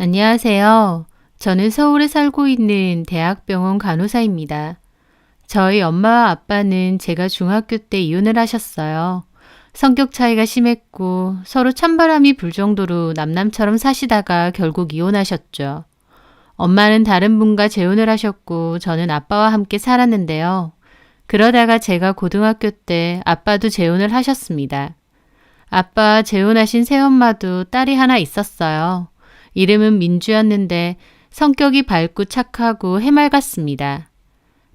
안녕하세요. 저는 서울에 살고 있는 대학병원 간호사입니다. 저희 엄마와 아빠는 제가 중학교 때 이혼을 하셨어요. 성격 차이가 심했고 서로 찬바람이 불 정도로 남남처럼 사시다가 결국 이혼하셨죠. 엄마는 다른 분과 재혼을 하셨고 저는 아빠와 함께 살았는데요. 그러다가 제가 고등학교 때 아빠도 재혼을 하셨습니다. 아빠 재혼하신 새엄마도 딸이 하나 있었어요. 이름은 민주였는데 성격이 밝고 착하고 해맑았습니다.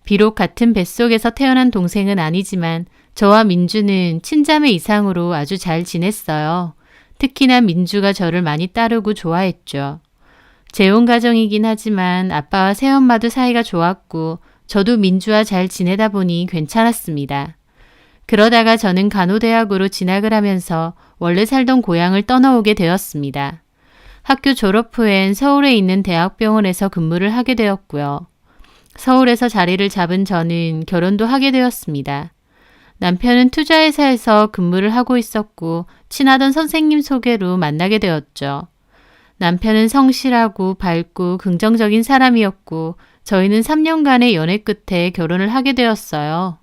비록 같은 뱃속에서 태어난 동생은 아니지만 저와 민주는 친자매 이상으로 아주 잘 지냈어요. 특히나 민주가 저를 많이 따르고 좋아했죠. 재혼 가정이긴 하지만 아빠와 새엄마도 사이가 좋았고 저도 민주와 잘 지내다 보니 괜찮았습니다. 그러다가 저는 간호대학으로 진학을 하면서 원래 살던 고향을 떠나오게 되었습니다. 학교 졸업 후엔 서울에 있는 대학병원에서 근무를 하게 되었고요. 서울에서 자리를 잡은 저는 결혼도 하게 되었습니다. 남편은 투자회사에서 근무를 하고 있었고 친하던 선생님 소개로 만나게 되었죠. 남편은 성실하고 밝고 긍정적인 사람이었고 저희는 3년간의 연애 끝에 결혼을 하게 되었어요.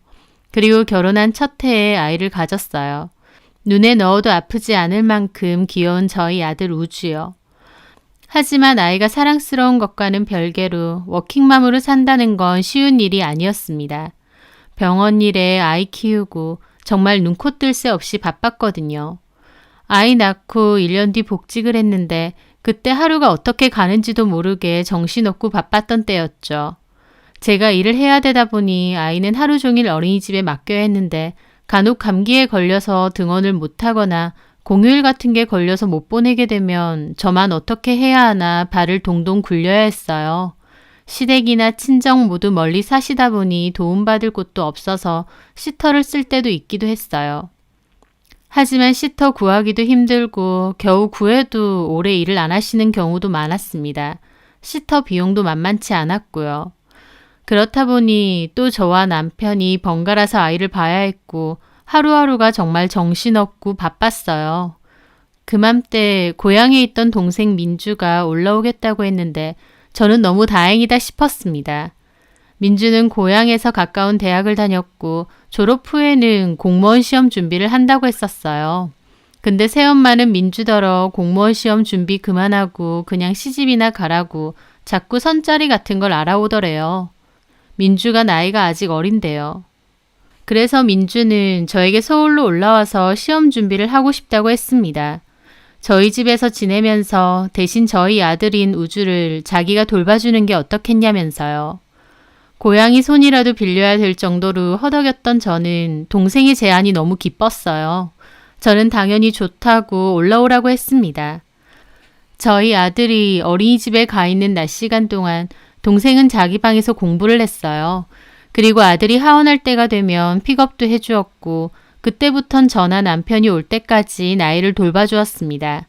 그리고 결혼한 첫 해에 아이를 가졌어요. 눈에 넣어도 아프지 않을 만큼 귀여운 저희 아들 우주요. 하지만 아이가 사랑스러운 것과는 별개로 워킹맘으로 산다는 건 쉬운 일이 아니었습니다. 병원 일에 아이 키우고 정말 눈코 뜰 새 없이 바빴거든요. 아이 낳고 1년 뒤 복직을 했는데 그때 하루가 어떻게 가는지도 모르게 정신없고 바빴던 때였죠. 제가 일을 해야 되다 보니 아이는 하루 종일 어린이집에 맡겨야 했는데 간혹 감기에 걸려서 등원을 못하거나 공휴일 같은 게 걸려서 못 보내게 되면 저만 어떻게 해야 하나 발을 동동 굴려야 했어요. 시댁이나 친정 모두 멀리 사시다 보니 도움받을 곳도 없어서 시터를 쓸 때도 있기도 했어요. 하지만 시터 구하기도 힘들고 겨우 구해도 오래 일을 안 하시는 경우도 많았습니다. 시터 비용도 만만치 않았고요. 그렇다 보니 또 저와 남편이 번갈아서 아이를 봐야 했고 하루하루가 정말 정신없고 바빴어요. 그맘때 고향에 있던 동생 민주가 올라오겠다고 했는데 저는 너무 다행이다 싶었습니다. 민주는 고향에서 가까운 대학을 다녔고 졸업 후에는 공무원 시험 준비를 한다고 했었어요. 근데 새엄마는 민주더러 공무원 시험 준비 그만하고 그냥 시집이나 가라고 자꾸 선자리 같은 걸 알아오더래요. 민주가 나이가 아직 어린데요. 그래서 민주는 저에게 서울로 올라와서 시험 준비를 하고 싶다고 했습니다. 저희 집에서 지내면서 대신 저희 아들인 우주를 자기가 돌봐주는 게 어떻겠냐면서요. 고양이 손이라도 빌려야 될 정도로 허덕였던 저는 동생의 제안이 너무 기뻤어요. 저는 당연히 좋다고 올라오라고 했습니다. 저희 아들이 어린이집에 가 있는 낮 시간 동안 동생은 자기 방에서 공부를 했어요. 그리고 아들이 하원할 때가 되면 픽업도 해주었고 그때부턴 저나 남편이 올 때까지 아이를 돌봐주었습니다.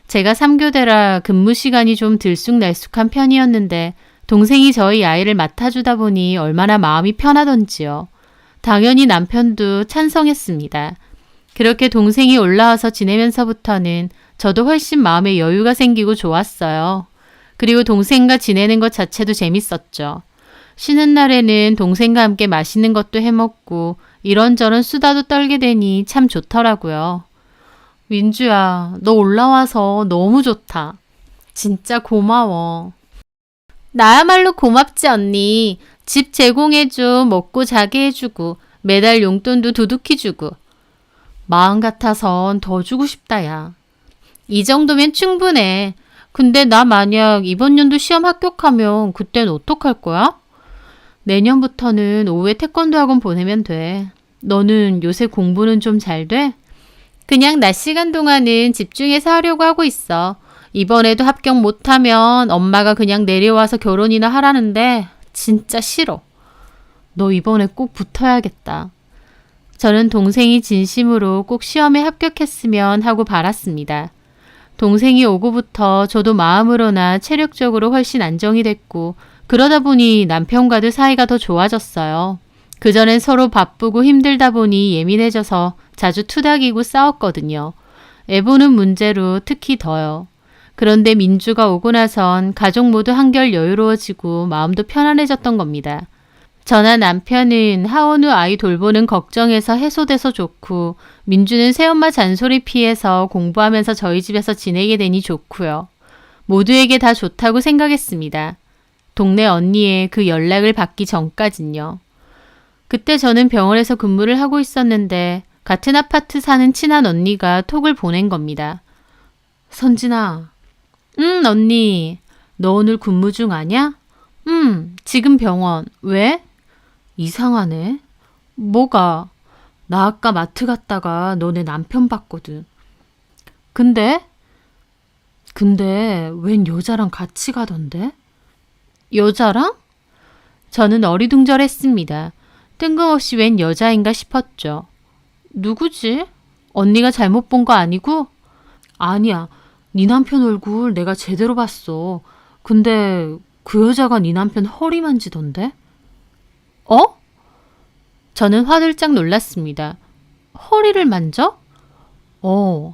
제가 3교대라 근무 시간이 좀 들쑥날쑥한 편이었는데 동생이 저희 아이를 맡아주다 보니 얼마나 마음이 편하던지요. 당연히 남편도 찬성했습니다. 그렇게 동생이 올라와서 지내면서부터는 저도 훨씬 마음에 여유가 생기고 좋았어요. 그리고 동생과 지내는 것 자체도 재밌었죠. 쉬는 날에는 동생과 함께 맛있는 것도 해먹고 이런저런 수다도 떨게 되니 참 좋더라고요. 민주야, 너 올라와서 너무 좋다. 진짜 고마워. 나야말로 고맙지 언니. 집 제공해줘 먹고 자게 해주고 매달 용돈도 두둑히 주고. 마음 같아선 더 주고 싶다 야. 이 정도면 충분해. 근데 나 만약 이번 연도 시험 합격하면 그땐 어떡할 거야? 내년부터는 오후에 태권도 학원 보내면 돼. 너는 요새 공부는 좀 잘 돼? 그냥 낮 시간 동안은 집중해서 하려고 하고 있어. 이번에도 합격 못하면 엄마가 그냥 내려와서 결혼이나 하라는데 진짜 싫어. 너 이번에 꼭 붙어야겠다. 저는 동생이 진심으로 꼭 시험에 합격했으면 하고 바랐습니다. 동생이 오고부터 저도 마음으로나 체력적으로 훨씬 안정이 됐고 그러다 보니 남편과도 사이가 더 좋아졌어요. 그전엔 서로 바쁘고 힘들다 보니 예민해져서 자주 투닥이고 싸웠거든요. 애 보는 문제로 특히 더요. 그런데 민주가 오고 나선 가족 모두 한결 여유로워지고 마음도 편안해졌던 겁니다. 저나 남편은 하원 후 아이 돌보는 걱정에서 해소돼서 좋고 민주는 새엄마 잔소리 피해서 공부하면서 저희 집에서 지내게 되니 좋고요. 모두에게 다 좋다고 생각했습니다. 동네 언니의 그 연락을 받기 전까진요. 그때 저는 병원에서 근무를 하고 있었는데 같은 아파트 사는 친한 언니가 톡을 보낸 겁니다. 선진아. 응, 언니. 너 오늘 근무 중 아냐? 지금 병원. 왜? 이상하네. 뭐가? 나 아까 마트 갔다가 너네 남편 봤거든. 근데 웬 여자랑 같이 가던데? 여자랑? 저는 어리둥절했습니다. 뜬금없이 웬 여자인가 싶었죠. 누구지? 언니가 잘못 본 거 아니고? 아니야. 네 남편 얼굴 내가 제대로 봤어. 근데 그 여자가 네 남편 허리 만지던데? 어? 저는 화들짝 놀랐습니다. 허리를 만져?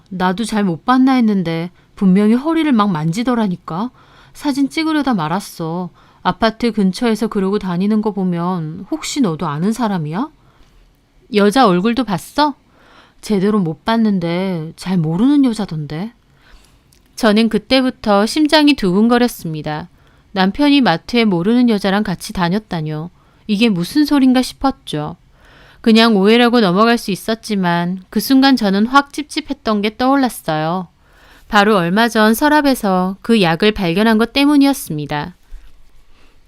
나도 잘 못 봤나 했는데 분명히 허리를 막 만지더라니까. 사진 찍으려다 말았어. 아파트 근처에서 그러고 다니는 거 보면 혹시 너도 아는 사람이야? 여자 얼굴도 봤어? 제대로 못 봤는데 잘 모르는 여자던데. 저는 그때부터 심장이 두근거렸습니다. 남편이 마트에 모르는 여자랑 같이 다녔다뇨. 이게 무슨 소린가 싶었죠. 그냥 오해라고 넘어갈 수 있었지만 그 순간 저는 확 찝찝했던 게 떠올랐어요. 바로 얼마 전 서랍에서 그 약을 발견한 것 때문이었습니다.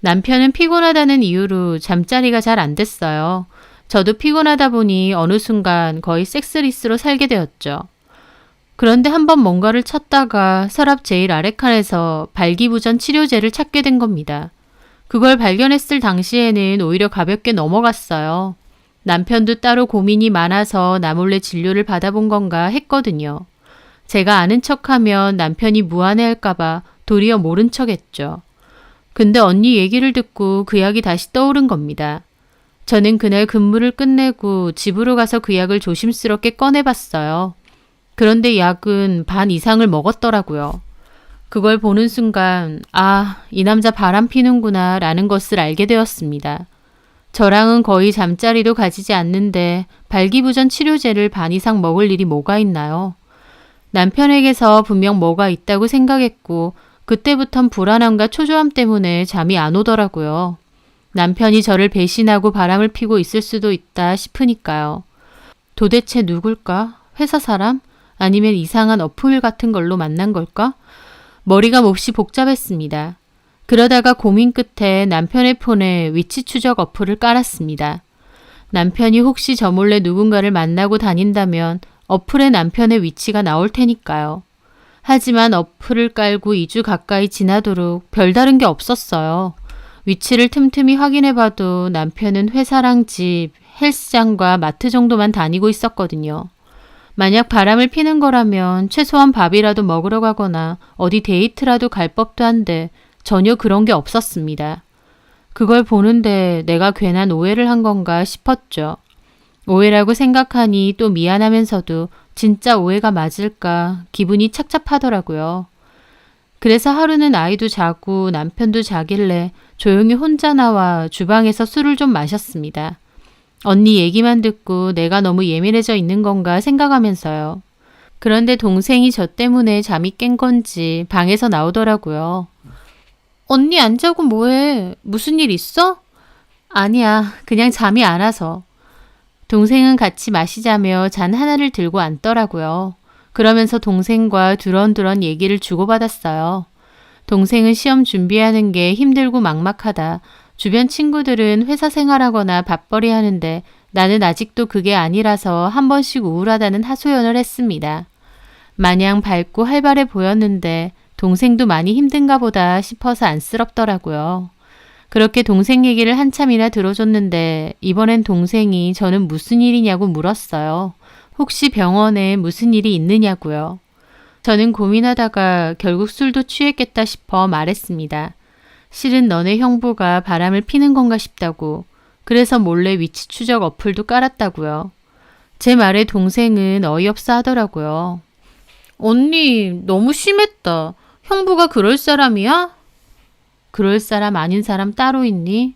남편은 피곤하다는 이유로 잠자리가 잘 안 됐어요. 저도 피곤하다 보니 어느 순간 거의 섹스리스로 살게 되었죠. 그런데 한번 뭔가를 찾다가 서랍 제일 아래 칸에서 발기부전 치료제를 찾게 된 겁니다. 그걸 발견했을 당시에는 오히려 가볍게 넘어갔어요. 남편도 따로 고민이 많아서 나 몰래 진료를 받아본 건가 했거든요. 제가 아는 척하면 남편이 무안해할까봐 도리어 모른 척했죠. 근데 언니 얘기를 듣고 그 약이 다시 떠오른 겁니다. 저는 그날 근무를 끝내고 집으로 가서 그 약을 조심스럽게 꺼내봤어요. 그런데 약은 반 이상을 먹었더라고요. 그걸 보는 순간 이 남자 바람 피는구나 라는 것을 알게 되었습니다. 저랑은 거의 잠자리도 가지지 않는데 발기부전 치료제를 반 이상 먹을 일이 뭐가 있나요? 남편에게서 분명 뭐가 있다고 생각했고 그때부턴 불안함과 초조함 때문에 잠이 안 오더라고요. 남편이 저를 배신하고 바람을 피고 있을 수도 있다 싶으니까요. 도대체 누굴까? 회사 사람? 아니면 이상한 어플 같은 걸로 만난 걸까? 머리가 몹시 복잡했습니다. 그러다가 고민 끝에 남편의 폰에 위치 추적 어플을 깔았습니다. 남편이 혹시 저 몰래 누군가를 만나고 다닌다면 어플에 남편의 위치가 나올 테니까요. 하지만 어플을 깔고 2주 가까이 지나도록 별다른 게 없었어요. 위치를 틈틈이 확인해봐도 남편은 회사랑 집, 헬스장과 마트 정도만 다니고 있었거든요. 만약 바람을 피는 거라면 최소한 밥이라도 먹으러 가거나 어디 데이트라도 갈 법도 한데 전혀 그런 게 없었습니다. 그걸 보는데 내가 괜한 오해를 한 건가 싶었죠. 오해라고 생각하니 또 미안하면서도 진짜 오해가 맞을까 기분이 착잡하더라고요. 그래서 하루는 아이도 자고 남편도 자길래 조용히 혼자 나와 주방에서 술을 좀 마셨습니다. 언니 얘기만 듣고 내가 너무 예민해져 있는 건가 생각하면서요. 그런데 동생이 저 때문에 잠이 깬 건지 방에서 나오더라고요. 언니 안 자고 뭐해? 무슨 일 있어? 아니야, 그냥 잠이 안 와서. 동생은 같이 마시자며 잔 하나를 들고 앉더라고요. 그러면서 동생과 두런두런 얘기를 주고받았어요. 동생은 시험 준비하는 게 힘들고 막막하다. 주변 친구들은 회사 생활하거나 밥벌이 하는데 나는 아직도 그게 아니라서 한 번씩 우울하다는 하소연을 했습니다. 마냥 밝고 활발해 보였는데 동생도 많이 힘든가 보다 싶어서 안쓰럽더라고요. 그렇게 동생 얘기를 한참이나 들어줬는데 이번엔 동생이 저는 무슨 일이냐고 물었어요. 혹시 병원에 무슨 일이 있느냐고요. 저는 고민하다가 결국 술도 취했겠다 싶어 말했습니다. 실은 너네 형부가 바람을 피는 건가 싶다고. 그래서 몰래 위치 추적 어플도 깔았다고요. 제 말에 동생은 어이없어 하더라고요. 언니 너무 심했다. 형부가 그럴 사람이야? 그럴 사람 아닌 사람 따로 있니?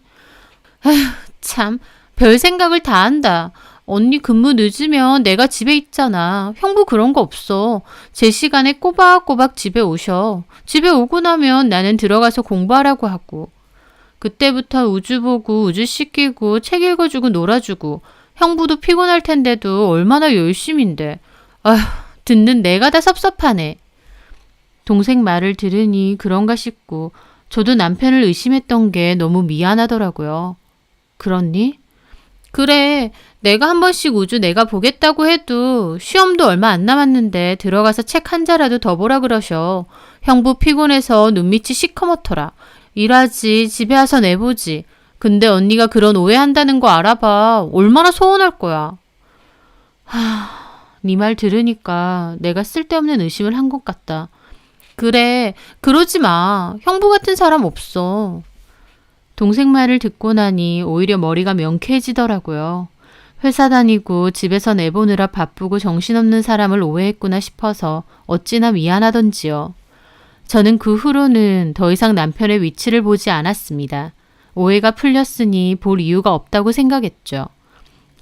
에휴, 참, 별 생각을 다 한다. 언니 근무 늦으면 내가 집에 있잖아. 형부 그런 거 없어. 제 시간에 꼬박꼬박 집에 오셔. 집에 오고 나면 나는 들어가서 공부하라고 하고. 그때부터 우주 보고 우주 씻기고 책 읽어주고 놀아주고 형부도 피곤할 텐데도 얼마나 열심인데. 아휴, 듣는 내가 다 섭섭하네. 동생 말을 들으니 그런가 싶고 저도 남편을 의심했던 게 너무 미안하더라고요. 그렇니? 그래, 내가 한 번씩 우주 내가 보겠다고 해도 시험도 얼마 안 남았는데 들어가서 책 한 자라도 더 보라 그러셔. 형부 피곤해서 눈밑이 시커멓더라. 일하지, 집에 와서 내보지. 근데 언니가 그런 오해한다는 거 알아봐. 얼마나 서운할 거야. 네 말 들으니까 내가 쓸데없는 의심을 한 것 같다. 그래, 그러지 마. 형부 같은 사람 없어. 동생 말을 듣고 나니 오히려 머리가 명쾌해지더라고요. 회사 다니고 집에서 내보느라 바쁘고 정신없는 사람을 오해했구나 싶어서 어찌나 미안하던지요. 저는 그 후로는 더 이상 남편의 위치를 보지 않았습니다. 오해가 풀렸으니 볼 이유가 없다고 생각했죠.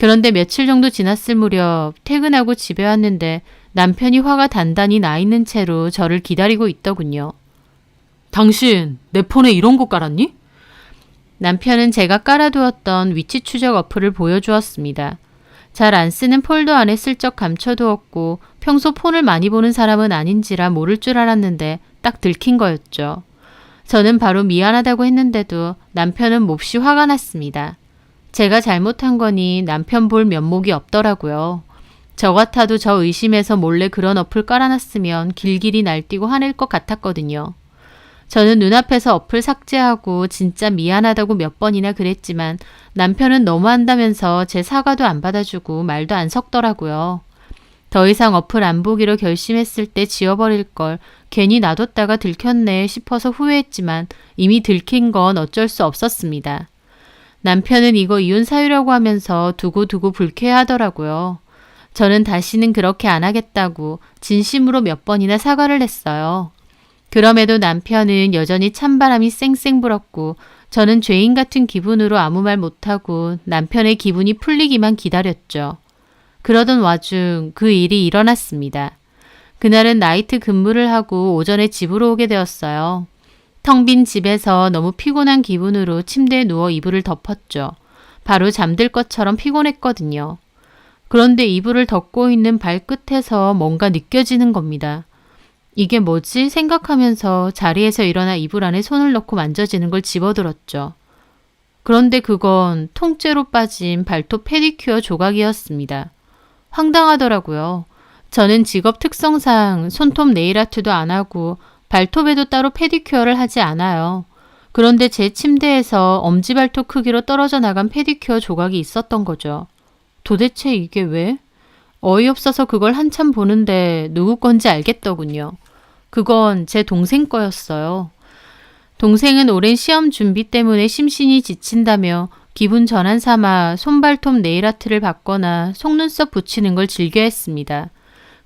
그런데 며칠 정도 지났을 무렵 퇴근하고 집에 왔는데 남편이 화가 단단히 나 있는 채로 저를 기다리고 있더군요. 당신 내 폰에 이런 거 깔았니? 남편은 제가 깔아두었던 위치 추적 어플을 보여주었습니다. 잘 안 쓰는 폴더 안에 슬쩍 감춰두었고 평소 폰을 많이 보는 사람은 아닌지라 모를 줄 알았는데 딱 들킨 거였죠. 저는 바로 미안하다고 했는데도 남편은 몹시 화가 났습니다. 제가 잘못한 거니 남편 볼 면목이 없더라고요. 저 같아도 저 의심해서 몰래 그런 어플 깔아놨으면 길길이 날뛰고 화낼 것 같았거든요. 저는 눈앞에서 어플 삭제하고 진짜 미안하다고 몇 번이나 그랬지만 남편은 너무한다면서 제 사과도 안 받아주고 말도 안 섞더라고요. 더 이상 어플 안 보기로 결심했을 때 지워버릴 걸 괜히 놔뒀다가 들켰네 싶어서 후회했지만 이미 들킨 건 어쩔 수 없었습니다. 남편은 이거 이혼 사유라고 하면서 두고두고 불쾌해하더라고요. 저는 다시는 그렇게 안 하겠다고 진심으로 몇 번이나 사과를 했어요. 그럼에도 남편은 여전히 찬바람이 쌩쌩 불었고 저는 죄인 같은 기분으로 아무 말 못하고 남편의 기분이 풀리기만 기다렸죠. 그러던 와중 그 일이 일어났습니다. 그날은 나이트 근무를 하고 오전에 집으로 오게 되었어요. 텅 빈 집에서 너무 피곤한 기분으로 침대에 누워 이불을 덮었죠. 바로 잠들 것처럼 피곤했거든요. 그런데 이불을 덮고 있는 발끝에서 뭔가 느껴지는 겁니다. 이게 뭐지 생각하면서 자리에서 일어나 이불 안에 손을 넣고 만져지는 걸 집어들었죠. 그런데 그건 통째로 빠진 발톱 페디큐어 조각이었습니다. 황당하더라고요. 저는 직업 특성상 손톱 네일 아트도 안 하고 발톱에도 따로 페디큐어를 하지 않아요. 그런데 제 침대에서 엄지발톱 크기로 떨어져 나간 페디큐어 조각이 있었던 거죠. 도대체 이게 왜? 어이없어서 그걸 한참 보는데 누구 건지 알겠더군요. 그건 제 동생 거였어요. 동생은 오랜 시험 준비 때문에 심신이 지친다며 기분 전환 삼아 손발톱 네일아트를 받거나 속눈썹 붙이는 걸 즐겨 했습니다.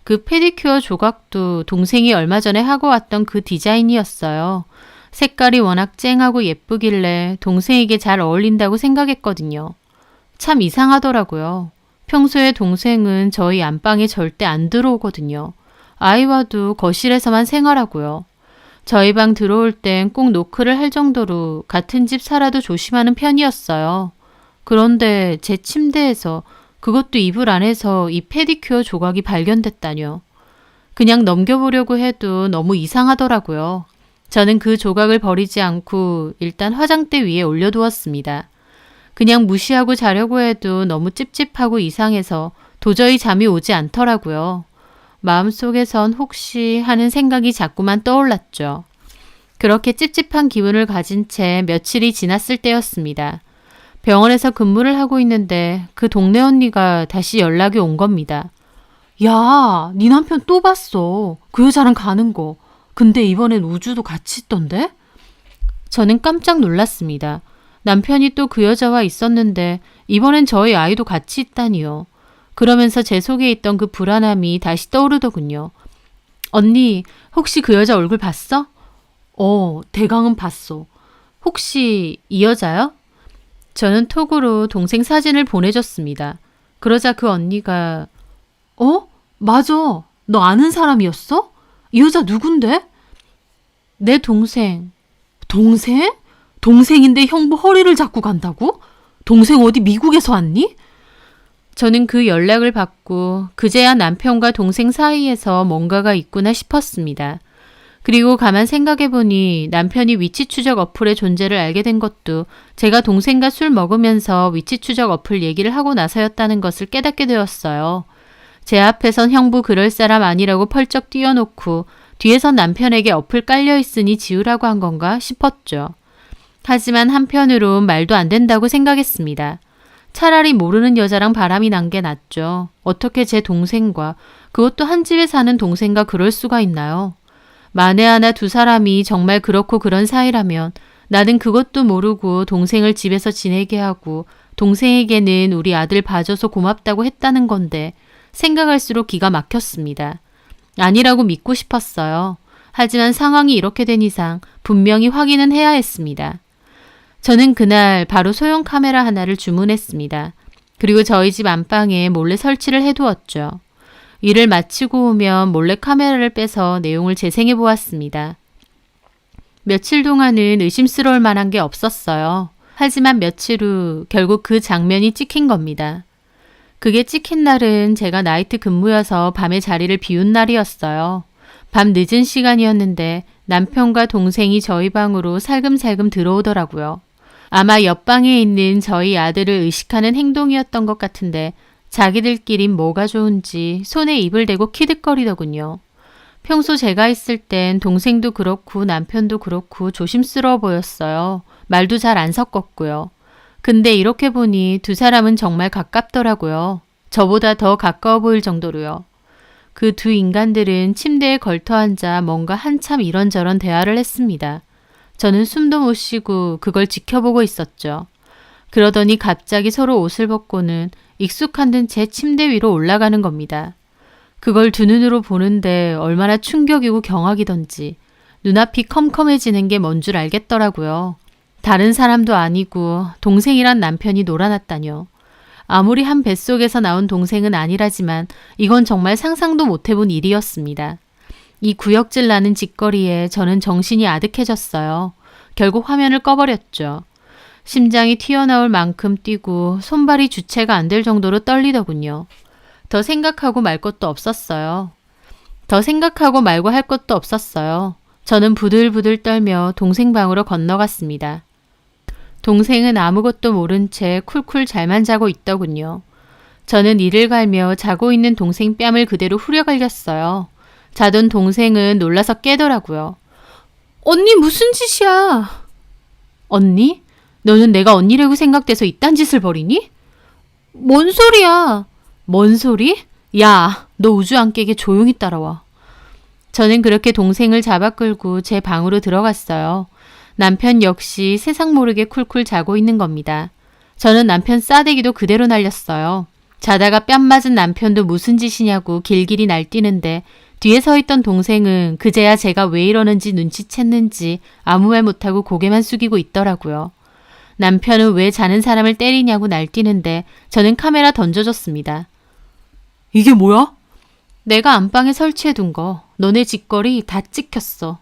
그 페디큐어 조각도 동생이 얼마 전에 하고 왔던 그 디자인이었어요. 색깔이 워낙 쨍하고 예쁘길래 동생에게 잘 어울린다고 생각했거든요. 참 이상하더라고요. 평소에 동생은 저희 안방에 절대 안 들어오거든요. 아이와도 거실에서만 생활하고요. 저희 방 들어올 땐 꼭 노크를 할 정도로 같은 집 살아도 조심하는 편이었어요. 그런데 제 침대에서 그것도 이불 안에서 이 페디큐어 조각이 발견됐다뇨. 그냥 넘겨보려고 해도 너무 이상하더라고요. 저는 그 조각을 버리지 않고 일단 화장대 위에 올려두었습니다. 그냥 무시하고 자려고 해도 너무 찝찝하고 이상해서 도저히 잠이 오지 않더라고요. 마음속에선 혹시 하는 생각이 자꾸만 떠올랐죠. 그렇게 찝찝한 기분을 가진 채 며칠이 지났을 때였습니다. 병원에서 근무를 하고 있는데 그 동네 언니가 다시 연락이 온 겁니다. 야, 네 남편 또 봤어. 그 여자랑 가는 거. 근데 이번엔 우주도 같이 있던데? 저는 깜짝 놀랐습니다. 남편이 또 그 여자와 있었는데 이번엔 저희 아이도 같이 있다니요. 그러면서 제 속에 있던 그 불안함이 다시 떠오르더군요. 언니, 혹시 그 여자 얼굴 봤어? 대강은 봤어. 혹시 이 여자요? 저는 톡으로 동생 사진을 보내줬습니다. 그러자 그 언니가 맞아. 너 아는 사람이었어? 이 여자 누군데? 내 동생. 동생? 동생인데 형부 허리를 잡고 간다고? 동생 어디 미국에서 왔니? 저는 그 연락을 받고 그제야 남편과 동생 사이에서 뭔가가 있구나 싶었습니다. 그리고 가만 생각해보니 남편이 위치 추적 어플의 존재를 알게 된 것도 제가 동생과 술 먹으면서 위치 추적 어플 얘기를 하고 나서였다는 것을 깨닫게 되었어요. 제 앞에선 형부 그럴 사람 아니라고 펄쩍 뛰어놓고 뒤에선 남편에게 어플 깔려있으니 지우라고 한 건가 싶었죠. 하지만 한편으론 말도 안 된다고 생각했습니다. 차라리 모르는 여자랑 바람이 난 게 낫죠. 어떻게 제 동생과, 그것도 한 집에 사는 동생과 그럴 수가 있나요? 만에 하나 두 사람이 정말 그렇고 그런 사이라면 나는 그것도 모르고 동생을 집에서 지내게 하고 동생에게는 우리 아들 봐줘서 고맙다고 했다는 건데 생각할수록 기가 막혔습니다. 아니라고 믿고 싶었어요. 하지만 상황이 이렇게 된 이상 분명히 확인은 해야 했습니다. 저는 그날 바로 소형 카메라 하나를 주문했습니다. 그리고 저희 집 안방에 몰래 설치를 해두었죠. 일을 마치고 오면 몰래 카메라를 빼서 내용을 재생해 보았습니다. 며칠 동안은 의심스러울 만한 게 없었어요. 하지만 며칠 후 결국 그 장면이 찍힌 겁니다. 그게 찍힌 날은 제가 나이트 근무여서 밤에 자리를 비운 날이었어요. 밤 늦은 시간이었는데 남편과 동생이 저희 방으로 살금살금 들어오더라고요. 아마 옆방에 있는 저희 아들을 의식하는 행동이었던 것 같은데 자기들끼린 뭐가 좋은지 손에 입을 대고 키득거리더군요. 평소 제가 있을 땐 동생도 그렇고 남편도 그렇고 조심스러워 보였어요. 말도 잘 안 섞었고요. 근데 이렇게 보니 두 사람은 정말 가깝더라고요. 저보다 더 가까워 보일 정도로요. 그 두 인간들은 침대에 걸터앉아 뭔가 한참 이런저런 대화를 했습니다. 저는 숨도 못 쉬고 그걸 지켜보고 있었죠. 그러더니 갑자기 서로 옷을 벗고는 익숙한 듯 제 침대 위로 올라가는 겁니다. 그걸 두 눈으로 보는데 얼마나 충격이고 경악이던지 눈앞이 컴컴해지는 게 뭔 줄 알겠더라고요. 다른 사람도 아니고 동생이란 남편이 놀아났다뇨. 아무리 한 뱃속에서 나온 동생은 아니라지만 이건 정말 상상도 못 해본 일이었습니다. 이 구역질 나는 짓거리에 저는 정신이 아득해졌어요. 결국 화면을 꺼버렸죠. 심장이 튀어나올 만큼 뛰고 손발이 주체가 안 될 정도로 떨리더군요. 더 생각하고 말 것도 없었어요. 더 생각하고 말고 할 것도 없었어요. 저는 부들부들 떨며 동생 방으로 건너갔습니다. 동생은 아무것도 모른 채 쿨쿨 잘만 자고 있더군요. 저는 이를 갈며 자고 있는 동생 뺨을 그대로 후려갈겼어요. 자던 동생은 놀라서 깨더라고요. 언니 무슨 짓이야? 언니? 너는 내가 언니라고 생각돼서 이딴 짓을 벌이니? 뭔 소리야? 뭔 소리? 야, 너 우주 안 깨게 조용히 따라와. 저는 그렇게 동생을 잡아 끌고 제 방으로 들어갔어요. 남편 역시 세상 모르게 쿨쿨 자고 있는 겁니다. 저는 남편 싸대기도 그대로 날렸어요. 자다가 뺨 맞은 남편도 무슨 짓이냐고 길길이 날뛰는데 뒤에 서 있던 동생은 그제야 제가 왜 이러는지 눈치챘는지 아무 말 못하고 고개만 숙이고 있더라고요. 남편은 왜 자는 사람을 때리냐고 날뛰는데 저는 카메라 던져줬습니다. 이게 뭐야? 내가 안방에 설치해둔 거. 너네 짓거리 다 찍혔어.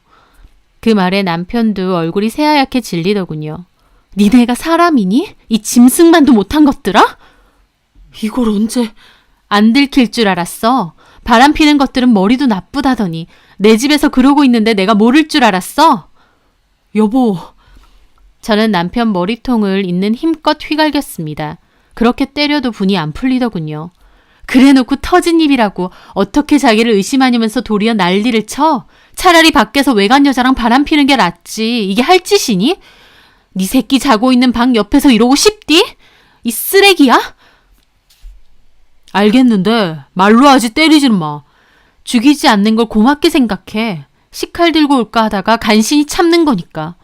그 말에 남편도 얼굴이 새하얗게 질리더군요. 니네가 사람이니? 이 짐승만도 못한 것들아? 이걸 언제... 안 들킬 줄 알았어. 바람 피는 것들은 머리도 나쁘다더니 내 집에서 그러고 있는데 내가 모를 줄 알았어? 여보... 저는 남편 머리통을 있는 힘껏 휘갈겼습니다. 그렇게 때려도 분이 안 풀리더군요. 그래놓고 터진 입이라고 어떻게 자기를 의심하냐면서 도리어 난리를 쳐? 차라리 밖에서 외간 여자랑 바람 피는 게 낫지. 이게 할 짓이니? 네 새끼 자고 있는 방 옆에서 이러고 싶디? 이 쓰레기야? 알겠는데 말로 하지 때리지는 마. 죽이지 않는 걸 고맙게 생각해. 식칼 들고 올까 하다가 간신히 참는 거니까.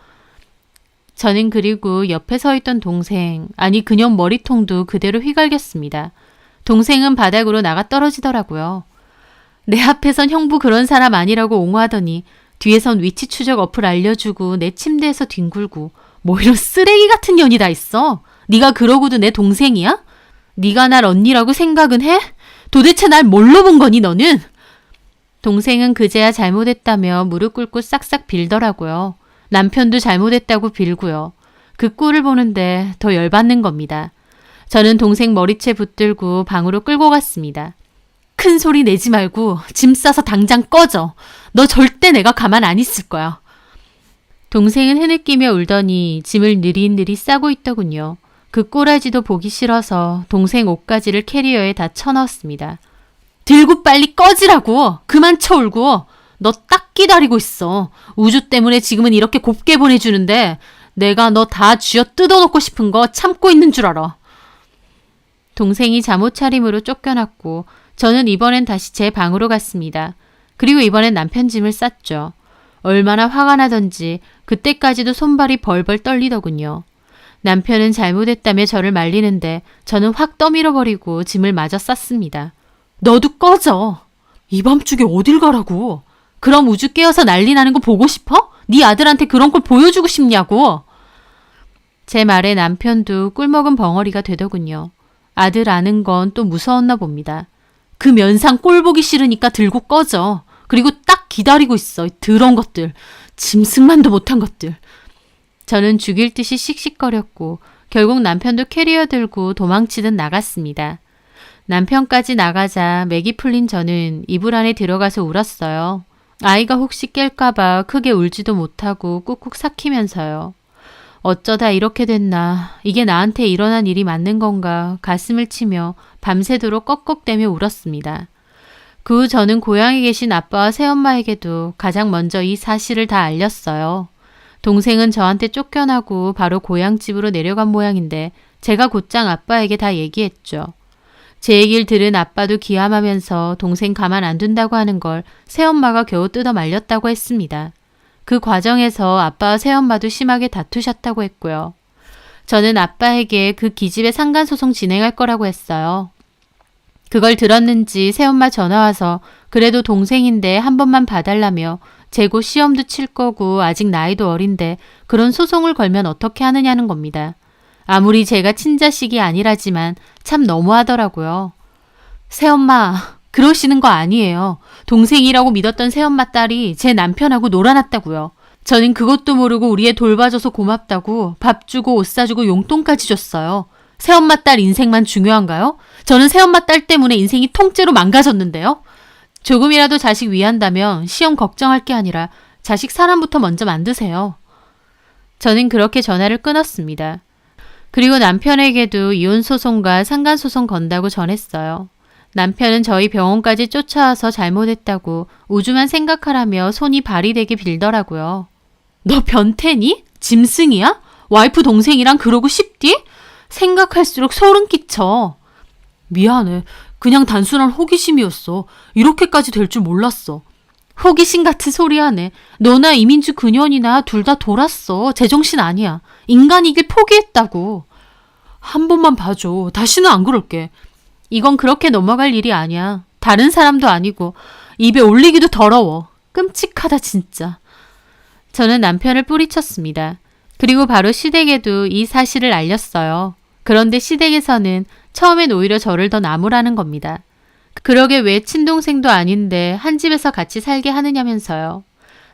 저는 그리고 옆에 서 있던 동생, 아니 그녀 머리통도 그대로 휘갈겼습니다. 동생은 바닥으로 나가 떨어지더라고요. 내 앞에선 형부 그런 사람 아니라고 옹호하더니 뒤에선 위치 추적 어플 알려주고 내 침대에서 뒹굴고 뭐 이런 쓰레기 같은 년이 다 있어. 네가 그러고도 내 동생이야? 네가 날 언니라고 생각은 해? 도대체 날 뭘로 본 거니 너는? 동생은 그제야 잘못했다며 무릎 꿇고 싹싹 빌더라고요. 남편도 잘못했다고 빌고요. 그 꼴을 보는데 더 열받는 겁니다. 저는 동생 머리채 붙들고 방으로 끌고 갔습니다. 큰 소리 내지 말고 짐 싸서 당장 꺼져. 너 절대 내가 가만 안 있을 거야. 동생은 흐느끼며 울더니 짐을 느릿느릿 싸고 있더군요. 그 꼬라지도 보기 싫어서 동생 옷가지를 캐리어에 다 쳐넣었습니다. 들고 빨리 꺼지라고. 그만 쳐울고. 너 딱 기다리고 있어. 우주 때문에 지금은 이렇게 곱게 보내주는데 내가 너 다 쥐어 뜯어놓고 싶은 거 참고 있는 줄 알아. 동생이 잠옷 차림으로 쫓겨났고 저는 이번엔 다시 제 방으로 갔습니다. 그리고 이번엔 남편 짐을 쌌죠. 얼마나 화가 나던지 그때까지도 손발이 벌벌 떨리더군요. 남편은 잘못했다며 저를 말리는데 저는 확 떠밀어버리고 짐을 마저 쌌습니다. 너도 꺼져. 이 밤중에 어딜 가라고. 그럼 우주 깨어서 난리 나는 거 보고 싶어? 네 아들한테 그런 걸 보여주고 싶냐고. 제 말에 남편도 꿀먹은 벙어리가 되더군요. 아들 아는 건 또 무서웠나 봅니다. 그 면상 꼴 보기 싫으니까 들고 꺼져. 그리고 딱 기다리고 있어. 더러운 것들. 짐승만도 못한 것들. 저는 죽일 듯이 씩씩거렸고 결국 남편도 캐리어 들고 도망치듯 나갔습니다. 남편까지 나가자 맥이 풀린 저는 이불 안에 들어가서 울었어요. 아이가 혹시 깰까봐 크게 울지도 못하고 꾹꾹 삭히면서요. 어쩌다 이렇게 됐나. 이게 나한테 일어난 일이 맞는 건가 가슴을 치며 밤새도록 꺽꺽대며 울었습니다. 그 후 저는 고향에 계신 아빠와 새엄마에게도 가장 먼저 이 사실을 다 알렸어요. 동생은 저한테 쫓겨나고 바로 고향집으로 내려간 모양인데 제가 곧장 아빠에게 다 얘기했죠. 제 얘기를 들은 아빠도 기함하면서 동생 가만 안 둔다고 하는 걸 새엄마가 겨우 뜯어 말렸다고 했습니다. 그 과정에서 아빠와 새엄마도 심하게 다투셨다고 했고요. 저는 아빠에게 그 기집애 상간소송 진행할 거라고 했어요. 그걸 들었는지 새엄마 전화와서 그래도 동생인데 한 번만 봐달라며 재고 시험도 칠 거고 아직 나이도 어린데 그런 소송을 걸면 어떻게 하느냐는 겁니다. 아무리 제가 친자식이 아니라지만 참 너무하더라고요. 새엄마, 그러시는 거 아니에요. 동생이라고 믿었던 새엄마 딸이 제 남편하고 놀아났다고요. 저는 그것도 모르고 우리 애 돌봐줘서 고맙다고 밥 주고 옷 사주고 용돈까지 줬어요. 새엄마 딸 인생만 중요한가요? 저는 새엄마 딸 때문에 인생이 통째로 망가졌는데요. 조금이라도 자식 위한다면 시험 걱정할 게 아니라 자식 사람부터 먼저 만드세요. 저는 그렇게 전화를 끊었습니다. 그리고 남편에게도 이혼소송과 상간소송 건다고 전했어요. 남편은 저희 병원까지 쫓아와서 잘못했다고 우주만 생각하라며 손이 발이 되게 빌더라고요. 너 변태니? 짐승이야? 와이프 동생이랑 그러고 싶디? 생각할수록 소름 끼쳐. 미안해. 그냥 단순한 호기심이었어. 이렇게까지 될 줄 몰랐어. 호기심 같은 소리 하네. 너나 이민주 그년이나 둘 다 돌았어. 제정신 아니야. 인간이길 포기했다고. 한 번만 봐줘. 다시는 안 그럴게. 이건 그렇게 넘어갈 일이 아니야. 다른 사람도 아니고 입에 올리기도 더러워. 끔찍하다 진짜. 저는 남편을 뿌리쳤습니다. 그리고 바로 시댁에도 이 사실을 알렸어요. 그런데 시댁에서는 처음엔 오히려 저를 더 나무라는 겁니다. 그러게 왜 친동생도 아닌데 한 집에서 같이 살게 하느냐면서요.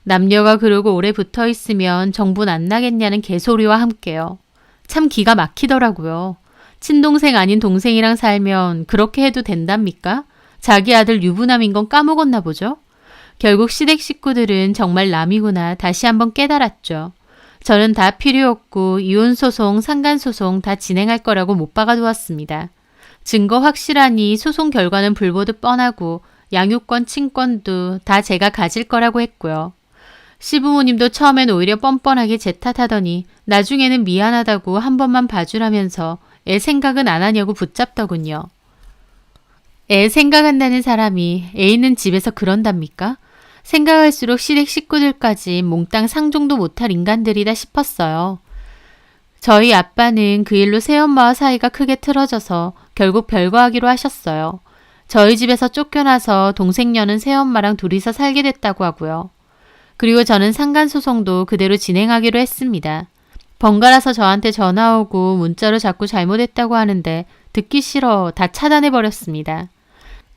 남녀가 그러고 오래 붙어 있으면 정분 안 나겠냐는 개소리와 함께요. 참 기가 막히더라고요. 친동생 아닌 동생이랑 살면 그렇게 해도 된답니까? 자기 아들 유부남인 건 까먹었나 보죠? 결국 시댁 식구들은 정말 남이구나 다시 한번 깨달았죠. 저는 다 필요 없고 이혼소송, 상간소송 다 진행할 거라고 못 박아두었습니다. 증거 확실하니 소송 결과는 불보듯 뻔하고 양육권, 친권도 다 제가 가질 거라고 했고요. 시부모님도 처음엔 오히려 뻔뻔하게 제 탓하더니 나중에는 미안하다고 한 번만 봐주라면서 애 생각은 안 하냐고 붙잡더군요. 애 생각한다는 사람이 애 있는 집에서 그런답니까? 생각할수록 시댁 식구들까지 몽땅 상종도 못할 인간들이다 싶었어요. 저희 아빠는 그 일로 새엄마와 사이가 크게 틀어져서 결국 별거하기로 하셨어요. 저희 집에서 쫓겨나서 동생녀는 새엄마랑 둘이서 살게 됐다고 하고요. 그리고 저는 상간소송도 그대로 진행하기로 했습니다. 번갈아서 저한테 전화 오고 문자로 자꾸 잘못했다고 하는데 듣기 싫어 다 차단해버렸습니다.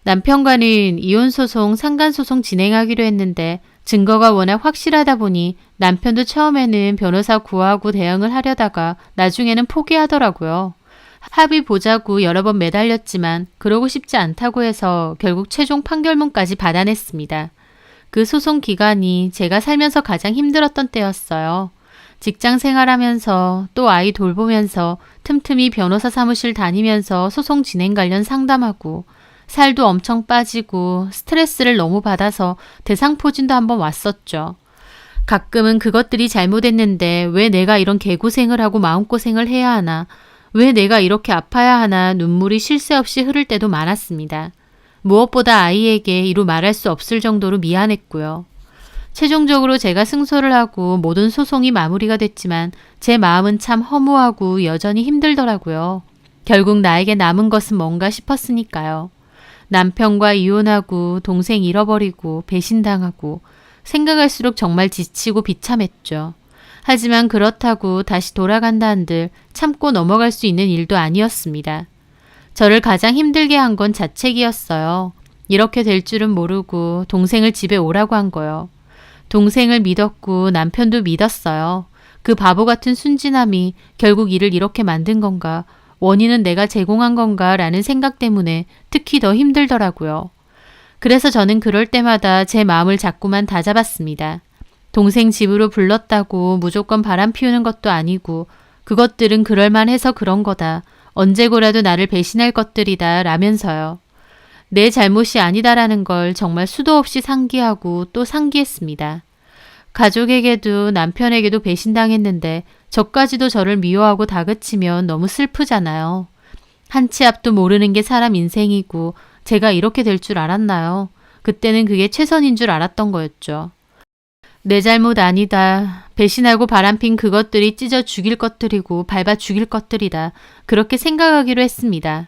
남편과는 이혼소송, 상간소송 진행하기로 했는데 증거가 워낙 확실하다 보니 남편도 처음에는 변호사 구하고 대응을 하려다가 나중에는 포기하더라고요. 합의 보자고 여러 번 매달렸지만 그러고 싶지 않다고 해서 결국 최종 판결문까지 받아냈습니다. 그 소송 기간이 제가 살면서 가장 힘들었던 때였어요. 직장 생활하면서 또 아이 돌보면서 틈틈이 변호사 사무실 다니면서 소송 진행 관련 상담하고 살도 엄청 빠지고 스트레스를 너무 받아서 대상포진도 한번 왔었죠. 가끔은 그것들이 잘못했는데 왜 내가 이런 개고생을 하고 마음고생을 해야 하나, 왜 내가 이렇게 아파야 하나 눈물이 쉴 새 없이 흐를 때도 많았습니다. 무엇보다 아이에게 이루 말할 수 없을 정도로 미안했고요. 최종적으로 제가 승소를 하고 모든 소송이 마무리가 됐지만 제 마음은 참 허무하고 여전히 힘들더라고요. 결국 나에게 남은 것은 뭔가 싶었으니까요. 남편과 이혼하고 동생 잃어버리고 배신당하고 생각할수록 정말 지치고 비참했죠. 하지만 그렇다고 다시 돌아간다 한들 참고 넘어갈 수 있는 일도 아니었습니다. 저를 가장 힘들게 한 건 자책이었어요. 이렇게 될 줄은 모르고 동생을 집에 오라고 한 거요. 동생을 믿었고 남편도 믿었어요. 그 바보 같은 순진함이 결국 일을 이렇게 만든 건가, 원인은 내가 제공한 건가 라는 생각 때문에 특히 더 힘들더라고요. 그래서 저는 그럴 때마다 제 마음을 자꾸만 다잡았습니다. 동생 집으로 불렀다고 무조건 바람 피우는 것도 아니고 그것들은 그럴만해서 그런 거다. 언제고라도 나를 배신할 것들이다 라면서요. 내 잘못이 아니다라는 걸 정말 수도 없이 상기하고 또 상기했습니다. 가족에게도 남편에게도 배신당했는데 저까지도 저를 미워하고 다그치면 너무 슬프잖아요. 한 치 앞도 모르는 게 사람 인생이고 제가 이렇게 될 줄 알았나요? 그때는 그게 최선인 줄 알았던 거였죠. 내 잘못 아니다. 배신하고 바람핀 그것들이 찢어 죽일 것들이고 밟아 죽일 것들이다. 그렇게 생각하기로 했습니다.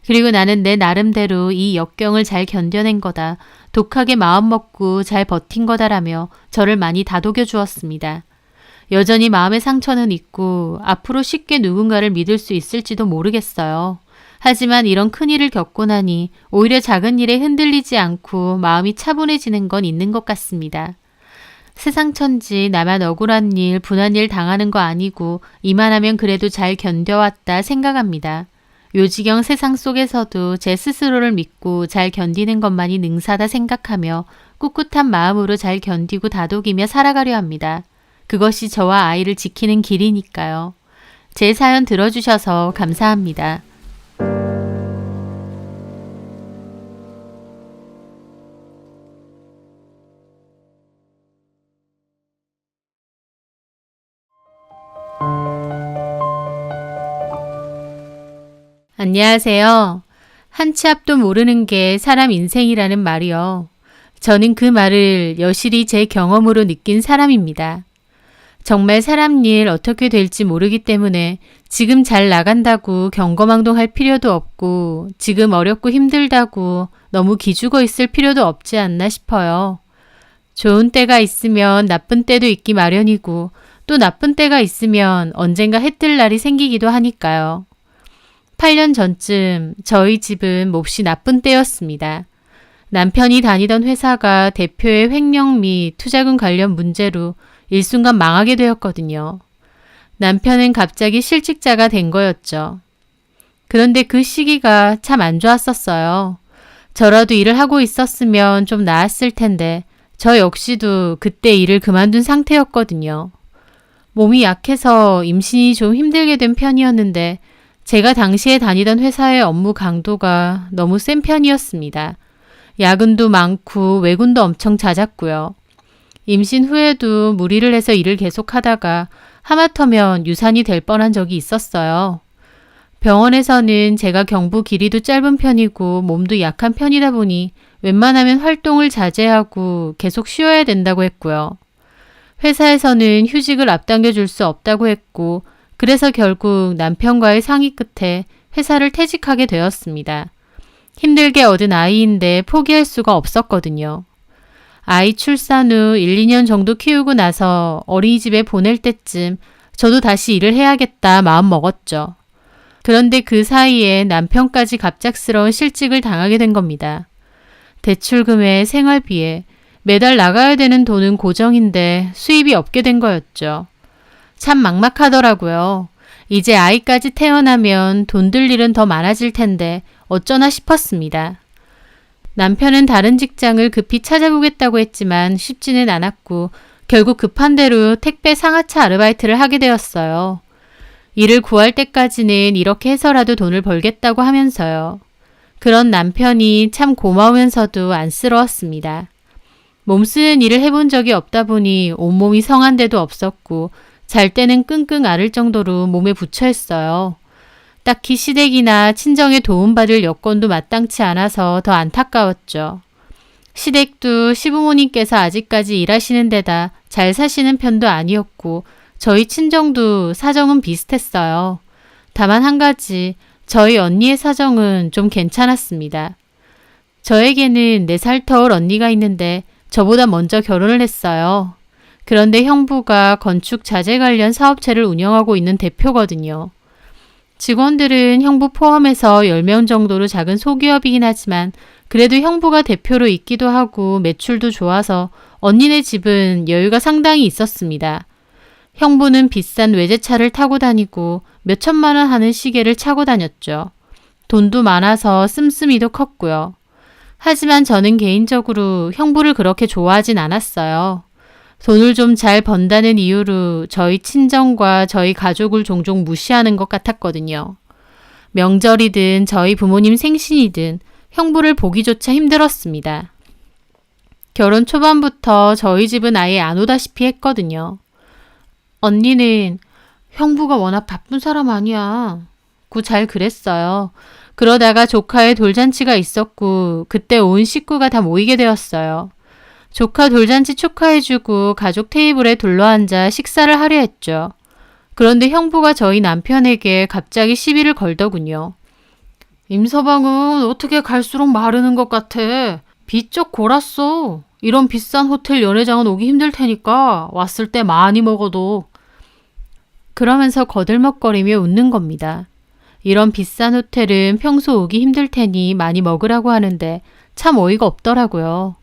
그리고 나는 내 나름대로 이 역경을 잘 견뎌낸 거다. 독하게 마음먹고 잘 버틴 거다라며 저를 많이 다독여 주었습니다. 여전히 마음의 상처는 있고 앞으로 쉽게 누군가를 믿을 수 있을지도 모르겠어요. 하지만 이런 큰일을 겪고 나니 오히려 작은 일에 흔들리지 않고 마음이 차분해지는 건 있는 것 같습니다. 세상 천지 나만 억울한 일, 분한 일 당하는 거 아니고 이만하면 그래도 잘 견뎌왔다 생각합니다. 요지경 세상 속에서도 제 스스로를 믿고 잘 견디는 것만이 능사다 생각하며 꿋꿋한 마음으로 잘 견디고 다독이며 살아가려 합니다. 그것이 저와 아이를 지키는 길이니까요. 제 사연 들어주셔서 감사합니다. 안녕하세요. 한 치 앞도 모르는 게 사람 인생이라는 말이요. 저는 그 말을 여실히 제 경험으로 느낀 사람입니다. 정말 사람 일 어떻게 될지 모르기 때문에 지금 잘 나간다고 경거망동할 필요도 없고 지금 어렵고 힘들다고 너무 기죽어 있을 필요도 없지 않나 싶어요. 좋은 때가 있으면 나쁜 때도 있기 마련이고 또 나쁜 때가 있으면 언젠가 해뜰 날이 생기기도 하니까요. 8년 전쯤 저희 집은 몹시 나쁜 때였습니다. 남편이 다니던 회사가 대표의 횡령 및 투자금 관련 문제로 일순간 망하게 되었거든요. 남편은 갑자기 실직자가 된 거였죠. 그런데 그 시기가 참 안 좋았었어요. 저라도 일을 하고 있었으면 좀 나았을 텐데 저 역시도 그때 일을 그만둔 상태였거든요. 몸이 약해서 임신이 좀 힘들게 된 편이었는데 제가 당시에 다니던 회사의 업무 강도가 너무 센 편이었습니다. 야근도 많고 외근도 엄청 잦았고요. 임신 후에도 무리를 해서 일을 계속하다가 하마터면 유산이 될 뻔한 적이 있었어요. 병원에서는 제가 경부 길이도 짧은 편이고 몸도 약한 편이다 보니 웬만하면 활동을 자제하고 계속 쉬어야 된다고 했고요. 회사에서는 휴직을 앞당겨 줄 수 없다고 했고 그래서 결국 남편과의 상의 끝에 회사를 퇴직하게 되었습니다. 힘들게 얻은 아이인데 포기할 수가 없었거든요. 아이 출산 후 1, 2년 정도 키우고 나서 어린이집에 보낼 때쯤 저도 다시 일을 해야겠다 마음 먹었죠. 그런데 그 사이에 남편까지 갑작스러운 실직을 당하게 된 겁니다. 대출금에 생활비에 매달 나가야 되는 돈은 고정인데 수입이 없게 된 거였죠. 참 막막하더라고요. 이제 아이까지 태어나면 돈 들 일은 더 많아질 텐데 어쩌나 싶었습니다. 남편은 다른 직장을 급히 찾아보겠다고 했지만 쉽지는 않았고 결국 급한 대로 택배 상하차 아르바이트를 하게 되었어요. 일을 구할 때까지는 이렇게 해서라도 돈을 벌겠다고 하면서요. 그런 남편이 참 고마우면서도 안쓰러웠습니다. 몸쓰는 일을 해본 적이 없다 보니 온몸이 성한 데도 없었고 잘 때는 끙끙 앓을 정도로 몸에 부처 있어요. 딱히 시댁이나 친정의 도움받을 여건도 마땅치 않아서 더 안타까웠죠. 시댁도 시부모님께서 아직까지 일하시는 데다 잘 사시는 편도 아니었고 저희 친정도 사정은 비슷했어요. 다만 한 가지, 저희 언니의 사정은 좀 괜찮았습니다. 저에게는 4살 터울 언니가 있는데 저보다 먼저 결혼을 했어요. 그런데 형부가 건축 자재 관련 사업체를 운영하고 있는 대표거든요. 직원들은 형부 포함해서 10명 정도로 작은 소기업이긴 하지만 그래도 형부가 대표로 있기도 하고 매출도 좋아서 언니네 집은 여유가 상당히 있었습니다. 형부는 비싼 외제차를 타고 다니고 몇 천만 원 하는 시계를 차고 다녔죠. 돈도 많아서 씀씀이도 컸고요. 하지만 저는 개인적으로 형부를 그렇게 좋아하진 않았어요. 돈을 좀 잘 번다는 이유로 저희 친정과 저희 가족을 종종 무시하는 것 같았거든요. 명절이든 저희 부모님 생신이든 형부를 보기조차 힘들었습니다. 결혼 초반부터 저희 집은 아예 안 오다시피 했거든요. 언니는 형부가 워낙 바쁜 사람 아니야. 고 잘 그랬어요. 그러다가 조카의 돌잔치가 있었고 그때 온 식구가 다 모이게 되었어요. 조카 돌잔치 축하해주고 가족 테이블에 둘러앉아 식사를 하려 했죠. 그런데 형부가 저희 남편에게 갑자기 시비를 걸더군요. 임서방은 어떻게 갈수록 마르는 것 같아. 비쩍 골았어. 이런 비싼 호텔 연회장은 오기 힘들 테니까 왔을 때 많이 먹어도. 그러면서 거들먹거리며 웃는 겁니다. 이런 비싼 호텔은 평소 오기 힘들 테니 많이 먹으라고 하는데 참 어이가 없더라고요.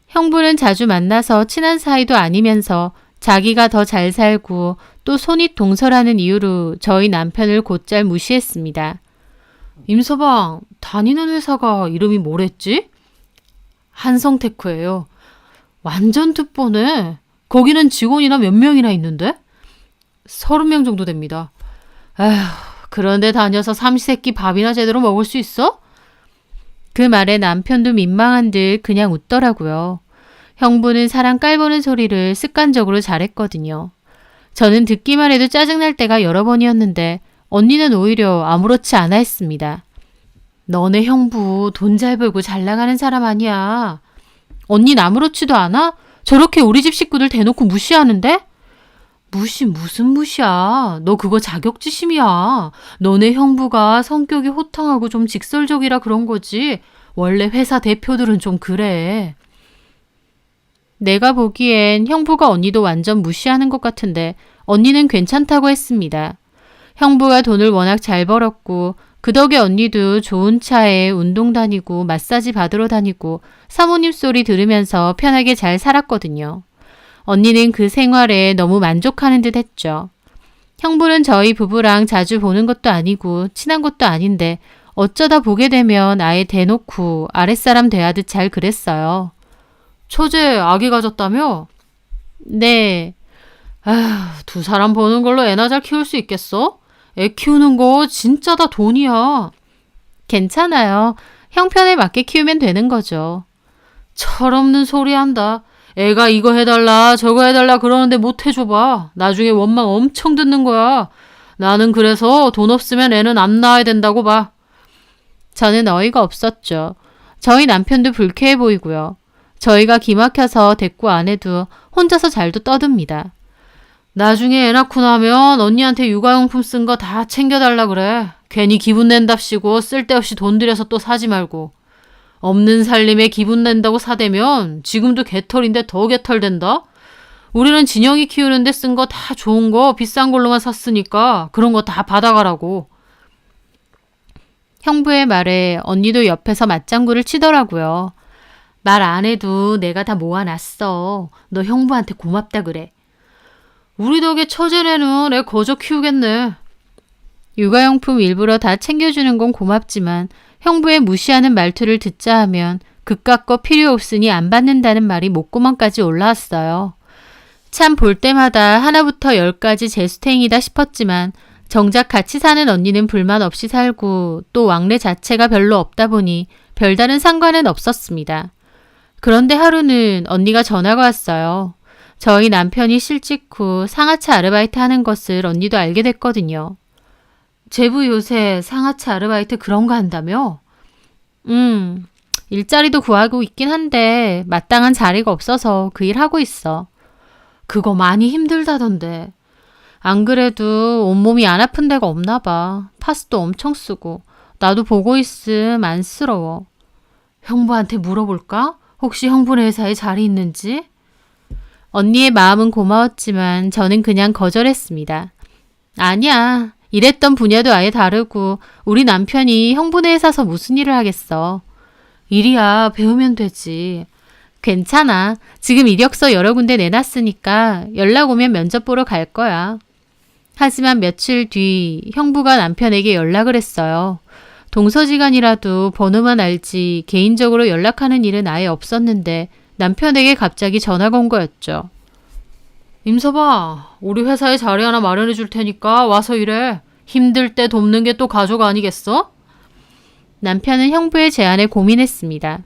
형부는 자주 만나서 친한 사이도 아니면서 자기가 더 잘 살고 또 손윗동서라는 이유로 저희 남편을 곧잘 무시했습니다. 임서방, 다니는 회사가 이름이 뭐랬지? 한성테크예요. 완전 듣보네. 거기는 직원이나 몇 명이나 있는데? 30명 정도 됩니다. 에휴, 그런데 다녀서 삼시세끼 밥이나 제대로 먹을 수 있어? 그 말에 남편도 민망한 듯 그냥 웃더라고요. 형부는 사람 깔보는 소리를 습관적으로 잘했거든요. 저는 듣기만 해도 짜증날 때가 여러 번이었는데 언니는 오히려 아무렇지 않아 했습니다. 너네 형부 돈 잘 벌고 잘 나가는 사람 아니야. 언니는 아무렇지도 않아? 저렇게 우리 집 식구들 대놓고 무시하는데? 무시 무슨 무시야. 너 그거 자격지심이야. 너네 형부가 성격이 호탕하고 좀 직설적이라 그런 거지. 원래 회사 대표들은 좀 그래. 내가 보기엔 형부가 언니도 완전 무시하는 것 같은데 언니는 괜찮다고 했습니다. 형부가 돈을 워낙 잘 벌었고 그 덕에 언니도 좋은 차에 운동 다니고 마사지 받으러 다니고 사모님 소리 들으면서 편하게 잘 살았거든요. 언니는 그 생활에 너무 만족하는 듯 했죠. 형부는 저희 부부랑 자주 보는 것도 아니고 친한 것도 아닌데 어쩌다 보게 되면 아예 대놓고 아랫사람 대하듯 잘 그랬어요. 처제 아기 가졌다며? 네. 아휴, 2사람 보는 걸로 애나 잘 키울 수 있겠어? 애 키우는 거 진짜 다 돈이야. 괜찮아요. 형편에 맞게 키우면 되는 거죠. 철없는 소리 한다. 애가 이거 해달라 저거 해달라 그러는데 못 해줘봐. 나중에 원망 엄청 듣는 거야. 나는 그래서 돈 없으면 애는 안 낳아야 된다고 봐. 저는 어이가 없었죠. 저희 남편도 불쾌해 보이고요. 저희가 기막혀서 대꾸 안 해도 혼자서 잘도 떠듭니다. 나중에 애 낳고 나면 언니한테 육아용품 쓴 거 다 챙겨달라 그래. 괜히 기분 낸답시고 쓸데없이 돈 들여서 또 사지 말고. 없는 살림에 기분 낸다고 사대면 지금도 개털인데 더 개털된다? 우리는 진영이 키우는데 쓴 거 다 좋은 거 비싼 걸로만 샀으니까 그런 거 다 받아가라고. 형부의 말에 언니도 옆에서 맞장구를 치더라고요. 말 안 해도 내가 다 모아놨어. 너 형부한테 고맙다 그래. 우리 덕에 처제네는 애 거저 키우겠네. 육아용품 일부러 다 챙겨주는 건 고맙지만 형부의 무시하는 말투를 듣자 하면 그깟 거 필요 없으니 안 받는다는 말이 목구멍까지 올라왔어요. 참 볼 때마다 하나부터 열까지 재수탱이다 싶었지만 정작 같이 사는 언니는 불만 없이 살고 또 왕래 자체가 별로 없다 보니 별다른 상관은 없었습니다. 그런데 하루는 언니가 전화가 왔어요. 저희 남편이 실직 후 상하차 아르바이트 하는 것을 언니도 알게 됐거든요. 제부 요새 상하차 아르바이트 그런 거 한다며? 일자리도 구하고 있긴 한데 마땅한 자리가 없어서 그 일 하고 있어. 그거 많이 힘들다던데. 안 그래도 온몸이 안 아픈 데가 없나 봐. 파스도 엄청 쓰고. 나도 보고 있음 안쓰러워. 형부한테 물어볼까? 혹시 형부네 회사에 자리 있는지? 언니의 마음은 고마웠지만 저는 그냥 거절했습니다. 아니야. 일했던 분야도 아예 다르고 우리 남편이 형부네 회사서 무슨 일을 하겠어. 일이야 배우면 되지. 괜찮아. 지금 이력서 여러 군데 내놨으니까 연락 오면 면접 보러 갈 거야. 하지만 며칠 뒤 형부가 남편에게 연락을 했어요. 동서지간이라도 번호만 알지 개인적으로 연락하는 일은 아예 없었는데 남편에게 갑자기 전화가 온 거였죠. 임서봐, 우리 회사에 자리 하나 마련해 줄 테니까 와서 일해. 힘들 때 돕는 게 또 가족 아니겠어? 남편은 형부의 제안에 고민했습니다.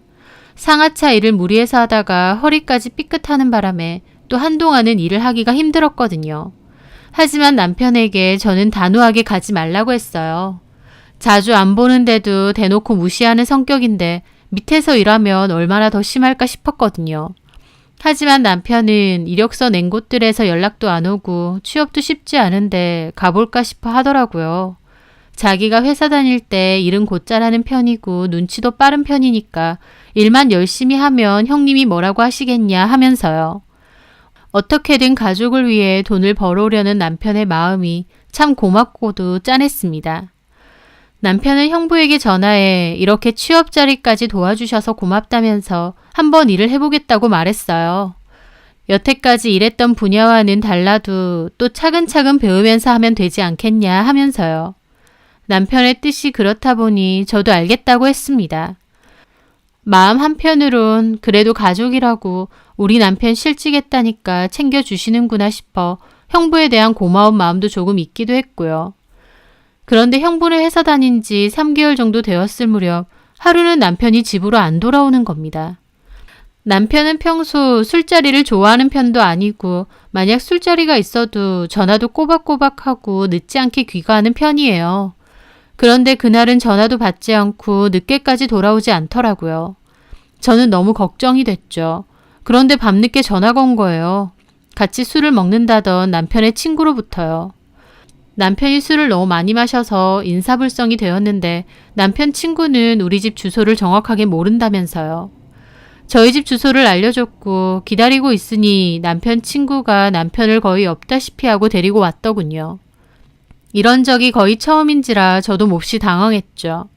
상하차 일을 무리해서 하다가 허리까지 삐끗하는 바람에 또 한동안은 일을 하기가 힘들었거든요. 하지만 남편에게 저는 단호하게 가지 말라고 했어요. 자주 안 보는데도 대놓고 무시하는 성격인데 밑에서 일하면 얼마나 더 심할까 싶었거든요. 하지만 남편은 이력서 낸 곳들에서 연락도 안 오고 취업도 쉽지 않은데 가볼까 싶어 하더라고요. 자기가 회사 다닐 때 일은 곧잘 하는 편이고 눈치도 빠른 편이니까 일만 열심히 하면 형님이 뭐라고 하시겠냐 하면서요. 어떻게든 가족을 위해 돈을 벌어오려는 남편의 마음이 참 고맙고도 짠했습니다. 남편은 형부에게 전화해 이렇게 취업 자리까지 도와주셔서 고맙다면서 한번 일을 해보겠다고 말했어요. 여태까지 일했던 분야와는 달라도 또 차근차근 배우면서 하면 되지 않겠냐 하면서요. 남편의 뜻이 그렇다 보니 저도 알겠다고 했습니다. 마음 한편으론 그래도 가족이라고 우리 남편 실직했다니까 챙겨주시는구나 싶어 형부에 대한 고마운 마음도 조금 있기도 했고요. 그런데 형부는 회사 다닌 지 3개월 정도 되었을 무렵 하루는 남편이 집으로 안 돌아오는 겁니다. 남편은 평소 술자리를 좋아하는 편도 아니고 만약 술자리가 있어도 전화도 꼬박꼬박하고 늦지 않게 귀가하는 편이에요. 그런데 그날은 전화도 받지 않고 늦게까지 돌아오지 않더라고요. 저는 너무 걱정이 됐죠. 그런데 밤늦게 전화가 온 거예요. 같이 술을 먹는다던 남편의 친구로부터요. 남편이 술을 너무 많이 마셔서 인사불성이 되었는데 남편 친구는 우리 집 주소를 정확하게 모른다면서요. 저희 집 주소를 알려줬고 기다리고 있으니 남편 친구가 남편을 거의 없다시피 하고 데리고 왔더군요. 이런 적이 거의 처음인지라 저도 몹시 당황했죠.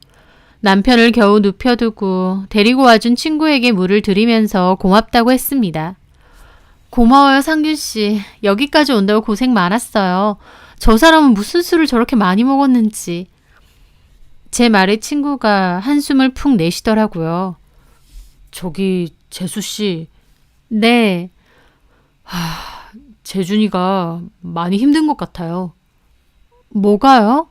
남편을 겨우 눕혀두고 데리고 와준 친구에게 물을 드리면서 고맙다고 했습니다. 고마워요 상균 씨. 여기까지 온다고 고생 많았어요. 저 사람은 무슨 술을 저렇게 많이 먹었는지. 제 말에 친구가 한숨을 푹 내쉬더라고요. 저기 재수 씨. 네. 재준이가 많이 힘든 것 같아요. 뭐가요?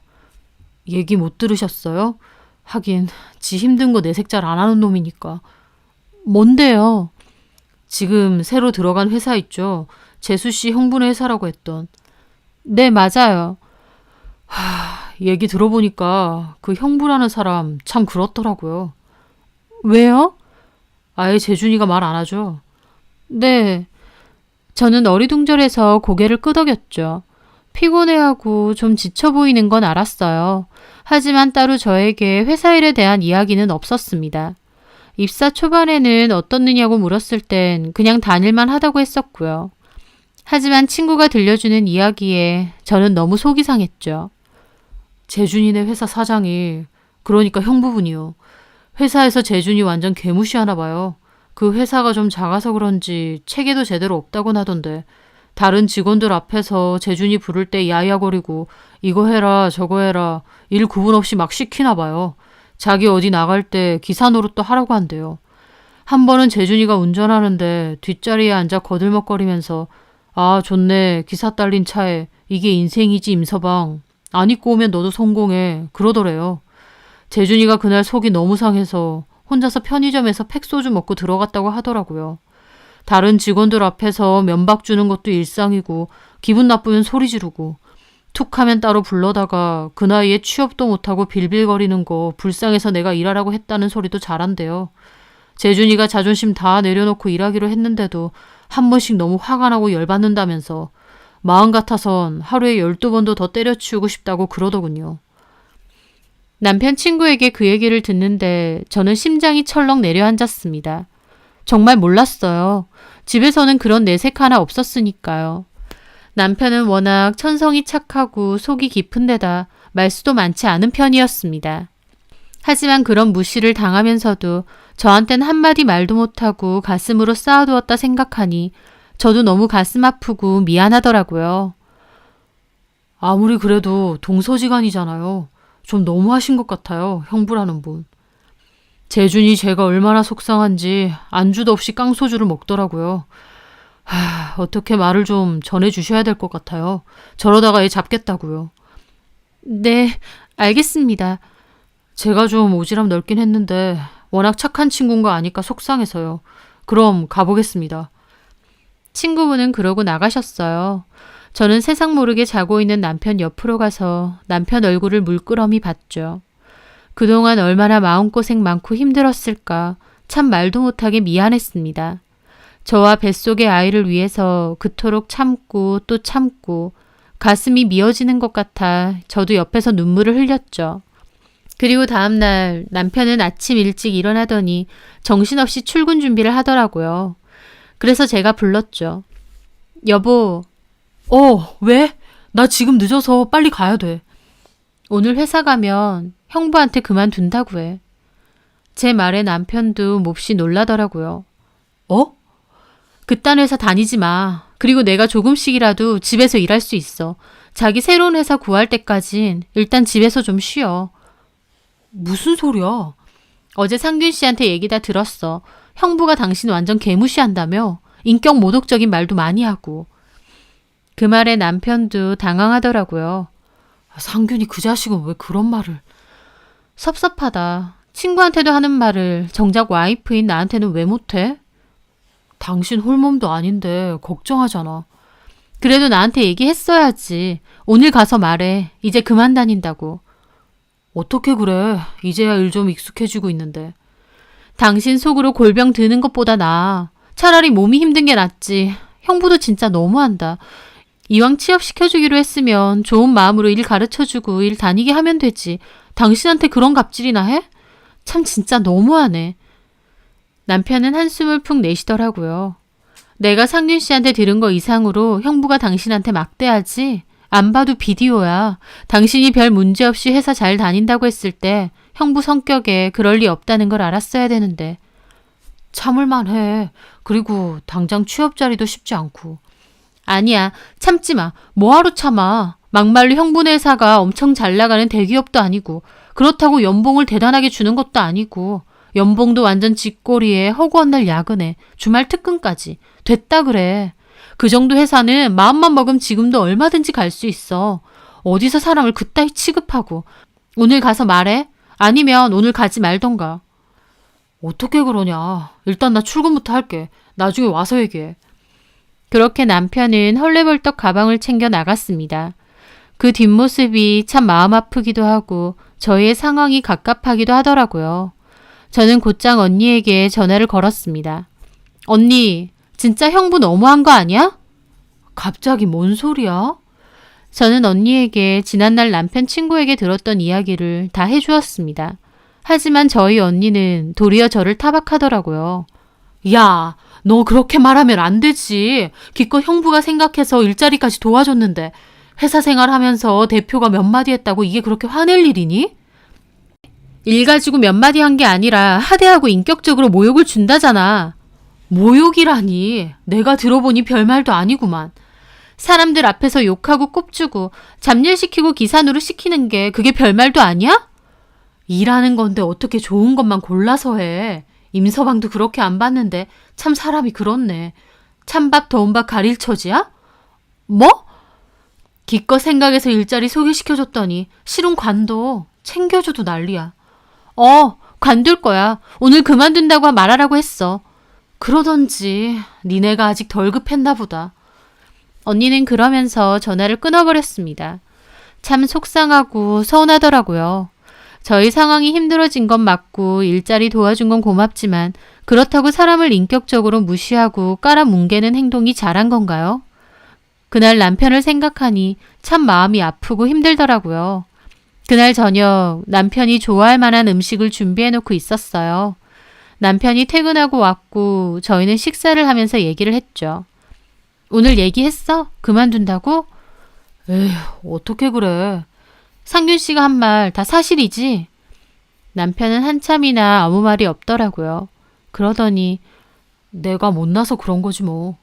얘기 못 들으셨어요? 하긴 지 힘든 거 내색 잘 안 하는 놈이니까. 뭔데요? 지금 새로 들어간 회사 있죠? 재수씨 형부네 회사라고 했던. 네, 맞아요. 얘기 들어보니까 그 형부라는 사람 참 그렇더라고요. 왜요? 아예 재준이가 말 안 하죠. 네. 저는 어리둥절해서 고개를 끄덕였죠. 피곤해하고 좀 지쳐 보이는 건 알았어요. 하지만 따로 저에게 회사 일에 대한 이야기는 없었습니다. 입사 초반에는 어떻느냐고 물었을 땐 그냥 다닐만 하다고 했었고요. 하지만 친구가 들려주는 이야기에 저는 너무 속이 상했죠. 재준이네 회사 사장이, 그러니까 형부분이요. 회사에서 재준이 완전 개무시하나 봐요. 그 회사가 좀 작아서 그런지 체계도 제대로 없다고 하던데 다른 직원들 앞에서 재준이 부를 때 야야거리고 이거 해라 저거 해라 일 구분 없이 막 시키나 봐요. 자기 어디 나갈 때 기사 노릇도 하라고 한대요. 한 번은 재준이가 운전하는데 뒷자리에 앉아 거들먹거리면서 아 좋네 기사 딸린 차에 이게 인생이지 임서방 안 입고 오면 너도 성공해 그러더래요. 재준이가 그날 속이 너무 상해서 혼자서 편의점에서 팩소주 먹고 들어갔다고 하더라고요. 다른 직원들 앞에서 면박 주는 것도 일상이고 기분 나쁘면 소리 지르고 툭하면 따로 불러다가 그 나이에 취업도 못하고 빌빌거리는 거 불쌍해서 내가 일하라고 했다는 소리도 잘한대요. 재준이가 자존심 다 내려놓고 일하기로 했는데도 한 번씩 너무 화가 나고 열받는다면서 마음 같아선 하루에 12번도 더 때려치우고 싶다고 그러더군요. 남편 친구에게 그 얘기를 듣는데 저는 심장이 철렁 내려앉았습니다. 정말 몰랐어요. 집에서는 그런 내색 하나 없었으니까요. 남편은 워낙 천성이 착하고 속이 깊은 데다 말수도 많지 않은 편이었습니다. 하지만 그런 무시를 당하면서도 저한텐 한마디 말도 못하고 가슴으로 쌓아두었다 생각하니 저도 너무 가슴 아프고 미안하더라고요. 아무리 그래도 동서지간이잖아요. 좀 너무하신 것 같아요. 형부라는 분. 재준이 제가 얼마나 속상한지 안주도 없이 깡소주를 먹더라고요. 어떻게 말을 좀 전해주셔야 될 것 같아요. 저러다가 애 잡겠다고요. 네, 알겠습니다. 제가 좀 오지랖 넓긴 했는데 워낙 착한 친구인 거 아니까 속상해서요. 그럼 가보겠습니다. 친구분은 그러고 나가셨어요. 저는 세상 모르게 자고 있는 남편 옆으로 가서 남편 얼굴을 물끄러미 봤죠. 그동안 얼마나 마음고생 많고 힘들었을까 참 말도 못하게 미안했습니다. 저와 뱃속의 아이를 위해서 그토록 참고 또 참고 가슴이 미어지는 것 같아 저도 옆에서 눈물을 흘렸죠. 그리고 다음날 남편은 아침 일찍 일어나더니 정신없이 출근 준비를 하더라고요. 그래서 제가 불렀죠. 여보. 왜? 나 지금 늦어서 빨리 가야 돼. 오늘 회사 가면 형부한테 그만둔다고 해. 제 말에 남편도 몹시 놀라더라고요. 그딴 회사 다니지 마. 그리고 내가 조금씩이라도 집에서 일할 수 있어. 자기 새로운 회사 구할 때까진 일단 집에서 좀 쉬어. 무슨 소리야? 어제 상균 씨한테 얘기 다 들었어. 형부가 당신 완전 개무시한다며. 인격 모독적인 말도 많이 하고. 그 말에 남편도 당황하더라고요. 상균이 그 자식은 왜 그런 말을. 섭섭하다. 친구한테도 하는 말을 정작 와이프인 나한테는 왜 못해? 당신 홀몸도 아닌데 걱정하잖아. 그래도 나한테 얘기했어야지. 오늘 가서 말해. 이제 그만 다닌다고. 어떻게 그래. 이제야 일 좀 익숙해지고 있는데. 당신 속으로 골병 드는 것보다 나아. 차라리 몸이 힘든 게 낫지. 형부도 진짜 너무한다. 이왕 취업시켜주기로 했으면 좋은 마음으로 일 가르쳐주고 일 다니게 하면 되지. 당신한테 그런 갑질이나 해? 참 진짜 너무하네. 남편은 한숨을 푹 내쉬더라고요. 내가 상균 씨한테 들은 거 이상으로 형부가 당신한테 막대하지? 안 봐도 비디오야. 당신이 별 문제 없이 회사 잘 다닌다고 했을 때 형부 성격에 그럴 리 없다는 걸 알았어야 되는데. 참을만 해. 그리고 당장 취업 자리도 쉽지 않고. 아니야. 참지 마. 뭐하러 참아. 막말로 형부네 회사가 엄청 잘 나가는 대기업도 아니고 그렇다고 연봉을 대단하게 주는 것도 아니고 연봉도 완전 쥐꼬리에 허구한 날 야근해. 주말 특근까지. 됐다 그래. 그 정도 회사는 마음만 먹으면 지금도 얼마든지 갈 수 있어. 어디서 사람을 그따위 취급하고. 오늘 가서 말해? 아니면 오늘 가지 말던가. 어떻게 그러냐. 일단 나 출근부터 할게. 나중에 와서 얘기해. 그렇게 남편은 헐레벌떡 가방을 챙겨 나갔습니다. 그 뒷모습이 참 마음 아프기도 하고 저희의 상황이 갑갑하기도 하더라고요. 저는 곧장 언니에게 전화를 걸었습니다. 언니, 진짜 형부 너무한 거 아니야? 갑자기 뭔 소리야? 저는 언니에게 지난날 남편 친구에게 들었던 이야기를 다 해주었습니다. 하지만 저희 언니는 도리어 저를 타박하더라고요. 야, 너 그렇게 말하면 안 되지. 기껏 형부가 생각해서 일자리까지 도와줬는데 회사 생활하면서 대표가 몇 마디 했다고 이게 그렇게 화낼 일이니? 일 가지고 몇 마디 한 게 아니라 하대하고 인격적으로 모욕을 준다잖아. 모욕이라니. 내가 들어보니 별말도 아니구만. 사람들 앞에서 욕하고 꼽주고 잡일시키고 기사노릇 시키는 게 그게 별말도 아니야? 일하는 건데 어떻게 좋은 것만 골라서 해. 임서방도 그렇게 안 봤는데 참 사람이 그렇네. 찬밥 더운 밥 가릴 처지야? 뭐? 기껏 생각해서 일자리 소개시켜줬더니 실은 관둬. 챙겨줘도 난리야. 관둘 거야. 오늘 그만둔다고 말하라고 했어. 그러던지 니네가 아직 덜 급했나 보다. 언니는 그러면서 전화를 끊어버렸습니다. 참 속상하고 서운하더라고요. 저희 상황이 힘들어진 건 맞고 일자리 도와준 건 고맙지만 그렇다고 사람을 인격적으로 무시하고 깔아뭉개는 행동이 잘한 건가요? 그날 남편을 생각하니 참 마음이 아프고 힘들더라고요. 그날 저녁 남편이 좋아할 만한 음식을 준비해놓고 있었어요. 남편이 퇴근하고 왔고 저희는 식사를 하면서 얘기를 했죠. 오늘 얘기했어? 그만둔다고? 에휴, 어떻게 그래. 상균 씨가 한 말 다 사실이지? 남편은 한참이나 아무 말이 없더라고요. 그러더니 내가 못나서 그런 거지 뭐.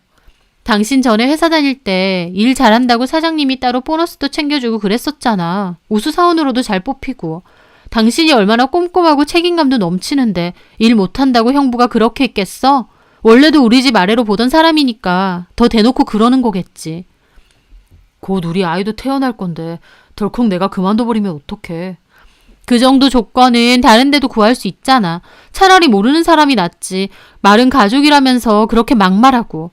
당신 전에 회사 다닐 때 일 잘한다고 사장님이 따로 보너스도 챙겨주고 그랬었잖아. 우수사원으로도 잘 뽑히고. 당신이 얼마나 꼼꼼하고 책임감도 넘치는데 일 못한다고 형부가 그렇게 했겠어? 원래도 우리 집 아래로 보던 사람이니까 더 대놓고 그러는 거겠지. 곧 우리 아이도 태어날 건데 덜컥 내가 그만둬버리면 어떡해. 그 정도 조건은 다른 데도 구할 수 있잖아. 차라리 모르는 사람이 낫지. 말은 가족이라면서 그렇게 막말하고.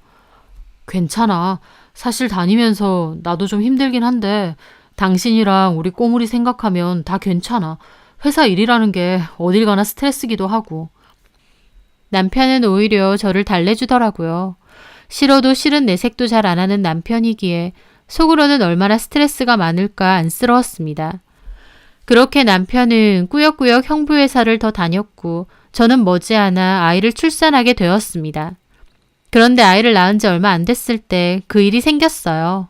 괜찮아. 사실 다니면서 나도 좀 힘들긴 한데 당신이랑 우리 꼬물이 생각하면 다 괜찮아. 회사 일이라는 게 어딜 가나 스트레스기도 하고. 남편은 오히려 저를 달래주더라고요. 싫어도 싫은 내색도 잘 안 하는 남편이기에 속으로는 얼마나 스트레스가 많을까 안쓰러웠습니다. 그렇게 남편은 꾸역꾸역 형부 회사를 더 다녔고 저는 머지않아 아이를 출산하게 되었습니다. 그런데 아이를 낳은 지 얼마 안 됐을 때 그 일이 생겼어요.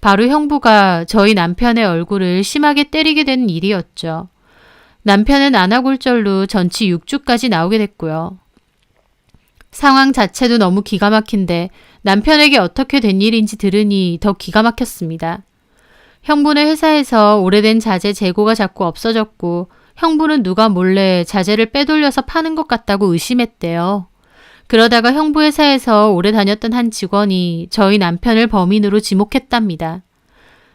바로 형부가 저희 남편의 얼굴을 심하게 때리게 된 일이었죠. 남편은 안아골절로 전치 6주까지 나오게 됐고요. 상황 자체도 너무 기가 막힌데 남편에게 어떻게 된 일인지 들으니 더 기가 막혔습니다. 형부네 회사에서 오래된 자재 재고가 자꾸 없어졌고 형부는 누가 몰래 자재를 빼돌려서 파는 것 같다고 의심했대요. 그러다가 형부 회사에서 오래 다녔던 한 직원이 저희 남편을 범인으로 지목했답니다.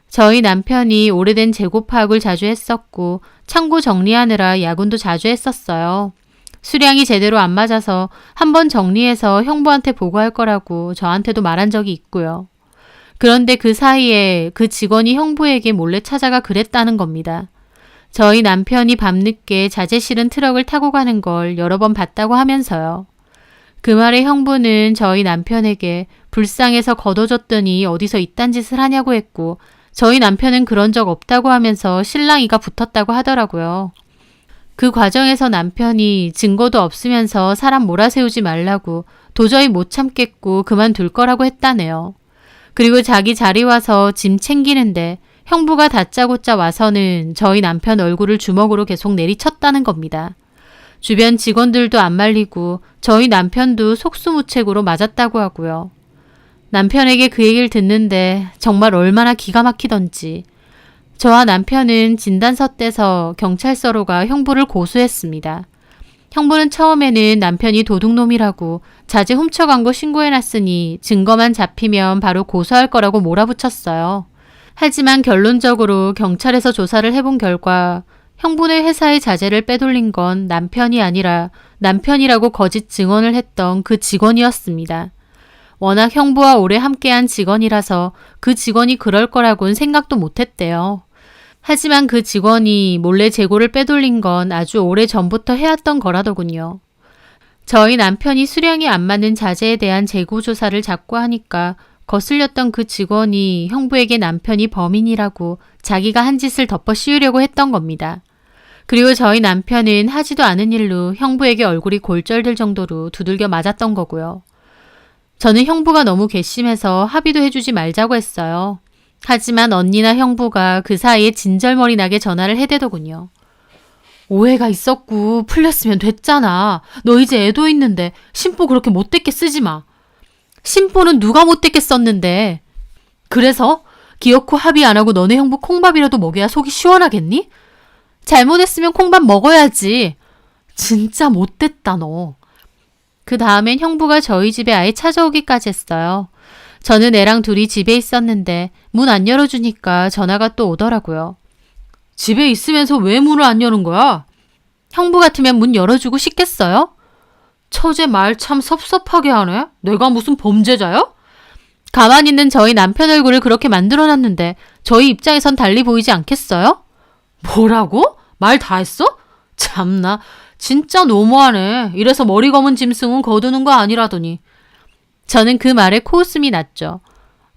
저희 남편이 오래된 재고 파악을 자주 했었고 창고 정리하느라 야근도 자주 했었어요. 수량이 제대로 안 맞아서 한번 정리해서 형부한테 보고할 거라고 저한테도 말한 적이 있고요. 그런데 그 사이에 그 직원이 형부에게 몰래 찾아가 그랬다는 겁니다. 저희 남편이 밤늦게 자재 실은 트럭을 타고 가는 걸 여러 번 봤다고 하면서요. 그 말에 형부는 저희 남편에게 불쌍해서 걷어줬더니 어디서 이딴 짓을 하냐고 했고 저희 남편은 그런 적 없다고 하면서 실랑이가 붙었다고 하더라고요. 그 과정에서 남편이 증거도 없으면서 사람 몰아세우지 말라고 도저히 못 참겠고 그만둘 거라고 했다네요. 그리고 자기 자리 와서 짐 챙기는데 형부가 다짜고짜 와서는 저희 남편 얼굴을 주먹으로 계속 내리쳤다는 겁니다. 주변 직원들도 안 말리고 저희 남편도 속수무책으로 맞았다고 하고요. 남편에게 그 얘기를 듣는데 정말 얼마나 기가 막히던지. 저와 남편은 진단서 떼서 경찰서로 가 형부를 고소했습니다. 형부는 처음에는 남편이 도둑놈이라고 자재 훔쳐간 거 신고해놨으니 증거만 잡히면 바로 고소할 거라고 몰아붙였어요. 하지만 결론적으로 경찰에서 조사를 해본 결과 형부네 회사의 자재를 빼돌린 건 남편이 아니라 남편이라고 거짓 증언을 했던 그 직원이었습니다. 워낙 형부와 오래 함께한 직원이라서 그 직원이 그럴 거라고는 생각도 못했대요. 하지만 그 직원이 몰래 재고를 빼돌린 건 아주 오래 전부터 해왔던 거라더군요. 저희 남편이 수량이 안 맞는 자재에 대한 재고 조사를 자꾸 하니까 거슬렸던 그 직원이 형부에게 남편이 범인이라고 자기가 한 짓을 덮어 씌우려고 했던 겁니다. 그리고 저희 남편은 하지도 않은 일로 형부에게 얼굴이 골절될 정도로 두들겨 맞았던 거고요. 저는 형부가 너무 괘씸해서 합의도 해주지 말자고 했어요. 하지만 언니나 형부가 그 사이에 진절머리 나게 전화를 해대더군요. 오해가 있었고 풀렸으면 됐잖아. 너 이제 애도 있는데 심보 그렇게 못되게 쓰지 마. 심보는 누가 못되게 썼는데. 그래서 기어코 합의 안 하고 너네 형부 콩밥이라도 먹여야 속이 시원하겠니? 잘못했으면 콩밥 먹어야지. 진짜 못됐다 너. 그 다음엔 형부가 저희 집에 아예 찾아오기까지 했어요. 저는 애랑 둘이 집에 있었는데 문 안 열어주니까 전화가 또 오더라고요. 집에 있으면서 왜 문을 안 여는 거야? 형부 같으면 문 열어주고 싶겠어요? 처제 말 참 섭섭하게 하네. 내가 무슨 범죄자야? 가만히 있는 저희 남편 얼굴을 그렇게 만들어놨는데 저희 입장에선 달리 보이지 않겠어요? 뭐라고? 말 다 했어? 참나, 진짜 너무하네. 이래서 머리 검은 짐승은 거두는 거 아니라더니. 저는 그 말에 코웃음이 났죠.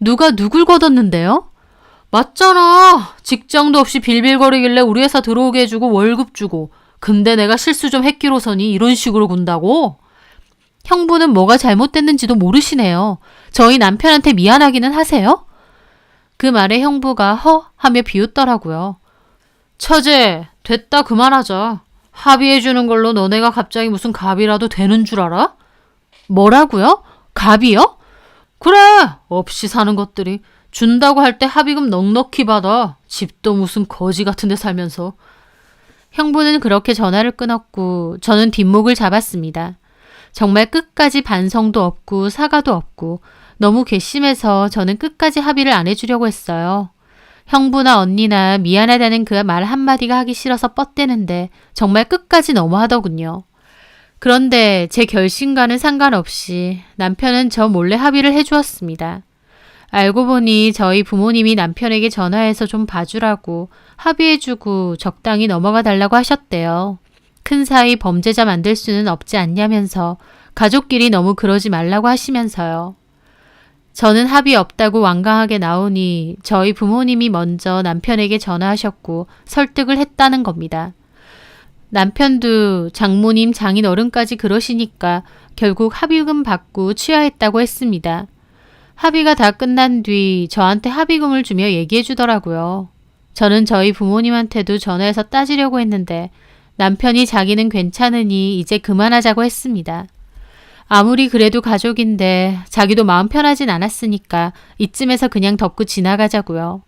누가 누굴 거뒀는데요? 맞잖아. 직장도 없이 빌빌거리길래 우리 회사 들어오게 해주고 월급 주고. 근데 내가 실수 좀 했기로서니 이런 식으로 군다고? 형부는 뭐가 잘못됐는지도 모르시네요. 저희 남편한테 미안하기는 하세요? 그 말에 형부가 허 하며 비웃더라고요. 처제, 됐다 그만하자. 합의해주는 걸로 너네가 갑자기 무슨 갑이라도 되는 줄 알아? 뭐라고요? 갑이요? 그래, 없이 사는 것들이. 준다고 할 때 합의금 넉넉히 받아. 집도 무슨 거지 같은 데 살면서. 형부는 그렇게 전화를 끊었고 저는 뒷목을 잡았습니다. 정말 끝까지 반성도 없고 사과도 없고 너무 괘씸해서 저는 끝까지 합의를 안 해주려고 했어요. 형부나 언니나 미안하다는 그 말 한마디가 하기 싫어서 뻗대는데 정말 끝까지 너무하더군요. 그런데 제 결심과는 상관없이 남편은 저 몰래 합의를 해주었습니다. 알고 보니 저희 부모님이 남편에게 전화해서 좀 봐주라고 합의해주고 적당히 넘어가 달라고 하셨대요. 큰 사이 범죄자 만들 수는 없지 않냐면서 가족끼리 너무 그러지 말라고 하시면서요. 저는 합의 없다고 완강하게 나오니 저희 부모님이 먼저 남편에게 전화하셨고 설득을 했다는 겁니다. 남편도 장모님, 장인어른까지 그러시니까 결국 합의금 받고 취하했다고 했습니다. 합의가 다 끝난 뒤 저한테 합의금을 주며 얘기해 주더라고요. 저는 저희 부모님한테도 전화해서 따지려고 했는데 남편이 자기는 괜찮으니 이제 그만하자고 했습니다. 아무리 그래도 가족인데 자기도 마음 편하진 않았으니까 이쯤에서 그냥 덮고 지나가자고요.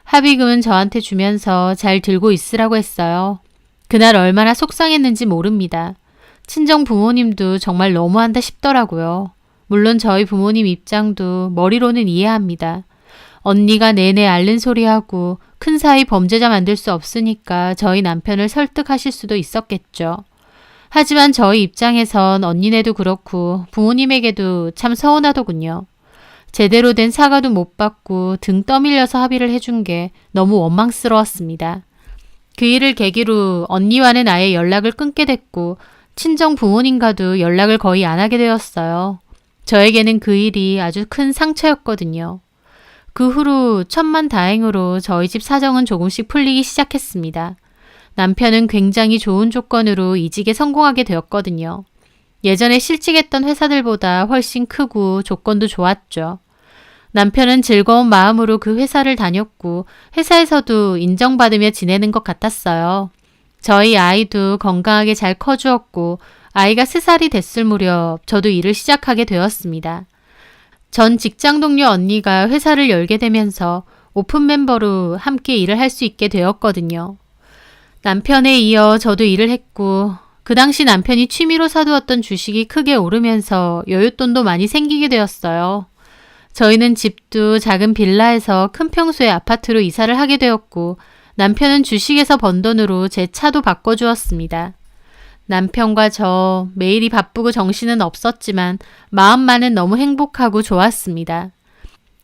합의금은 저한테 주면서 잘 들고 있으라고 했어요. 그날 얼마나 속상했는지 모릅니다. 친정 부모님도 정말 너무한다 싶더라고요. 물론 저희 부모님 입장도 머리로는 이해합니다. 언니가 내내 앓는 소리하고 큰 사이 범죄자 만들 수 없으니까 저희 남편을 설득하실 수도 있었겠죠. 하지만 저희 입장에선 언니네도 그렇고 부모님에게도 참 서운하더군요. 제대로 된 사과도 못 받고 등 떠밀려서 합의를 해준 게 너무 원망스러웠습니다. 그 일을 계기로 언니와는 아예 연락을 끊게 됐고 친정 부모님과도 연락을 거의 안 하게 되었어요. 저에게는 그 일이 아주 큰 상처였거든요. 그 후로 천만다행으로 저희 집 사정은 조금씩 풀리기 시작했습니다. 남편은 굉장히 좋은 조건으로 이직에 성공하게 되었거든요. 예전에 실직했던 회사들보다 훨씬 크고 조건도 좋았죠. 남편은 즐거운 마음으로 그 회사를 다녔고 회사에서도 인정받으며 지내는 것 같았어요. 저희 아이도 건강하게 잘 커주었고 아이가 3살이 됐을 무렵 저도 일을 시작하게 되었습니다. 전 직장 동료 언니가 회사를 열게 되면서 오픈 멤버로 함께 일을 할 수 있게 되었거든요. 남편에 이어 저도 일을 했고 그 당시 남편이 취미로 사두었던 주식이 크게 오르면서 여윳돈도 많이 생기게 되었어요. 저희는 집도 작은 빌라에서 큰 평수의 아파트로 이사를 하게 되었고 남편은 주식에서 번 돈으로 제 차도 바꿔주었습니다. 남편과 저 매일이 바쁘고 정신은 없었지만 마음만은 너무 행복하고 좋았습니다.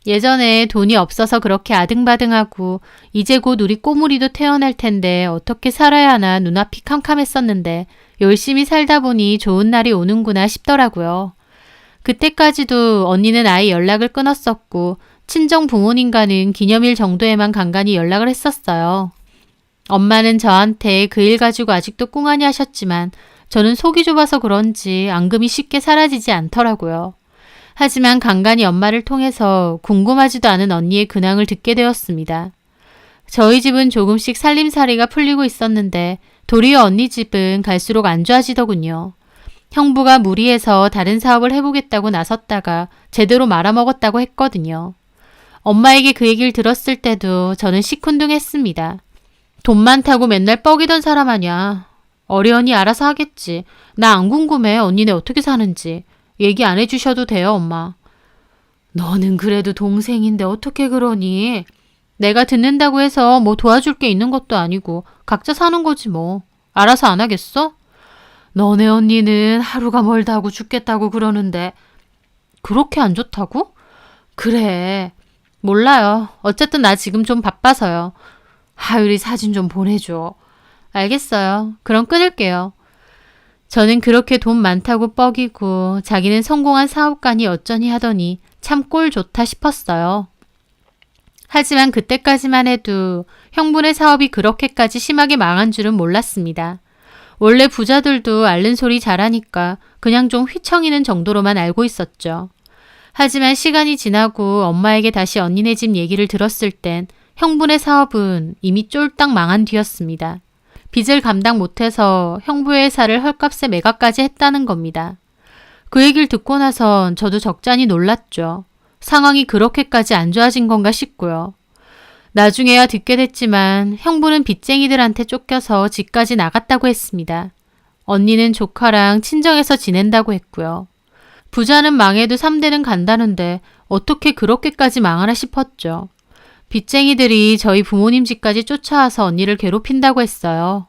예전에 돈이 없어서 그렇게 아등바등하고 이제 곧 우리 꼬물이도 태어날 텐데 어떻게 살아야 하나 눈앞이 캄캄했었는데 열심히 살다 보니 좋은 날이 오는구나 싶더라고요. 그때까지도 언니는 아예 연락을 끊었었고 친정 부모님과는 기념일 정도에만 간간히 연락을 했었어요. 엄마는 저한테 그 일 가지고 아직도 꿍하니 하셨지만 저는 속이 좁아서 그런지 앙금이 쉽게 사라지지 않더라고요. 하지만 간간히 엄마를 통해서 궁금하지도 않은 언니의 근황을 듣게 되었습니다. 저희 집은 조금씩 살림살이가 풀리고 있었는데 도리어 언니 집은 갈수록 안 좋아지더군요. 형부가 무리해서 다른 사업을 해보겠다고 나섰다가 제대로 말아먹었다고 했거든요. 엄마에게 그 얘기를 들었을 때도 저는 시큰둥했습니다. 돈 많다고 맨날 뻐기던 사람 아냐. 어련히 알아서 하겠지. 나 안 궁금해 언니네 어떻게 사는지. 얘기 안 해주셔도 돼요 엄마. 너는 그래도 동생인데 어떻게 그러니? 내가 듣는다고 해서 뭐 도와줄 게 있는 것도 아니고 각자 사는 거지 뭐. 알아서 안 하겠어? 너네 언니는 하루가 멀다고 죽겠다고 그러는데 그렇게 안 좋다고? 그래. 몰라요. 어쨌든 나 지금 좀 바빠서요. 하율이 사진 좀 보내줘. 알겠어요. 그럼 끊을게요. 저는 그렇게 돈 많다고 뻐기고 자기는 성공한 사업가니 어쩌니 하더니 참 꼴 좋다 싶었어요. 하지만 그때까지만 해도 형부네 사업이 그렇게까지 심하게 망한 줄은 몰랐습니다. 원래 부자들도 앓는 소리 잘하니까 그냥 좀 휘청이는 정도로만 알고 있었죠. 하지만 시간이 지나고 엄마에게 다시 언니네 집 얘기를 들었을 땐 형부네 사업은 이미 쫄딱 망한 뒤였습니다. 빚을 감당 못해서 형부의 회사를 헐값에 매각까지 했다는 겁니다. 그 얘기를 듣고 나선 저도 적잖이 놀랐죠. 상황이 그렇게까지 안 좋아진 건가 싶고요. 나중에야 듣게 됐지만 형부는 빚쟁이들한테 쫓겨서 집까지 나갔다고 했습니다. 언니는 조카랑 친정에서 지낸다고 했고요. 부자는 망해도 3대는 간다는데 어떻게 그렇게까지 망하나 싶었죠. 빚쟁이들이 저희 부모님 집까지 쫓아와서 언니를 괴롭힌다고 했어요.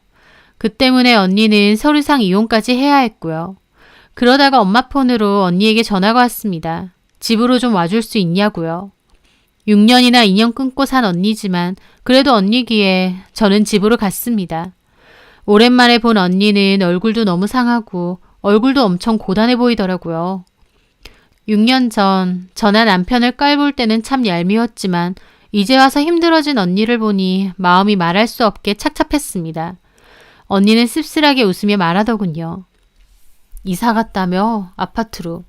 그 때문에 언니는 서류상 이혼까지 해야 했고요. 그러다가 엄마 폰으로 언니에게 전화가 왔습니다. 집으로 좀 와줄 수 있냐고요. 6년이나 인연 끊고 산 언니지만 그래도 언니기에 저는 집으로 갔습니다. 오랜만에 본 언니는 얼굴도 너무 상하고 얼굴도 엄청 고단해 보이더라고요. 6년 전 저나 남편을 깔볼 때는 참 얄미웠지만 이제 와서 힘들어진 언니를 보니 마음이 말할 수 없게 착잡했습니다. 언니는 씁쓸하게 웃으며 말하더군요. 이사 갔다며? 아파트로.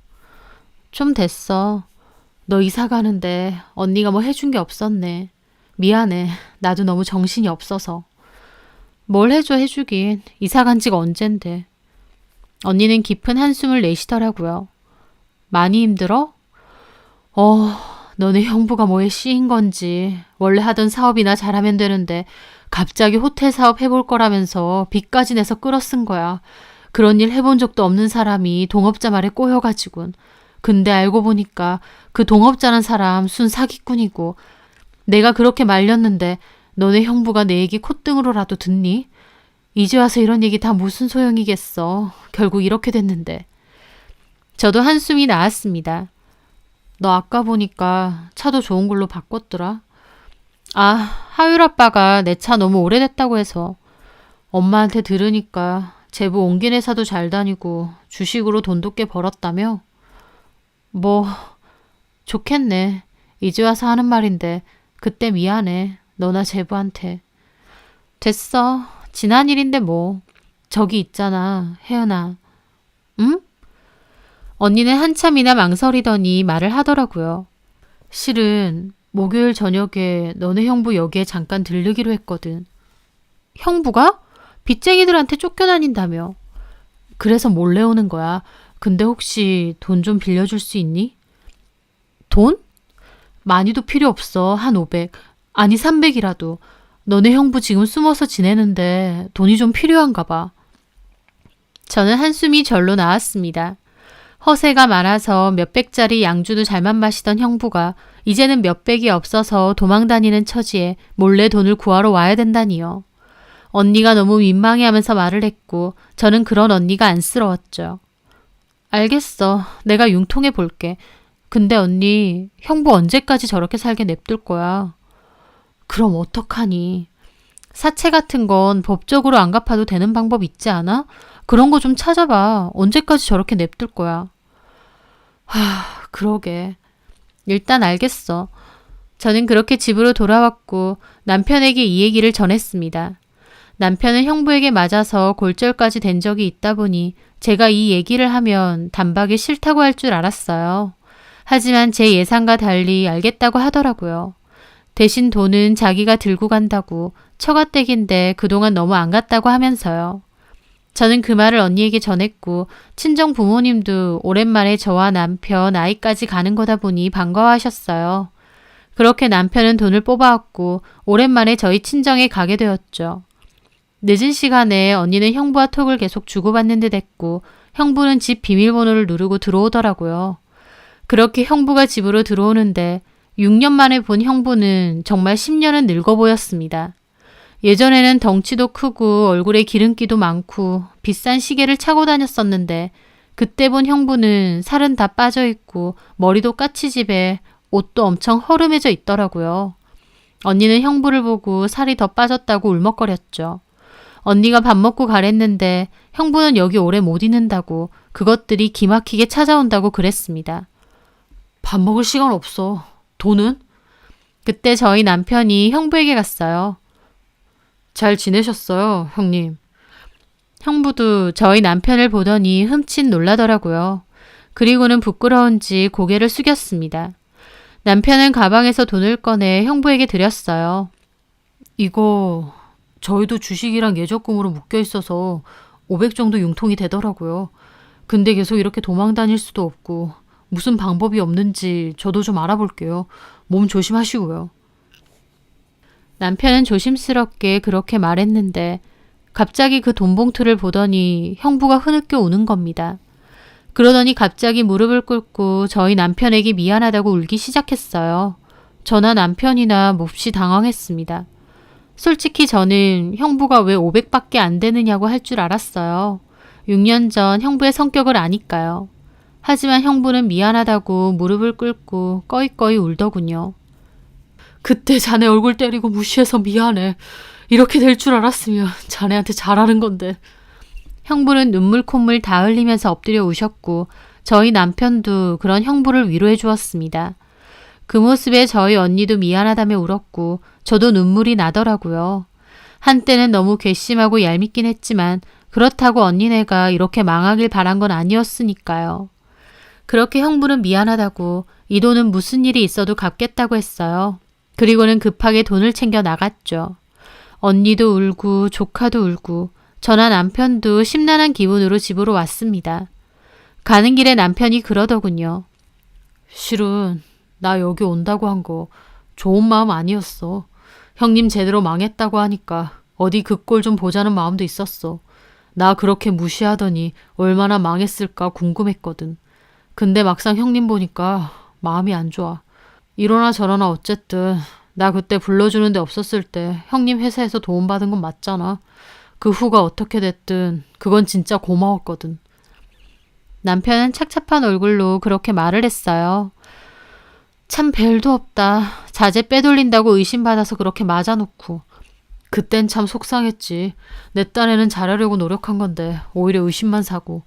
좀 됐어. 너 이사 가는데 언니가 뭐 해준 게 없었네. 미안해. 나도 너무 정신이 없어서. 뭘 해주긴. 이사 간 지가 언젠데. 언니는 깊은 한숨을 내쉬더라고요. 많이 힘들어? 너네 형부가 뭐에 씌인 건지. 원래 하던 사업이나 잘하면 되는데 갑자기 호텔 사업 해볼 거라면서 빚까지 내서 끌어쓴 거야. 그런 일 해본 적도 없는 사람이 동업자 말에 꼬여가지군. 근데 알고 보니까 그 동업자란 사람 순 사기꾼이고 내가 그렇게 말렸는데 너네 형부가 내 얘기 콧등으로라도 듣니? 이제 와서 이런 얘기 다 무슨 소용이겠어. 결국 이렇게 됐는데. 저도 한숨이 나왔습니다. 너 아까 보니까 차도 좋은 걸로 바꿨더라. 아, 하율 아빠가 내 차 너무 오래됐다고 해서. 엄마한테 들으니까 제부 옮긴 회사도 잘 다니고 주식으로 돈도 꽤 벌었다며? 뭐 좋겠네. 이제 와서 하는 말인데 그때 미안해. 너나 제부한테. 됐어. 지난 일인데 뭐. 저기 있잖아. 혜연아. 응? 언니는 한참이나 망설이더니 말을 하더라고요. 실은 목요일 저녁에 너네 형부 여기에 잠깐 들르기로 했거든. 형부가? 빚쟁이들한테 쫓겨다닌다며. 그래서 몰래 오는 거야. 근데 혹시 돈 좀 빌려줄 수 있니? 돈? 많이도 필요 없어. 한 500. 아니 300이라도. 너네 형부 지금 숨어서 지내는데 돈이 좀 필요한가 봐. 저는 한숨이 절로 나왔습니다. 허세가 많아서 몇백짜리 양주도 잘만 마시던 형부가 이제는 몇백이 없어서 도망다니는 처지에 몰래 돈을 구하러 와야 된다니요. 언니가 너무 민망해하면서 말을 했고 저는 그런 언니가 안쓰러웠죠. 알겠어. 내가 융통해 볼게. 근데 언니, 형부 언제까지 저렇게 살게 냅둘 거야? 그럼 어떡하니? 사채 같은 건 법적으로 안 갚아도 되는 방법 있지 않아? 그런 거 좀 찾아봐. 언제까지 저렇게 냅둘 거야? 그러게. 일단 알겠어. 저는 그렇게 집으로 돌아왔고 남편에게 이 얘기를 전했습니다. 남편은 형부에게 맞아서 골절까지 된 적이 있다 보니 제가 이 얘기를 하면 단박에 싫다고 할 줄 알았어요. 하지만 제 예상과 달리 알겠다고 하더라고요. 대신 돈은 자기가 들고 간다고 처가댁인데 그동안 너무 안 갔다고 하면서요. 저는 그 말을 언니에게 전했고 친정 부모님도 오랜만에 저와 남편, 아이까지 가는 거다 보니 반가워하셨어요. 그렇게 남편은 돈을 뽑아왔고 오랜만에 저희 친정에 가게 되었죠. 늦은 시간에 언니는 형부와 톡을 계속 주고받는 듯 했고 형부는 집 비밀번호를 누르고 들어오더라고요. 그렇게 형부가 집으로 들어오는데 6년 만에 본 형부는 정말 10년은 늙어 보였습니다. 예전에는 덩치도 크고 얼굴에 기름기도 많고 비싼 시계를 차고 다녔었는데 그때 본 형부는 살은 다 빠져있고 머리도 까치집에 옷도 엄청 허름해져 있더라고요. 언니는 형부를 보고 살이 더 빠졌다고 울먹거렸죠. 언니가 밥 먹고 가랬는데 형부는 여기 오래 못 있는다고 그것들이 기막히게 찾아온다고 그랬습니다. 밥 먹을 시간 없어. 돈은? 그때 저희 남편이 형부에게 갔어요. 잘 지내셨어요, 형님. 형부도 저희 남편을 보더니 흠칫 놀라더라고요. 그리고는 부끄러운지 고개를 숙였습니다. 남편은 가방에서 돈을 꺼내 형부에게 드렸어요. 이거 저희도 주식이랑 예적금으로 묶여 있어서 500 정도 융통이 되더라고요. 근데 계속 이렇게 도망 다닐 수도 없고 무슨 방법이 없는지 저도 좀 알아볼게요. 몸 조심하시고요. 남편은 조심스럽게 그렇게 말했는데 갑자기 그 돈 봉투를 보더니 형부가 흐느껴 우는 겁니다. 그러더니 갑자기 무릎을 꿇고 저희 남편에게 미안하다고 울기 시작했어요. 저나 남편이나 몹시 당황했습니다. 솔직히 저는 형부가 왜 500밖에 안 되느냐고 할 줄 알았어요. 6년 전 형부의 성격을 아니까요. 하지만 형부는 미안하다고 무릎을 꿇고 꺼이꺼이 울더군요. 그때 자네 얼굴 때리고 무시해서 미안해. 이렇게 될 줄 알았으면 자네한테 잘하는 건데. 형부는 눈물 콧물 다 흘리면서 엎드려 우셨고 저희 남편도 그런 형부를 위로해 주었습니다. 그 모습에 저희 언니도 미안하다며 울었고 저도 눈물이 나더라고요. 한때는 너무 괘씸하고 얄밉긴 했지만 그렇다고 언니네가 이렇게 망하길 바란 건 아니었으니까요. 그렇게 형부는 미안하다고 이 돈은 무슨 일이 있어도 갚겠다고 했어요. 그리고는 급하게 돈을 챙겨 나갔죠. 언니도 울고 조카도 울고 저나 남편도 심란한 기분으로 집으로 왔습니다. 가는 길에 남편이 그러더군요. 실은 나 여기 온다고 한 거 좋은 마음 아니었어. 형님 제대로 망했다고 하니까 어디 그 꼴 좀 보자는 마음도 있었어. 나 그렇게 무시하더니 얼마나 망했을까 궁금했거든. 근데 막상 형님 보니까 마음이 안 좋아. 이러나 저러나 어쨌든 나 그때 불러주는 데 없었을 때 형님 회사에서 도움받은 건 맞잖아. 그 후가 어떻게 됐든 그건 진짜 고마웠거든. 남편은 착잡한 얼굴로 그렇게 말을 했어요. 참 별도 없다. 자재 빼돌린다고 의심받아서 그렇게 맞아놓고. 그땐 참 속상했지. 내 딴에는 잘하려고 노력한 건데 오히려 의심만 사고.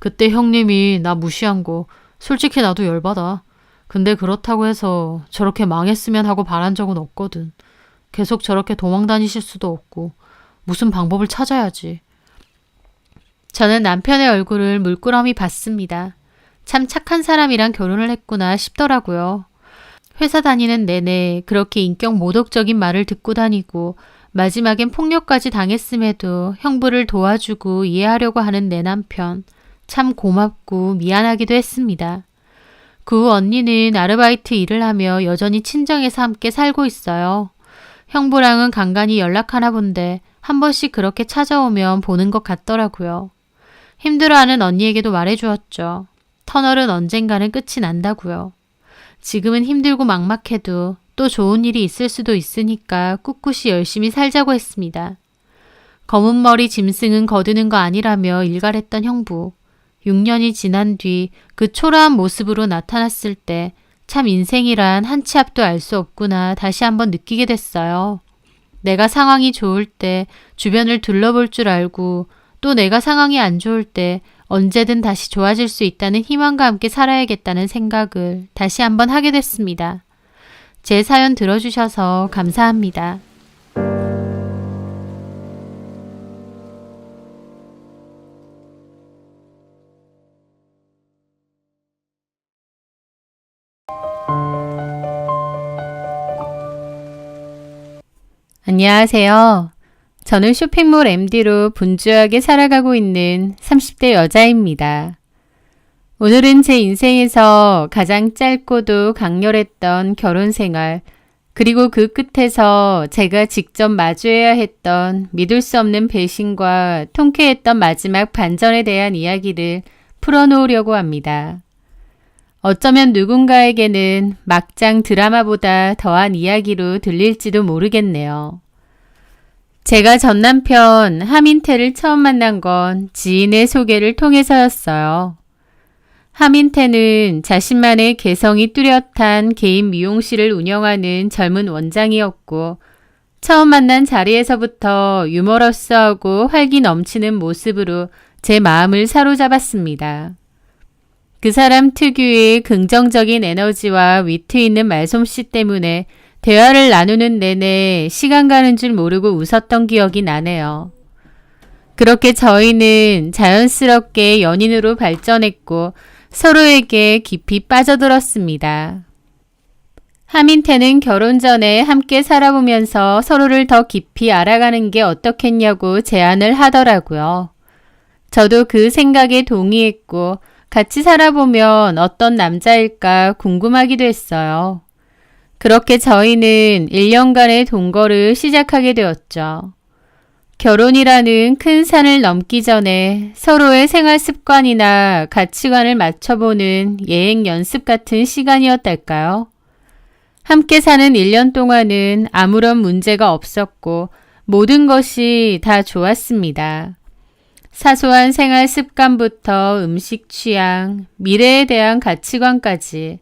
그때 형님이 나 무시한 거 솔직히 나도 열받아. 근데 그렇다고 해서 저렇게 망했으면 하고 바란 적은 없거든. 계속 저렇게 도망 다니실 수도 없고 무슨 방법을 찾아야지. 저는 남편의 얼굴을 물끄러미 봤습니다. 참 착한 사람이랑 결혼을 했구나 싶더라고요. 회사 다니는 내내 그렇게 인격 모독적인 말을 듣고 다니고 마지막엔 폭력까지 당했음에도 형부를 도와주고 이해하려고 하는 내 남편. 참 고맙고 미안하기도 했습니다. 그 후 언니는 아르바이트 일을 하며 여전히 친정에서 함께 살고 있어요. 형부랑은 간간히 연락하나 본데 한 번씩 그렇게 찾아오면 보는 것 같더라고요. 힘들어하는 언니에게도 말해주었죠. 터널은 언젠가는 끝이 난다고요. 지금은 힘들고 막막해도 또 좋은 일이 있을 수도 있으니까 꿋꿋이 열심히 살자고 했습니다. 검은 머리 짐승은 거두는 거 아니라며 일갈했던 형부. 6년이 지난 뒤 그 초라한 모습으로 나타났을 때 참 인생이란 한 치 앞도 알 수 없구나 다시 한번 느끼게 됐어요. 내가 상황이 좋을 때 주변을 둘러볼 줄 알고 또 내가 상황이 안 좋을 때 언제든 다시 좋아질 수 있다는 희망과 함께 살아야겠다는 생각을 다시 한번 하게 됐습니다. 제 사연 들어주셔서 감사합니다. 안녕하세요. 저는 쇼핑몰 MD로 분주하게 살아가고 있는 30대 여자입니다. 오늘은 제 인생에서 가장 짧고도 강렬했던 결혼 생활, 그리고 그 끝에서 제가 직접 마주해야 했던 믿을 수 없는 배신과 통쾌했던 마지막 반전에 대한 이야기를 풀어놓으려고 합니다. 어쩌면 누군가에게는 막장 드라마보다 더한 이야기로 들릴지도 모르겠네요. 제가 전 남편 하민태를 처음 만난 건 지인의 소개를 통해서였어요. 하민태는 자신만의 개성이 뚜렷한 개인 미용실을 운영하는 젊은 원장이었고, 처음 만난 자리에서부터 유머러스하고 활기 넘치는 모습으로 제 마음을 사로잡았습니다. 그 사람 특유의 긍정적인 에너지와 위트 있는 말솜씨 때문에 대화를 나누는 내내 시간 가는 줄 모르고 웃었던 기억이 나네요. 그렇게 저희는 자연스럽게 연인으로 발전했고 서로에게 깊이 빠져들었습니다. 하민태는 결혼 전에 함께 살아보면서 서로를 더 깊이 알아가는 게 어떻겠냐고 제안을 하더라고요. 저도 그 생각에 동의했고 같이 살아보면 어떤 남자일까 궁금하기도 했어요. 그렇게 저희는 1년간의 동거를 시작하게 되었죠. 결혼이라는 큰 산을 넘기 전에 서로의 생활 습관이나 가치관을 맞춰보는 예행 연습 같은 시간이었달까요? 함께 사는 1년 동안은 아무런 문제가 없었고 모든 것이 다 좋았습니다. 사소한 생활 습관부터 음식 취향, 미래에 대한 가치관까지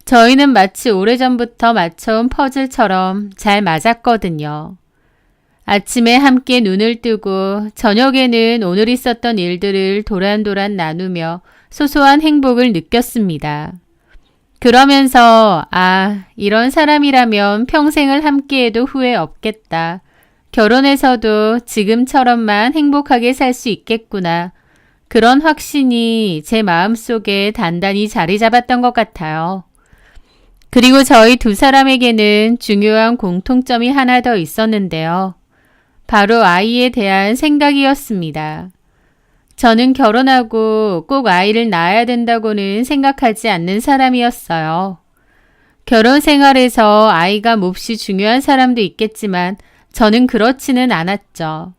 저희는 마치 오래전부터 맞춰온 퍼즐처럼 잘 맞았거든요. 아침에 함께 눈을 뜨고 저녁에는 오늘 있었던 일들을 도란도란 나누며 소소한 행복을 느꼈습니다. 그러면서 이런 사람이라면 평생을 함께해도 후회 없겠다. 결혼해서도 지금처럼만 행복하게 살 수 있겠구나. 그런 확신이 제 마음속에 단단히 자리 잡았던 것 같아요. 그리고 저희 두 사람에게는 중요한 공통점이 하나 더 있었는데요. 바로 아이에 대한 생각이었습니다. 저는 결혼하고 꼭 아이를 낳아야 된다고는 생각하지 않는 사람이었어요. 결혼 생활에서 아이가 몹시 중요한 사람도 있겠지만 저는 그렇지는 않았죠.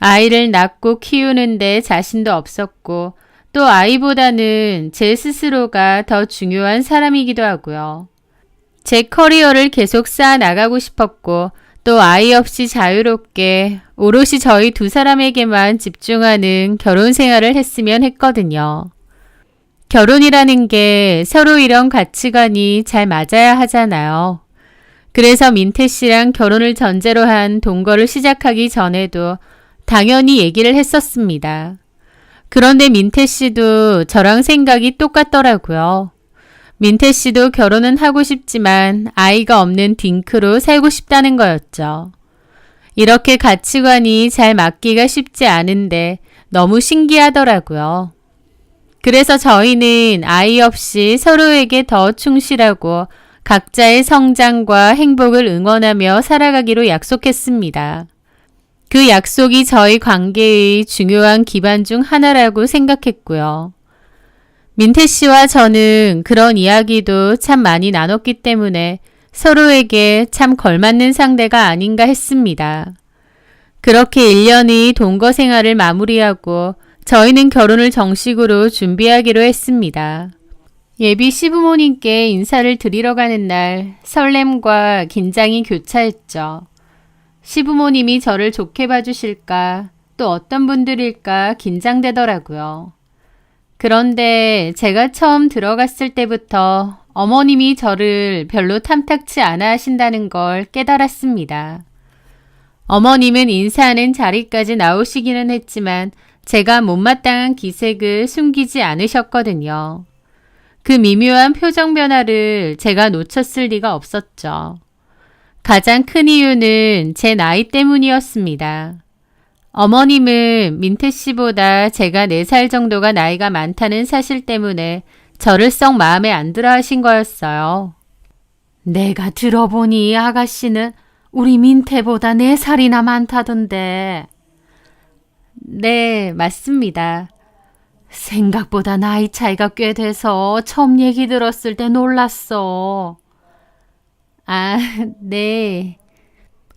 아이를 낳고 키우는데 자신도 없었고 또 아이보다는 제 스스로가 더 중요한 사람이기도 하고요. 제 커리어를 계속 쌓아 나가고 싶었고 또 아이 없이 자유롭게 오롯이 저희 두 사람에게만 집중하는 결혼 생활을 했으면 했거든요. 결혼이라는 게 서로 이런 가치관이 잘 맞아야 하잖아요. 그래서 민태 씨랑 결혼을 전제로 한 동거를 시작하기 전에도 당연히 얘기를 했었습니다. 그런데 민태 씨도 저랑 생각이 똑같더라고요. 민태 씨도 결혼은 하고 싶지만 아이가 없는 딩크로 살고 싶다는 거였죠. 이렇게 가치관이 잘 맞기가 쉽지 않은데 너무 신기하더라고요. 그래서 저희는 아이 없이 서로에게 더 충실하고 각자의 성장과 행복을 응원하며 살아가기로 약속했습니다. 그 약속이 저희 관계의 중요한 기반 중 하나라고 생각했고요. 민태 씨와 저는 그런 이야기도 참 많이 나눴기 때문에 서로에게 참 걸맞는 상대가 아닌가 했습니다. 그렇게 1년의 동거 생활을 마무리하고 저희는 결혼을 정식으로 준비하기로 했습니다. 예비 시부모님께 인사를 드리러 가는 날 설렘과 긴장이 교차했죠. 시부모님이 저를 좋게 봐주실까, 또 어떤 분들일까 긴장되더라고요. 그런데 제가 처음 들어갔을 때부터 어머님이 저를 별로 탐탁치 않아 하신다는 걸 깨달았습니다. 어머님은 인사하는 자리까지 나오시기는 했지만 제가 못마땅한 기색을 숨기지 않으셨거든요. 그 미묘한 표정 변화를 제가 놓쳤을 리가 없었죠. 가장 큰 이유는 제 나이 때문이었습니다. 어머님은 민태 씨보다 제가 4살 정도가 나이가 많다는 사실 때문에 저를 썩 마음에 안 들어 하신 거였어요. 내가 들어보니 이 아가씨는 우리 민태보다 4살이나 많다던데. 네, 맞습니다. 생각보다 나이 차이가 꽤 돼서 처음 얘기 들었을 때 놀랐어. 아, 네.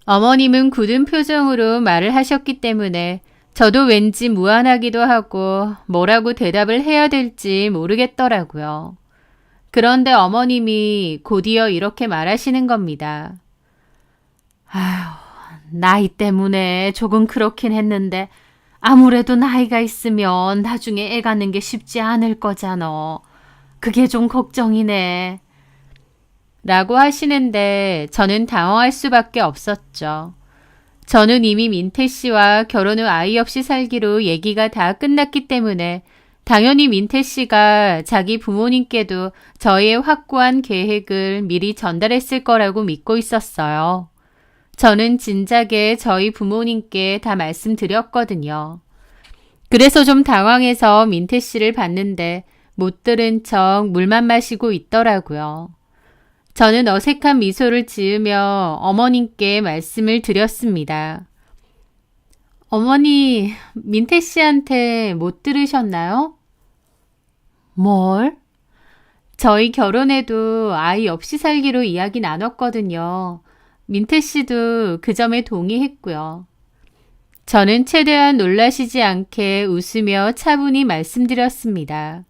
어머님은 굳은 표정으로 말을 하셨기 때문에 저도 왠지 무안하기도 하고 뭐라고 대답을 해야 될지 모르겠더라고요. 그런데 어머님이 곧이어 이렇게 말하시는 겁니다. 아휴, 나이 때문에 조금 그렇긴 했는데 아무래도 나이가 있으면 나중에 애 갖는 게 쉽지 않을 거잖아. 그게 좀 걱정이네. 라고 하시는데 저는 당황할 수밖에 없었죠. 저는 이미 민태 씨와 결혼 후 아이 없이 살기로 얘기가 다 끝났기 때문에 당연히 민태 씨가 자기 부모님께도 저희의 확고한 계획을 미리 전달했을 거라고 믿고 있었어요. 저는 진작에 저희 부모님께 다 말씀드렸거든요. 그래서 좀 당황해서 민태 씨를 봤는데 못 들은 척 물만 마시고 있더라고요. 저는 어색한 미소를 지으며 어머님께 말씀을 드렸습니다. 어머니, 민태 씨한테 못 들으셨나요? 뭘? 저희 결혼해도 아이 없이 살기로 이야기 나눴거든요. 민태 씨도 그 점에 동의했고요. 저는 최대한 놀라시지 않게 웃으며 차분히 말씀드렸습니다.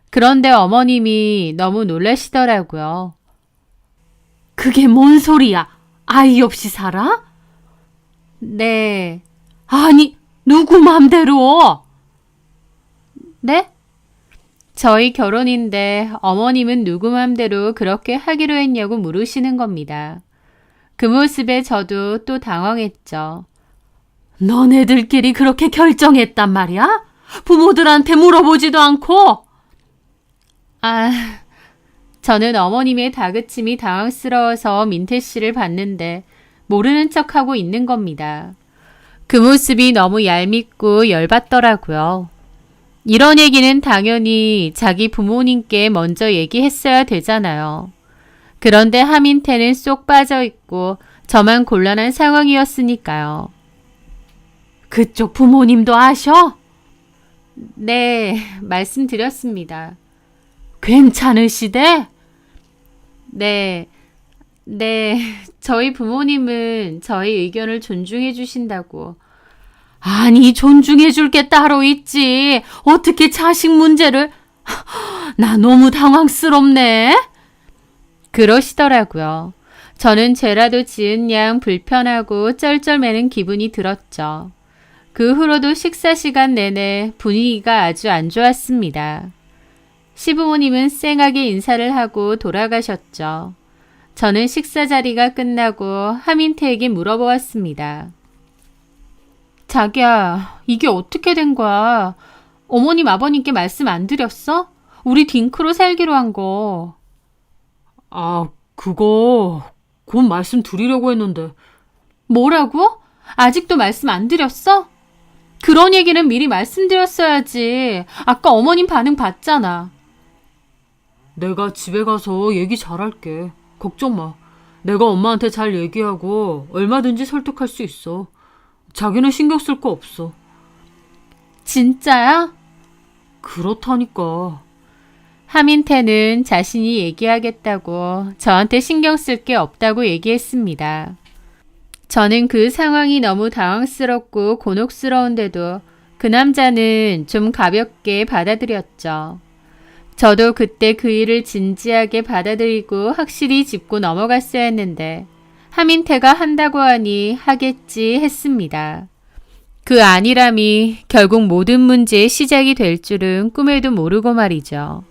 그런데 어머님이 너무 놀라시더라고요. 그게 뭔 소리야? 아이 없이 살아? 네. 아니, 누구 맘대로? 네? 저희 결혼인데 어머님은 누구 맘대로 그렇게 하기로 했냐고 물으시는 겁니다. 그 모습에 저도 또 당황했죠. 너네들끼리 그렇게 결정했단 말이야? 부모들한테 물어보지도 않고? 저는 어머님의 다그침이 당황스러워서 민태 씨를 봤는데 모르는 척하고 있는 겁니다. 그 모습이 너무 얄밉고 열받더라고요. 이런 얘기는 당연히 자기 부모님께 먼저 얘기했어야 되잖아요. 그런데 하민태는 쏙 빠져있고 저만 곤란한 상황이었으니까요. 그쪽 부모님도 아셔? 네, 말씀드렸습니다. 괜찮으시대? 네, 저희 부모님은 저희 의견을 존중해 주신다고. 아니, 존중해 줄 게 따로 있지. 어떻게 자식 문제를... 나 너무 당황스럽네. 그러시더라고요. 저는 죄라도 지은 양 불편하고 쩔쩔매는 기분이 들었죠. 그 후로도 식사 시간 내내 분위기가 아주 안 좋았습니다. 시부모님은 쌩하게 인사를 하고 돌아가셨죠. 저는 식사 자리가 끝나고 하민태에게 물어보았습니다. 자기야, 이게 어떻게 된 거야? 어머님 아버님께 말씀 안 드렸어? 우리 딩크로 살기로 한 거. 그거 곧 말씀드리려고 했는데. 뭐라고? 아직도 말씀 안 드렸어? 그런 얘기는 미리 말씀드렸어야지. 아까 어머님 반응 봤잖아. 내가 집에 가서 얘기 잘할게. 걱정 마. 내가 엄마한테 잘 얘기하고 얼마든지 설득할 수 있어. 자기는 신경 쓸 거 없어. 진짜야? 그렇다니까. 하민태는 자신이 얘기하겠다고 저한테 신경 쓸 게 없다고 얘기했습니다. 저는 그 상황이 너무 당황스럽고 곤혹스러운데도 그 남자는 좀 가볍게 받아들였죠. 저도 그때 그 일을 진지하게 받아들이고 확실히 짚고 넘어갔어야 했는데 하민태가 한다고 하니 하겠지 했습니다. 그 아니람이 결국 모든 문제의 시작이 될 줄은 꿈에도 모르고 말이죠.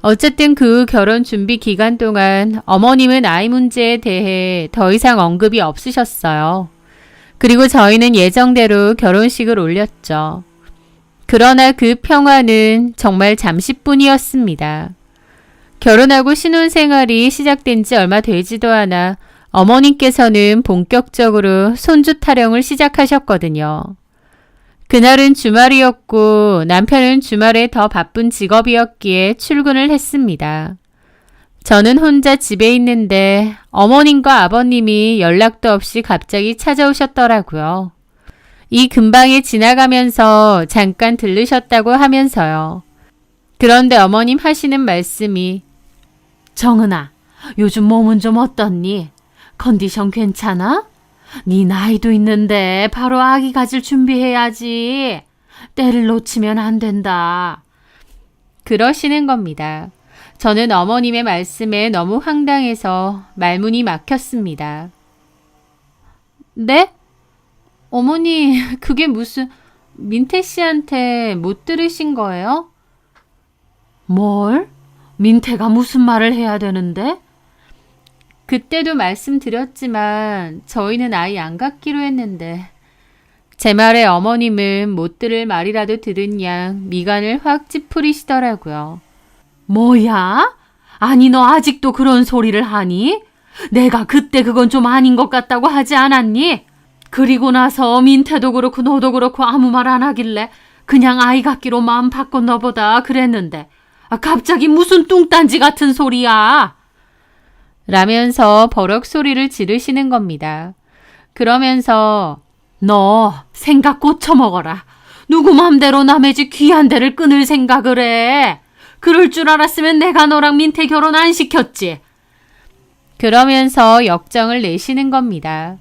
어쨌든 그 결혼 준비 기간 동안 어머님은 아이 문제에 대해 더 이상 언급이 없으셨어요. 그리고 저희는 예정대로 결혼식을 올렸죠. 그러나 그 평화는 정말 잠시뿐이었습니다. 결혼하고 신혼생활이 시작된 지 얼마 되지도 않아 어머님께서는 본격적으로 손주 타령을 시작하셨거든요. 그날은 주말이었고 남편은 주말에 더 바쁜 직업이었기에 출근을 했습니다. 저는 혼자 집에 있는데 어머님과 아버님이 연락도 없이 갑자기 찾아오셨더라고요. 이 근방에 지나가면서 잠깐 들르셨다고 하면서요. 그런데 어머님 하시는 말씀이 정은아, 요즘 몸은 좀 어떻니? 컨디션 괜찮아? 네 나이도 있는데 바로 아기 가질 준비해야지. 때를 놓치면 안 된다. 그러시는 겁니다. 저는 어머님의 말씀에 너무 황당해서 말문이 막혔습니다. 네? 어머니, 그게 무슨 민태 씨한테 못 들으신 거예요? 뭘? 민태가 무슨 말을 해야 되는데? 그때도 말씀드렸지만 저희는 아이 안 갖기로 했는데 제 말에 어머님은 못 들을 말이라도 들은 양 미간을 확 찌푸리시더라고요. 뭐야? 아니 너 아직도 그런 소리를 하니? 내가 그때 그건 좀 아닌 것 같다고 하지 않았니? 그리고 나서 민태도 그렇고 너도 그렇고 아무 말 안 하길래 그냥 아이 갖기로 마음 바꿨나 보다 그랬는데 갑자기 무슨 뚱딴지 같은 소리야? 라면서 버럭 소리를 지르시는 겁니다. 그러면서 너 생각 고쳐먹어라. 누구 맘대로 남의 집 귀한 데를 끊을 생각을 해. 그럴 줄 알았으면 내가 너랑 민태 결혼 안 시켰지. 그러면서 역정을 내시는 겁니다.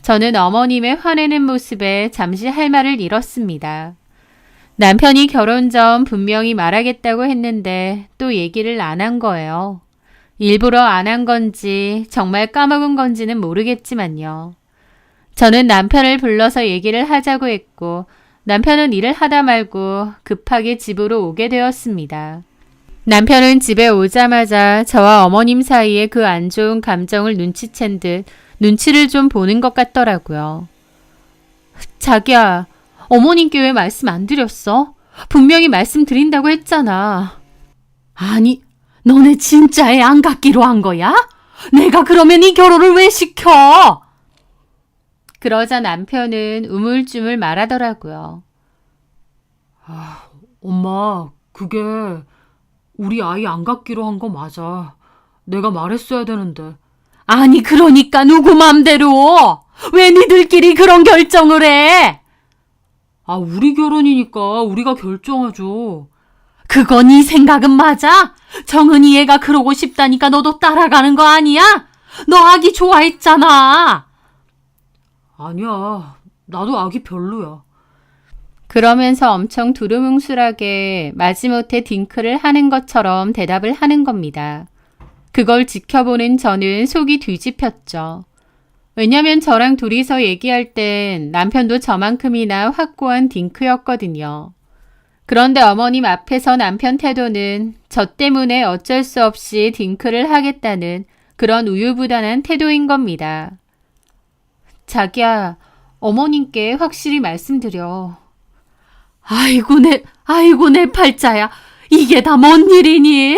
저는 어머님의 화내는 모습에 잠시 할 말을 잃었습니다. 남편이 결혼 전 분명히 말하겠다고 했는데 또 얘기를 안 한 거예요. 일부러 안 한 건지 정말 까먹은 건지는 모르겠지만요. 저는 남편을 불러서 얘기를 하자고 했고 남편은 일을 하다 말고 급하게 집으로 오게 되었습니다. 남편은 집에 오자마자 저와 어머님 사이에 그 안 좋은 감정을 눈치챈 듯 눈치를 좀 보는 것 같더라고요. 자기야, 어머님께 왜 말씀 안 드렸어? 분명히 말씀드린다고 했잖아. 아니, 너네 진짜 애 안 갖기로 한 거야? 내가 그러면 이 결혼을 왜 시켜? 그러자 남편은 우물쭈물 말하더라고요. 엄마, 그게 우리 아이 안 갖기로 한 거 맞아. 내가 말했어야 되는데. 아니 그러니까 누구 맘대로 왜 니들끼리 그런 결정을 해? 우리 결혼이니까 우리가 결정하죠. 그거 네 생각은 맞아? 정은이 얘가 그러고 싶다니까 너도 따라가는 거 아니야? 너 아기 좋아했잖아. 아니야. 나도 아기 별로야. 그러면서 엄청 두루뭉술하게 마지못해 딩크를 하는 것처럼 대답을 하는 겁니다. 그걸 지켜보는 저는 속이 뒤집혔죠. 왜냐면 저랑 둘이서 얘기할 땐 남편도 저만큼이나 확고한 딩크였거든요. 그런데 어머님 앞에서 남편 태도는 저 때문에 어쩔 수 없이 딩크를 하겠다는 그런 우유부단한 태도인 겁니다. 자기야, 어머님께 확실히 말씀드려. 아이고 내 팔자야. 이게 다 뭔 일이니?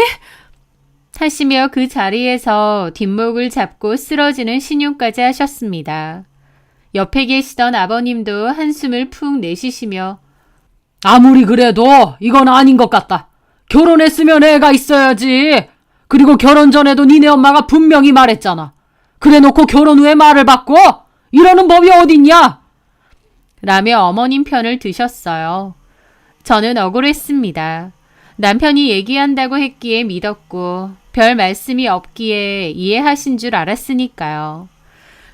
하시며 그 자리에서 뒷목을 잡고 쓰러지는 신용까지 하셨습니다. 옆에 계시던 아버님도 한숨을 푹 내쉬시며 아무리 그래도 이건 아닌 것 같다. 결혼했으면 애가 있어야지. 그리고 결혼 전에도 니네 엄마가 분명히 말했잖아. 그래놓고 결혼 후에 말을 바꿔? 이러는 법이 어딨냐? 라며 어머님 편을 드셨어요. 저는 억울했습니다. 남편이 얘기한다고 했기에 믿었고 별 말씀이 없기에 이해하신 줄 알았으니까요.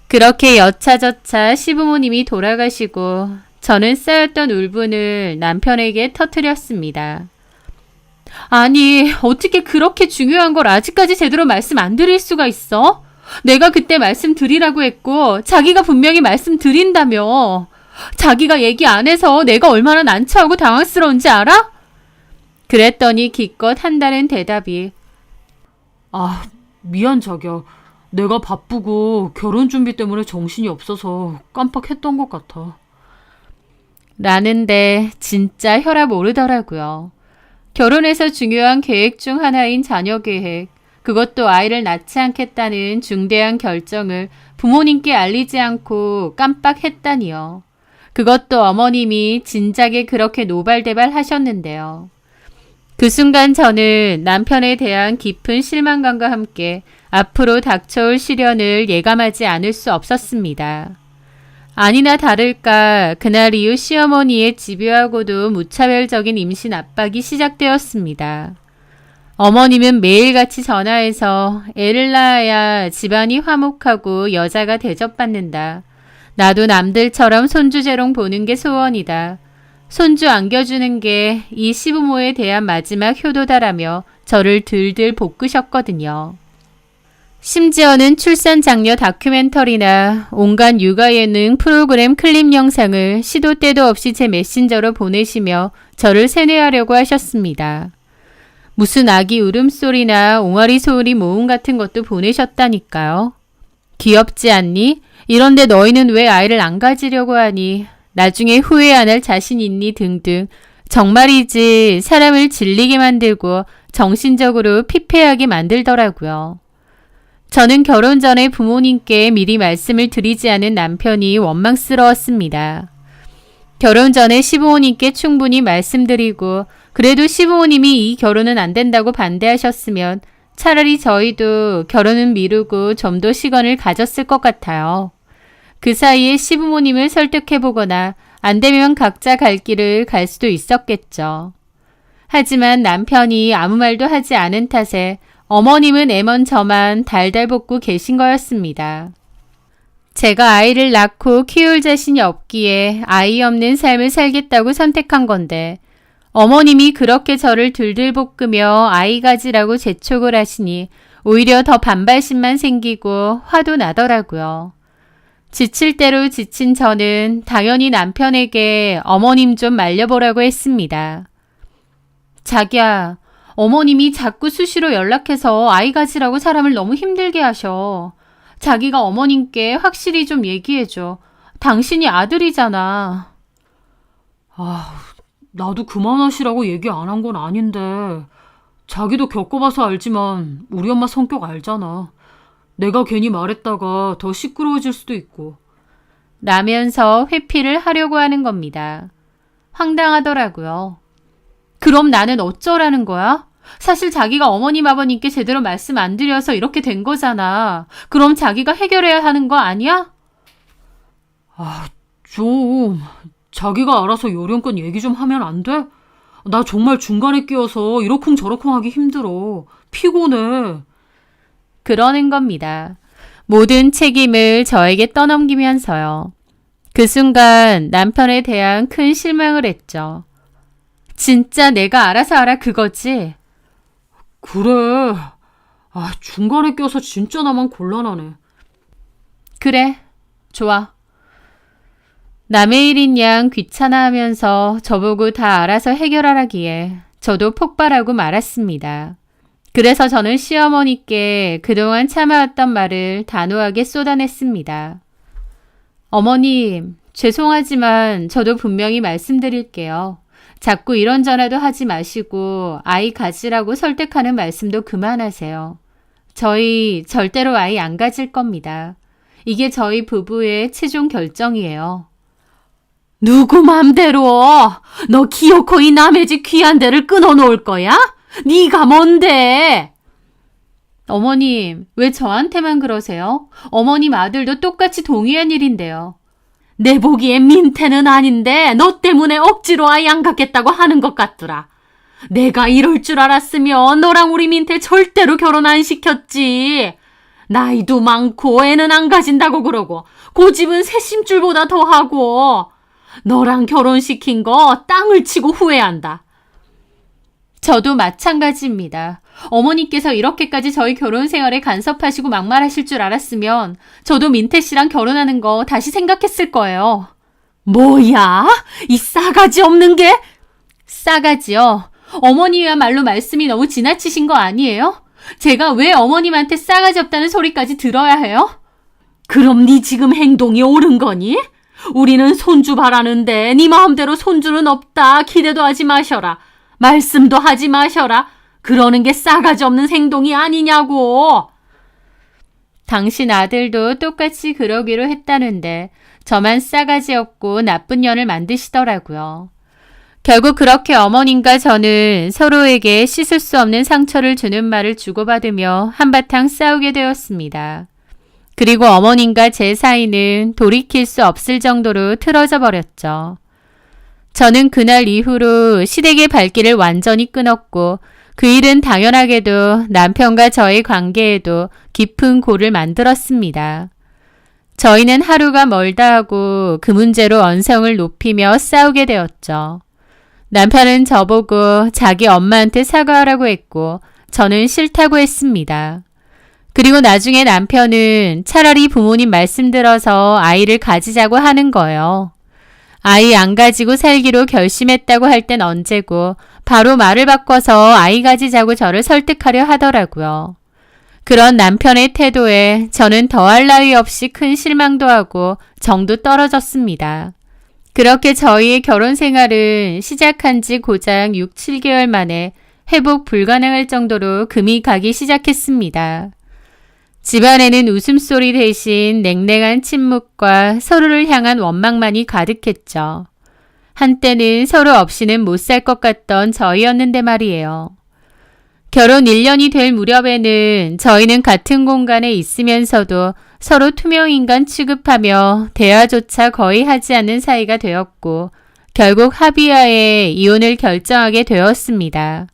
그렇게 여차저차 시부모님이 돌아가시고 저는 쌓였던 울분을 남편에게 터뜨렸습니다. 아니, 어떻게 그렇게 중요한 걸 아직까지 제대로 말씀 안 드릴 수가 있어? 내가 그때 말씀드리라고 했고 자기가 분명히 말씀드린다며. 자기가 얘기 안 해서 내가 얼마나 난처하고 당황스러운지 알아? 그랬더니 기껏 한다는 대답이 미안 자기야. 내가 바쁘고 결혼 준비 때문에 정신이 없어서 깜빡했던 것 같아. 라는데 진짜 혈압 오르더라고요. 결혼해서 중요한 계획 중 하나인 자녀 계획, 그것도 아이를 낳지 않겠다는 중대한 결정을 부모님께 알리지 않고 깜빡했다니요. 그것도 어머님이 진작에 그렇게 노발대발 하셨는데요. 그 순간 저는 남편에 대한 깊은 실망감과 함께 앞으로 닥쳐올 시련을 예감하지 않을 수 없었습니다. 아니나 다를까 그날 이후 시어머니의 집요하고도 무차별적인 임신 압박이 시작되었습니다. 어머님은 매일같이 전화해서 애를 낳아야 집안이 화목하고 여자가 대접받는다. 나도 남들처럼 손주재롱 보는 게 소원이다. 손주 안겨주는 게 이 시부모에 대한 마지막 효도다라며 저를 들들 볶으셨거든요. 심지어는 출산 장려 다큐멘터리나 온갖 육아 예능 프로그램 클립 영상을 시도 때도 없이 제 메신저로 보내시며 저를 세뇌하려고 하셨습니다. 무슨 아기 울음소리나 옹알이 소리 모음 같은 것도 보내셨다니까요. 귀엽지 않니? 이런데 너희는 왜 아이를 안 가지려고 하니? 나중에 후회 안 할 자신 있니? 등등. 정말이지 사람을 질리게 만들고 정신적으로 피폐하게 만들더라고요. 저는 결혼 전에 부모님께 미리 말씀을 드리지 않은 남편이 원망스러웠습니다. 결혼 전에 시부모님께 충분히 말씀드리고 그래도 시부모님이 이 결혼은 안 된다고 반대하셨으면 차라리 저희도 결혼은 미루고 좀 더 시간을 가졌을 것 같아요. 그 사이에 시부모님을 설득해보거나 안 되면 각자 갈 길을 갈 수도 있었겠죠. 하지만 남편이 아무 말도 하지 않은 탓에 어머님은 애먼 저만 달달 볶고 계신 거였습니다. 제가 아이를 낳고 키울 자신이 없기에 아이 없는 삶을 살겠다고 선택한 건데 어머님이 그렇게 저를 들들 볶으며 아이 가지라고 재촉을 하시니 오히려 더 반발심만 생기고 화도 나더라고요. 지칠 대로 지친 저는 당연히 남편에게 어머님 좀 말려보라고 했습니다. 자기야, 어머님이 자꾸 수시로 연락해서 아이 가지라고 사람을 너무 힘들게 하셔. 자기가 어머님께 확실히 좀 얘기해줘. 당신이 아들이잖아. 나도 그만하시라고 얘기 안 한 건 아닌데 자기도 겪어봐서 알지만 우리 엄마 성격 알잖아. 내가 괜히 말했다가 더 시끄러워질 수도 있고. 라면서 회피를 하려고 하는 겁니다. 황당하더라고요. 그럼 나는 어쩌라는 거야? 사실 자기가 어머님 아버님께 제대로 말씀 안 드려서 이렇게 된 거잖아. 그럼 자기가 해결해야 하는 거 아니야? 좀 자기가 알아서 요령껏 얘기 좀 하면 안 돼? 나 정말 중간에 끼어서 이러쿵저러쿵 하기 힘들어. 피곤해. 그러는 겁니다. 모든 책임을 저에게 떠넘기면서요. 그 순간 남편에 대한 큰 실망을 했죠. 진짜 내가 알아서 하라 그거지? 그래. 중간에 껴서 진짜 나만 곤란하네. 그래, 좋아. 남의 일인 양 귀찮아하면서 저보고 다 알아서 해결하라기에 저도 폭발하고 말았습니다. 그래서 저는 시어머니께 그동안 참아왔던 말을 단호하게 쏟아냈습니다. 어머님, 죄송하지만 저도 분명히 말씀드릴게요. 자꾸 이런 전화도 하지 마시고 아이 가지라고 설득하는 말씀도 그만하세요. 저희 절대로 아이 안 가질 겁니다. 이게 저희 부부의 최종 결정이에요. 누구 맘대로 너 기어코 이 남의 집 귀한 데를 끊어놓을 거야? 네가 뭔데? 어머님, 왜 저한테만 그러세요? 어머님 아들도 똑같이 동의한 일인데요. 내 보기엔 민태는 아닌데 너 때문에 억지로 아이 안 갖겠다고 하는 것 같더라. 내가 이럴 줄 알았으면 너랑 우리 민태 절대로 결혼 안 시켰지. 나이도 많고 애는 안 가진다고 그러고 고집은 새심줄보다 더하고 너랑 결혼시킨 거 땅을 치고 후회한다. 저도 마찬가지입니다. 어머니께서 이렇게까지 저희 결혼 생활에 간섭하시고 막말하실 줄 알았으면 저도 민태 씨랑 결혼하는 거 다시 생각했을 거예요. 뭐야? 이 싸가지 없는 게? 싸가지요? 어머니야말로 말씀이 너무 지나치신 거 아니에요? 제가 왜 어머님한테 싸가지 없다는 소리까지 들어야 해요? 그럼 네 지금 행동이 옳은 거니? 우리는 손주 바라는데 네 마음대로 손주는 없다. 기대도 하지 마셔라. 말씀도 하지 마셔라. 그러는 게 싸가지 없는 행동이 아니냐고. 당신 아들도 똑같이 그러기로 했다는데 저만 싸가지 없고 나쁜 년을 만드시더라고요. 결국 그렇게 어머님과 저는 서로에게 씻을 수 없는 상처를 주는 말을 주고받으며 한바탕 싸우게 되었습니다. 그리고 어머님과 제 사이는 돌이킬 수 없을 정도로 틀어져 버렸죠. 저는 그날 이후로 시댁의 발길을 완전히 끊었고 그 일은 당연하게도 남편과 저의 관계에도 깊은 골을 만들었습니다. 저희는 하루가 멀다 하고 그 문제로 언성을 높이며 싸우게 되었죠. 남편은 저보고 자기 엄마한테 사과하라고 했고 저는 싫다고 했습니다. 그리고 나중에 남편은 차라리 부모님 말씀 들어서 아이를 가지자고 하는 거예요. 아이 안 가지고 살기로 결심했다고 할 땐 언제고 바로 말을 바꿔서 아이 가지자고 저를 설득하려 하더라고요. 그런 남편의 태도에 저는 더할 나위 없이 큰 실망도 하고 정도 떨어졌습니다. 그렇게 저희의 결혼 생활은 시작한 지 고작 6, 7개월 만에 회복 불가능할 정도로 금이 가기 시작했습니다. 집안에는 웃음소리 대신 냉랭한 침묵과 서로를 향한 원망만이 가득했죠. 한때는 서로 없이는 못 살 것 같던 저희였는데 말이에요. 결혼 1년이 될 무렵에는 저희는 같은 공간에 있으면서도 서로 투명인간 취급하며 대화조차 거의 하지 않는 사이가 되었고 결국 합의하에 이혼을 결정하게 되었습니다.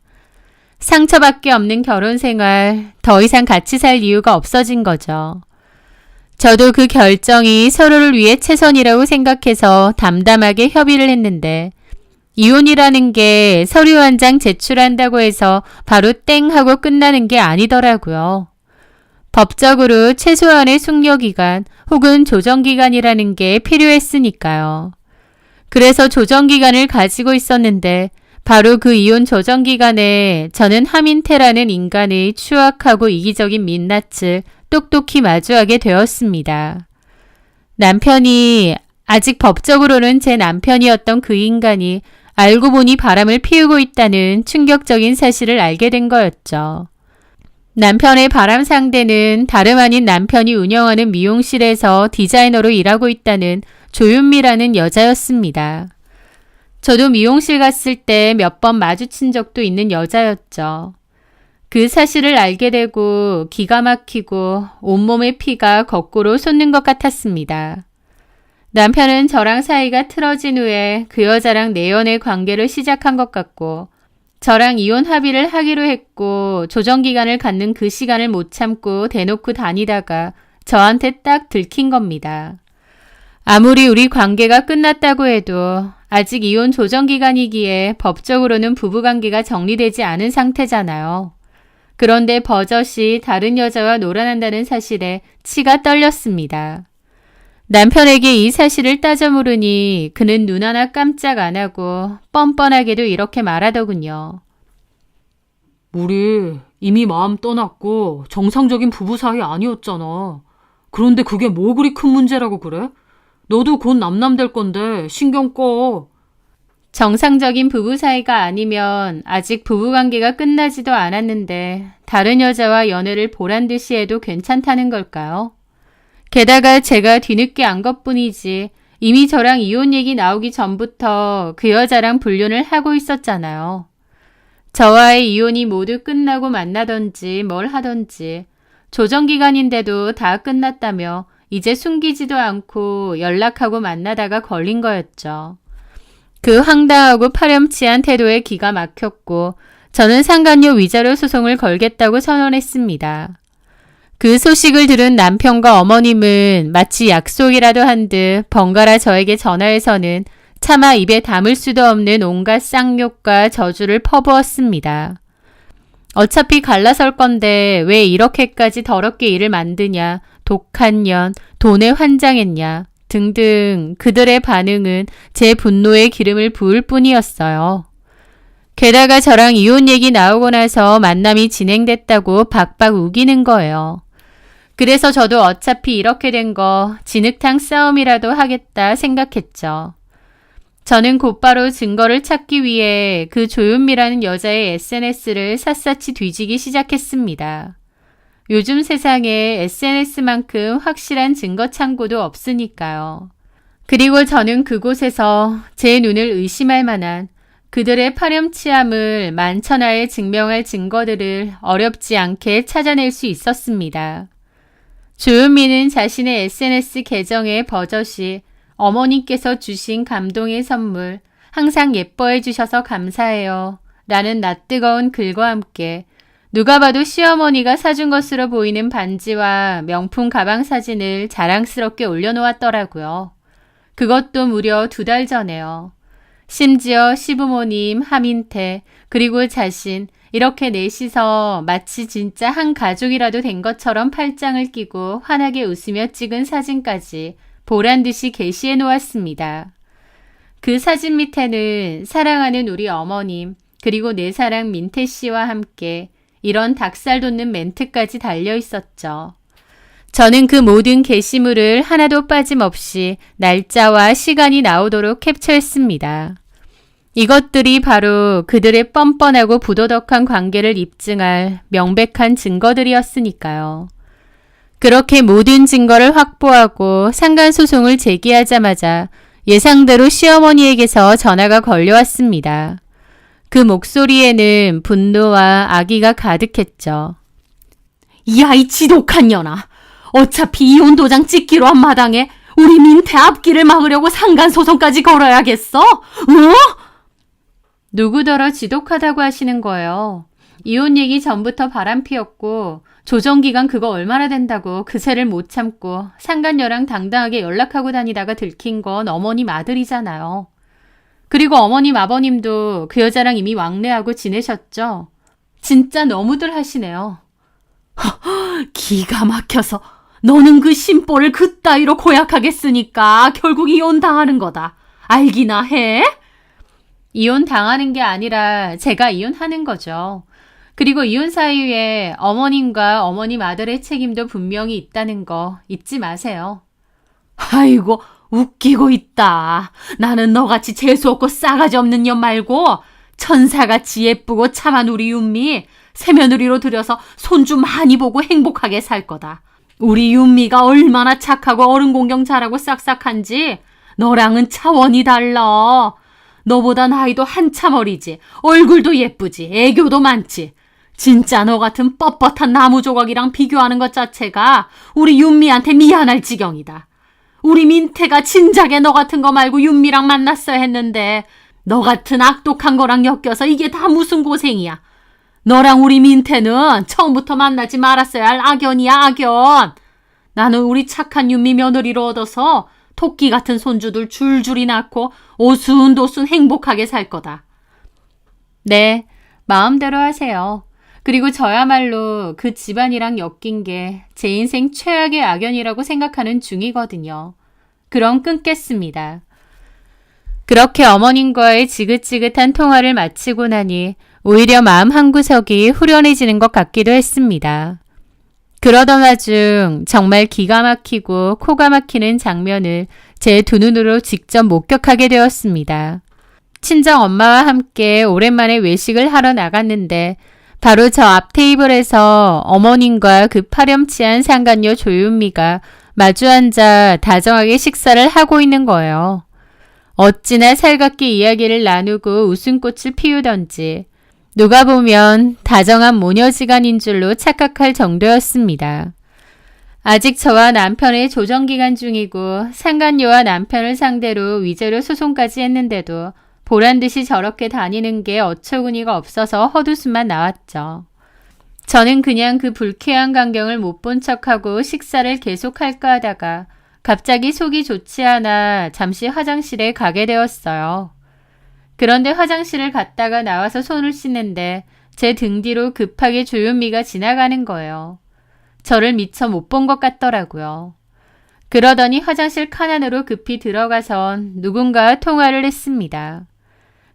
상처밖에 없는 결혼 생활, 더 이상 같이 살 이유가 없어진 거죠. 저도 그 결정이 서로를 위해 최선이라고 생각해서 담담하게 협의를 했는데 이혼이라는 게 서류 한 장 제출한다고 해서 바로 땡 하고 끝나는 게 아니더라고요. 법적으로 최소한의 숙려기간 혹은 조정기간이라는 게 필요했으니까요. 그래서 조정기간을 가지고 있었는데 바로 그 이혼 조정기간에 저는 하민태라는 인간의 추악하고 이기적인 민낯을 똑똑히 마주하게 되었습니다. 남편이 아직 법적으로는 제 남편이었던 그 인간이 알고 보니 바람을 피우고 있다는 충격적인 사실을 알게 된 거였죠. 남편의 바람 상대는 다름 아닌 남편이 운영하는 미용실에서 디자이너로 일하고 있다는 조윤미라는 여자였습니다. 저도 미용실 갔을 때 몇 번 마주친 적도 있는 여자였죠. 그 사실을 알게 되고 기가 막히고 온몸의 피가 거꾸로 솟는 것 같았습니다. 남편은 저랑 사이가 틀어진 후에 그 여자랑 내연의 관계를 시작한 것 같고 저랑 이혼 합의를 하기로 했고 조정기간을 갖는 그 시간을 못 참고 대놓고 다니다가 저한테 딱 들킨 겁니다. 아무리 우리 관계가 끝났다고 해도 아직 이혼 조정기간이기에 법적으로는 부부관계가 정리되지 않은 상태잖아요. 그런데 버젓이 다른 여자와 놀아난다는 사실에 치가 떨렸습니다. 남편에게 이 사실을 따져 물으니 그는 눈 하나 깜짝 안 하고 뻔뻔하게도 이렇게 말하더군요. 우리 이미 마음 떠났고 정상적인 부부 사이 아니었잖아. 그런데 그게 뭐 그리 큰 문제라고 그래? 너도 곧 남남 될 건데 신경 꺼. 정상적인 부부 사이가 아니면 아직 부부관계가 끝나지도 않았는데 다른 여자와 연애를 보란듯이 해도 괜찮다는 걸까요? 게다가 제가 뒤늦게 안 것뿐이지 이미 저랑 이혼 얘기 나오기 전부터 그 여자랑 불륜을 하고 있었잖아요. 저와의 이혼이 모두 끝나고 만나던지 뭘 하던지 조정기간인데도 다 끝났다며 이제 숨기지도 않고 연락하고 만나다가 걸린 거였죠. 그 황당하고 파렴치한 태도에 기가 막혔고 저는 상간녀 위자료 소송을 걸겠다고 선언했습니다. 그 소식을 들은 남편과 어머님은 마치 약속이라도 한 듯 번갈아 저에게 전화해서는 차마 입에 담을 수도 없는 온갖 쌍욕과 저주를 퍼부었습니다. 어차피 갈라설 건데 왜 이렇게까지 더럽게 일을 만드냐, 독한 년, 돈에 환장했냐 등등 그들의 반응은 제 분노에 기름을 부을 뿐이었어요. 게다가 저랑 이혼 얘기 나오고 나서 만남이 진행됐다고 박박 우기는 거예요. 그래서 저도 어차피 이렇게 된 거 진흙탕 싸움이라도 하겠다 생각했죠. 저는 곧바로 증거를 찾기 위해 그 조윤미라는 여자의 SNS를 샅샅이 뒤지기 시작했습니다. 요즘 세상에 SNS만큼 확실한 증거 창고도 없으니까요. 그리고 저는 그곳에서 제 눈을 의심할 만한 그들의 파렴치함을 만천하에 증명할 증거들을 어렵지 않게 찾아낼 수 있었습니다. 조윤미는 자신의 SNS 계정의 버젓이 어머님께서 주신 감동의 선물, 항상 예뻐해 주셔서 감사해요 라는 낯뜨거운 글과 함께 누가 봐도 시어머니가 사준 것으로 보이는 반지와 명품 가방 사진을 자랑스럽게 올려놓았더라고요. 그것도 무려 2달 전에요. 심지어 시부모님, 하민태, 그리고 자신 이렇게 넷이서 마치 진짜 한 가족이라도 된 것처럼 팔짱을 끼고 환하게 웃으며 찍은 사진까지 보란듯이 게시해 놓았습니다. 그 사진 밑에는 사랑하는 우리 어머님, 그리고 내 사랑 민태 씨와 함께 이런 닭살 돋는 멘트까지 달려 있었죠. 저는 그 모든 게시물을 하나도 빠짐없이 날짜와 시간이 나오도록 캡처했습니다. 이것들이 바로 그들의 뻔뻔하고 부도덕한 관계를 입증할 명백한 증거들이었으니까요. 그렇게 모든 증거를 확보하고 상간소송을 제기하자마자 예상대로 시어머니에게서 전화가 걸려왔습니다. 그 목소리에는 분노와 악의가 가득했죠. 야, 이 지독한 년아. 어차피 이혼 도장 찍기로 한 마당에 우리 민태 앞길을 막으려고 상간소송까지 걸어야겠어? 누구더러 지독하다고 하시는 거예요. 이혼 얘기 전부터 바람피웠고 조정기간 그거 얼마나 된다고 그새를 못 참고 상간녀랑 당당하게 연락하고 다니다가 들킨 건 어머님 아들이잖아요. 그리고 어머님 아버님도 그 여자랑 이미 왕래하고 지내셨죠. 진짜 너무들 하시네요. 기가 막혀서 너는 그 심보를 그따위로 고약하게 쓰니까 결국 이혼 당하는 거다. 알기나 해? 이혼 당하는 게 아니라 제가 이혼하는 거죠. 그리고 이혼 사유에 어머님과 어머님 아들의 책임도 분명히 있다는 거 잊지 마세요. 아이고, 웃기고 있다. 나는 너같이 재수없고 싸가지 없는 년 말고 천사같이 예쁘고 참한 우리 윤미 새며느리로 들여서 손주 많이 보고 행복하게 살 거다. 우리 윤미가 얼마나 착하고 어른 공경 잘하고 싹싹한지 너랑은 차원이 달라. 너보다 나이도 한참 어리지. 얼굴도 예쁘지. 애교도 많지. 진짜 너 같은 뻣뻣한 나무 조각이랑 비교하는 것 자체가 우리 윤미한테 미안할 지경이다. 우리 민태가 진작에 너 같은 거 말고 윤미랑 만났어야 했는데 너 같은 악독한 거랑 엮여서 이게 다 무슨 고생이야. 너랑 우리 민태는 처음부터 만나지 말았어야 할 악연이야, 악연. 나는 우리 착한 윤미 며느리로 얻어서 토끼 같은 손주들 줄줄이 낳고 오순도순 행복하게 살 거다. 네, 마음대로 하세요. 그리고 저야말로 그 집안이랑 엮인 게 제 인생 최악의 악연이라고 생각하는 중이거든요. 그럼 끊겠습니다. 그렇게 어머님과의 지긋지긋한 통화를 마치고 나니 오히려 마음 한구석이 후련해지는 것 같기도 했습니다. 그러던 와중 정말 기가 막히고 코가 막히는 장면을 제 두 눈으로 직접 목격하게 되었습니다. 친정 엄마와 함께 오랜만에 외식을 하러 나갔는데 바로 저 앞 테이블에서 어머님과 그 파렴치한 상간녀 조윤미가 마주 앉아 다정하게 식사를 하고 있는 거예요. 어찌나 살갑게 이야기를 나누고 웃음꽃을 피우던지 누가 보면 다정한 모녀지간인 줄로 착각할 정도였습니다. 아직 저와 남편의 조정기간 중이고 상간녀와 남편을 상대로 위자료 소송까지 했는데도 보란듯이 저렇게 다니는 게 어처구니가 없어서 헛웃음만 나왔죠. 저는 그냥 그 불쾌한 광경을 못 본 척하고 식사를 계속할까 하다가 갑자기 속이 좋지 않아 잠시 화장실에 가게 되었어요. 그런데 화장실을 갔다가 나와서 손을 씻는데 제 등 뒤로 급하게 조윤미가 지나가는 거예요. 저를 미처 못 본 것 같더라고요. 그러더니 화장실 칸 안으로 급히 들어가선 누군가와 통화를 했습니다.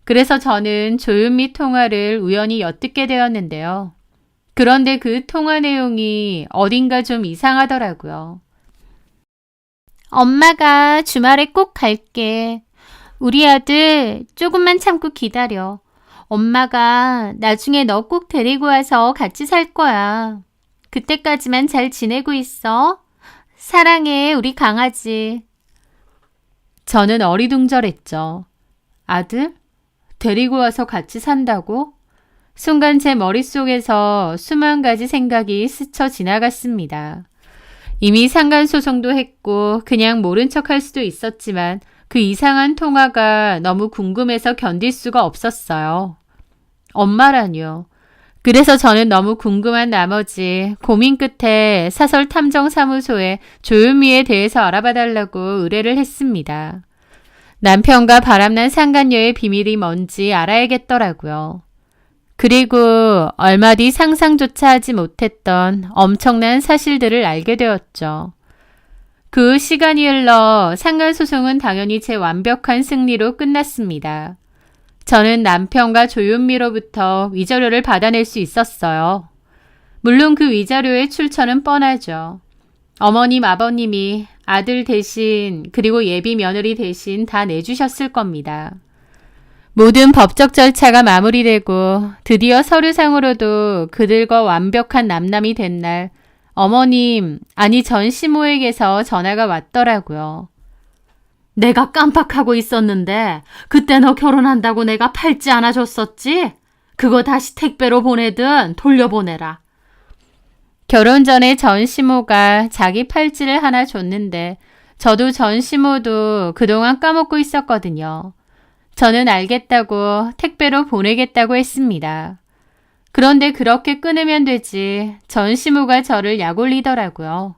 그래서 저는 조윤미 통화를 우연히 엿듣게 되었는데요. 그런데 그 통화 내용이 어딘가 좀 이상하더라고요. 엄마가 주말에 꼭 갈게. 우리 아들 조금만 참고 기다려. 엄마가 나중에 너 꼭 데리고 와서 같이 살 거야. 그때까지만 잘 지내고 있어. 사랑해, 우리 강아지. 저는 어리둥절했죠. 아들? 데리고 와서 같이 산다고? 순간 제 머릿속에서 수만 가지 생각이 스쳐 지나갔습니다. 이미 상간소송도 했고 그냥 모른 척할 수도 있었지만 그 이상한 통화가 너무 궁금해서 견딜 수가 없었어요. 엄마라뇨. 그래서 저는 너무 궁금한 나머지 고민 끝에 사설탐정사무소에 조윤미에 대해서 알아봐달라고 의뢰를 했습니다. 남편과 바람난 상간녀의 비밀이 뭔지 알아야겠더라고요. 그리고 얼마 뒤 상상조차 하지 못했던 엄청난 사실들을 알게 되었죠. 그 시간이 흘러 상간소송은 당연히 제 완벽한 승리로 끝났습니다. 저는 남편과 조윤미로부터 위자료를 받아낼 수 있었어요. 물론 그 위자료의 출처는 뻔하죠. 어머님, 아버님이 아들 대신 그리고 예비 며느리 대신 다 내주셨을 겁니다. 모든 법적 절차가 마무리되고 드디어 서류상으로도 그들과 완벽한 남남이 된 날 어머님, 아니 전 시모에게서 전화가 왔더라고요. 내가 깜빡하고 있었는데 그때 너 결혼한다고 내가 팔찌 하나 줬었지? 그거 다시 택배로 보내든 돌려보내라. 결혼 전에 전 시모가 자기 팔찌를 하나 줬는데 저도 전 시모도 그동안 까먹고 있었거든요. 저는 알겠다고 택배로 보내겠다고 했습니다. 그런데 그렇게 끊으면 되지 전 시모가 저를 약올리더라고요.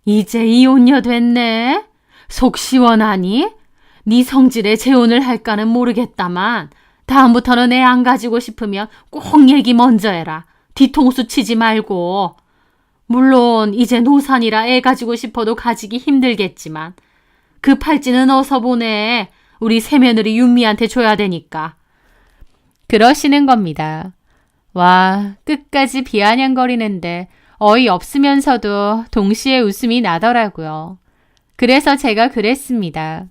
이제 이혼녀 됐네? 속 시원하니? 네 성질에 재혼을 할까는 모르겠다만 다음부터는 애 안 가지고 싶으면 꼭 얘기 먼저 해라. 뒤통수 치지 말고. 물론 이제 노산이라 애 가지고 싶어도 가지기 힘들겠지만 그 팔찌는 어서 보내. 우리 새며느리 윤미한테 줘야 되니까. 그러시는 겁니다. 와, 끝까지 비아냥거리는데 어이없으면서도 동시에 웃음이 나더라고요. 그래서 제가 그랬습니다.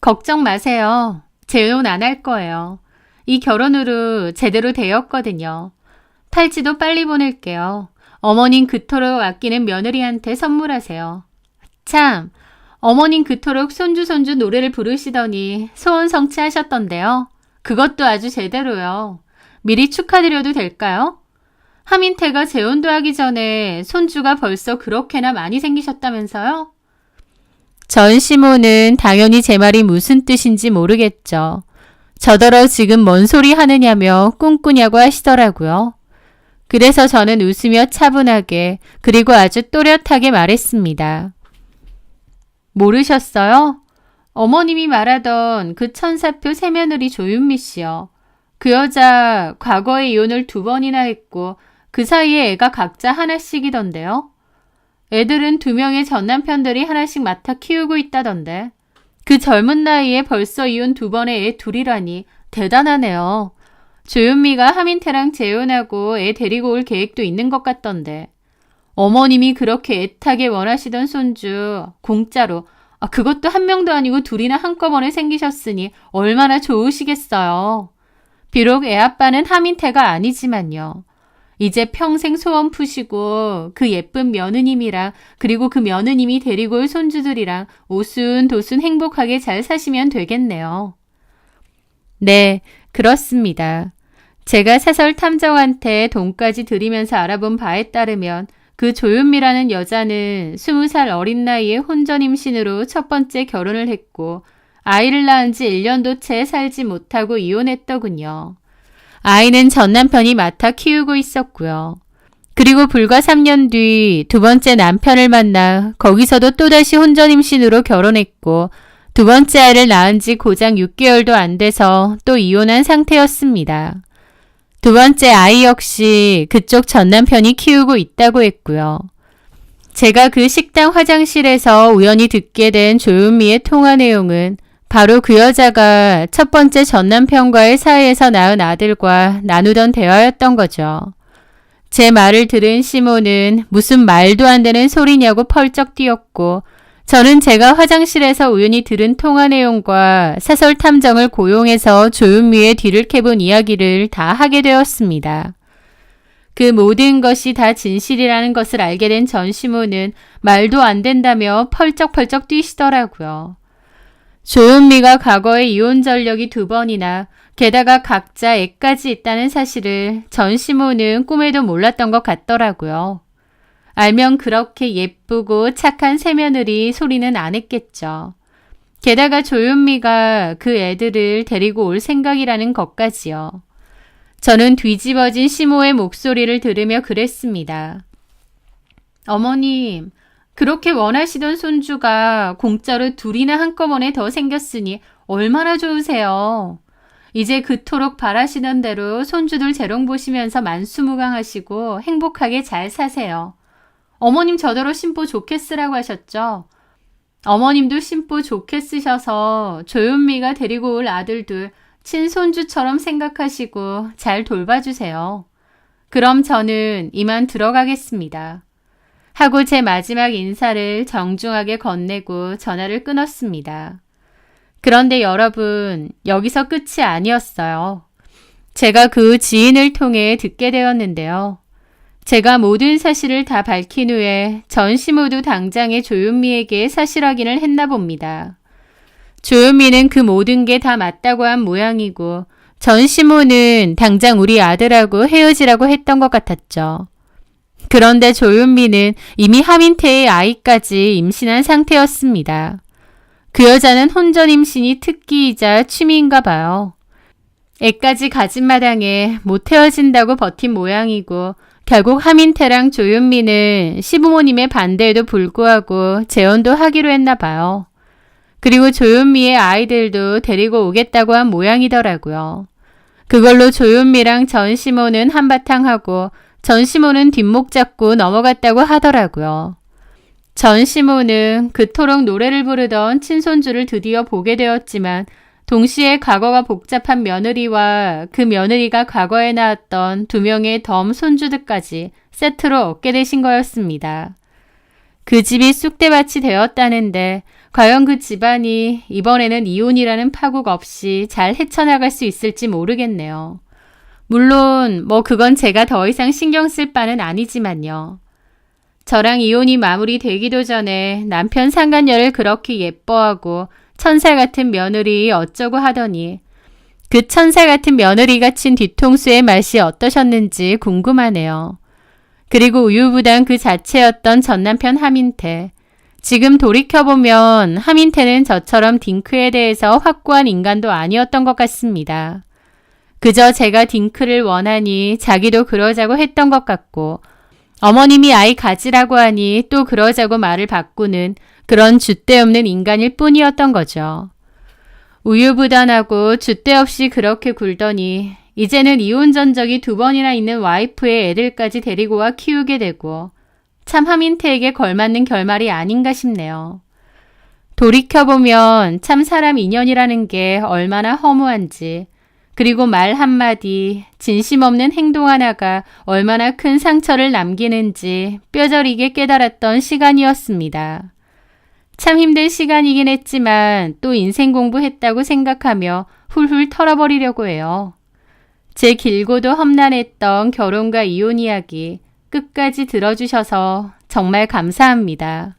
걱정 마세요. 재혼 안 할 거예요. 이 결혼으로 제대로 되었거든요. 팔찌도 빨리 보낼게요. 어머님 그토록 아끼는 며느리한테 선물하세요. 참, 어머님 그토록 손주 노래를 부르시더니 소원 성취하셨던데요. 그것도 아주 제대로요. 미리 축하드려도 될까요? 하민태가 재혼도 하기 전에 손주가 벌써 그렇게나 많이 생기셨다면서요? 전 시모는 당연히 제 말이 무슨 뜻인지 모르겠죠. 저더러 지금 뭔 소리 하느냐며 꿈꾸냐고 하시더라고요. 그래서 저는 웃으며 차분하게 그리고 아주 또렷하게 말했습니다. 모르셨어요? 어머님이 말하던 그 천사표 새며느리 조윤미 씨요. 그 여자 과거에 이혼을 2번이나 했고 그 사이에 애가 각자 하나씩이던데요. 애들은 2명의 전 남편들이 하나씩 맡아 키우고 있다던데. 그 젊은 나이에 벌써 이혼 2번의 애 2이라니 대단하네요. 조윤미가 하민태랑 재혼하고 애 데리고 올 계획도 있는 것 같던데. 어머님이 그렇게 애타게 원하시던 손주 공짜로 그것도 1명도 아니고 2이나 한꺼번에 생기셨으니 얼마나 좋으시겠어요. 비록 애아빠는 하민태가 아니지만요. 이제 평생 소원 푸시고 그 예쁜 며느님이랑 그리고 그 며느님이 데리고 올 손주들이랑 오순도순 행복하게 잘 사시면 되겠네요. 네, 그렇습니다. 제가 사설탐정한테 돈까지 드리면서 알아본 바에 따르면 그 조윤미라는 여자는 20살 어린 나이에 혼전 임신으로 첫 번째 결혼을 했고 아이를 낳은 지 1년도 채 살지 못하고 이혼했더군요. 아이는 전 남편이 맡아 키우고 있었고요. 그리고 불과 3년 뒤 2번째 남편을 만나 거기서도 또다시 혼전 임신으로 결혼했고 2번째 아이를 낳은 지 고작 6개월도 안 돼서 또 이혼한 상태였습니다. 2번째 아이 역시 그쪽 전 남편이 키우고 있다고 했고요. 제가 그 식당 화장실에서 우연히 듣게 된 조윤미의 통화 내용은 바로 그 여자가 첫 번째 전 남편과의 사이에서 낳은 아들과 나누던 대화였던 거죠. 제 말을 들은 시모는 무슨 말도 안 되는 소리냐고 펄쩍 뛰었고 저는 제가 화장실에서 우연히 들은 통화 내용과 사설탐정을 고용해서 조윤미의 뒤를 캐본 이야기를 다 하게 되었습니다. 그 모든 것이 다 진실이라는 것을 알게 된 전 시모는 말도 안 된다며 펄쩍펄쩍 뛰시더라고요. 조윤미가 과거에 이혼 전력이 2번이나 게다가 각자 애까지 있다는 사실을 전시모는 꿈에도 몰랐던 것 같더라고요. 알면 그렇게 예쁘고 착한 새며느리 소리는 안 했겠죠. 게다가 조윤미가 그 애들을 데리고 올 생각이라는 것까지요. 저는 뒤집어진 시모의 목소리를 들으며 그랬습니다. 어머님, 그렇게 원하시던 손주가 공짜로 2이나 한꺼번에 더 생겼으니 얼마나 좋으세요. 이제 그토록 바라시던 대로 손주들 재롱 보시면서 만수무강하시고 행복하게 잘 사세요. 어머님 저더러 신부 좋게 쓰라고 하셨죠? 어머님도 신부 좋게 쓰셔서 조윤미가 데리고 올 아들들 친손주처럼 생각하시고 잘 돌봐주세요. 그럼 저는 이만 들어가겠습니다. 하고 제 마지막 인사를 정중하게 건네고 전화를 끊었습니다. 그런데 여러분, 여기서 끝이 아니었어요. 제가 그 지인을 통해 듣게 되었는데요. 제가 모든 사실을 다 밝힌 후에 전시모도 당장에 조윤미에게 사실 확인을 했나 봅니다. 조윤미는 그 모든 게 다 맞다고 한 모양이고 전시모는 당장 우리 아들하고 헤어지라고 했던 것 같았죠. 그런데 조윤미는 이미 하민태의 아이까지 임신한 상태였습니다. 그 여자는 혼전 임신이 특기이자 취미인가 봐요. 애까지 가진 마당에 못 헤어진다고 버틴 모양이고 결국 하민태랑 조윤미는 시부모님의 반대에도 불구하고 재혼도 하기로 했나 봐요. 그리고 조윤미의 아이들도 데리고 오겠다고 한 모양이더라고요. 그걸로 조윤미랑 전시모는 한바탕 하고 전시모는 뒷목 잡고 넘어갔다고 하더라고요. 전시모는 그토록 노래를 부르던 친손주를 드디어 보게 되었지만 동시에 과거가 복잡한 며느리와 그 며느리가 과거에 낳았던 2명의 덤 손주들까지 세트로 얻게 되신 거였습니다. 그 집이 쑥대밭이 되었다는데 과연 그 집안이 이번에는 이혼이라는 파국 없이 잘 헤쳐나갈 수 있을지 모르겠네요. 물론 그건 제가 더 이상 신경 쓸 바는 아니지만요. 저랑 이혼이 마무리되기도 전에 남편 상간녀를 그렇게 예뻐하고 천사 같은 며느리 어쩌고 하더니 그 천사 같은 며느리가 친 뒤통수의 맛이 어떠셨는지 궁금하네요. 그리고 우유부단 그 자체였던 전남편 하민태. 지금 돌이켜보면 하민태는 저처럼 딩크에 대해서 확고한 인간도 아니었던 것 같습니다. 그저 제가 딩크를 원하니 자기도 그러자고 했던 것 같고 어머님이 아이 가지라고 하니 또 그러자고 말을 바꾸는 그런 줏대 없는 인간일 뿐이었던 거죠. 우유부단하고 줏대 없이 그렇게 굴더니 이제는 이혼 전적이 2번이나 있는 와이프의 애들까지 데리고 와 키우게 되고 참 하민태에게 걸맞는 결말이 아닌가 싶네요. 돌이켜보면 참 사람 인연이라는 게 얼마나 허무한지 그리고 말 한마디, 진심 없는 행동 하나가 얼마나 큰 상처를 남기는지 뼈저리게 깨달았던 시간이었습니다. 참 힘든 시간이긴 했지만 또 인생 공부했다고 생각하며 훌훌 털어버리려고 해요. 제 길고도 험난했던 결혼과 이혼 이야기 끝까지 들어주셔서 정말 감사합니다.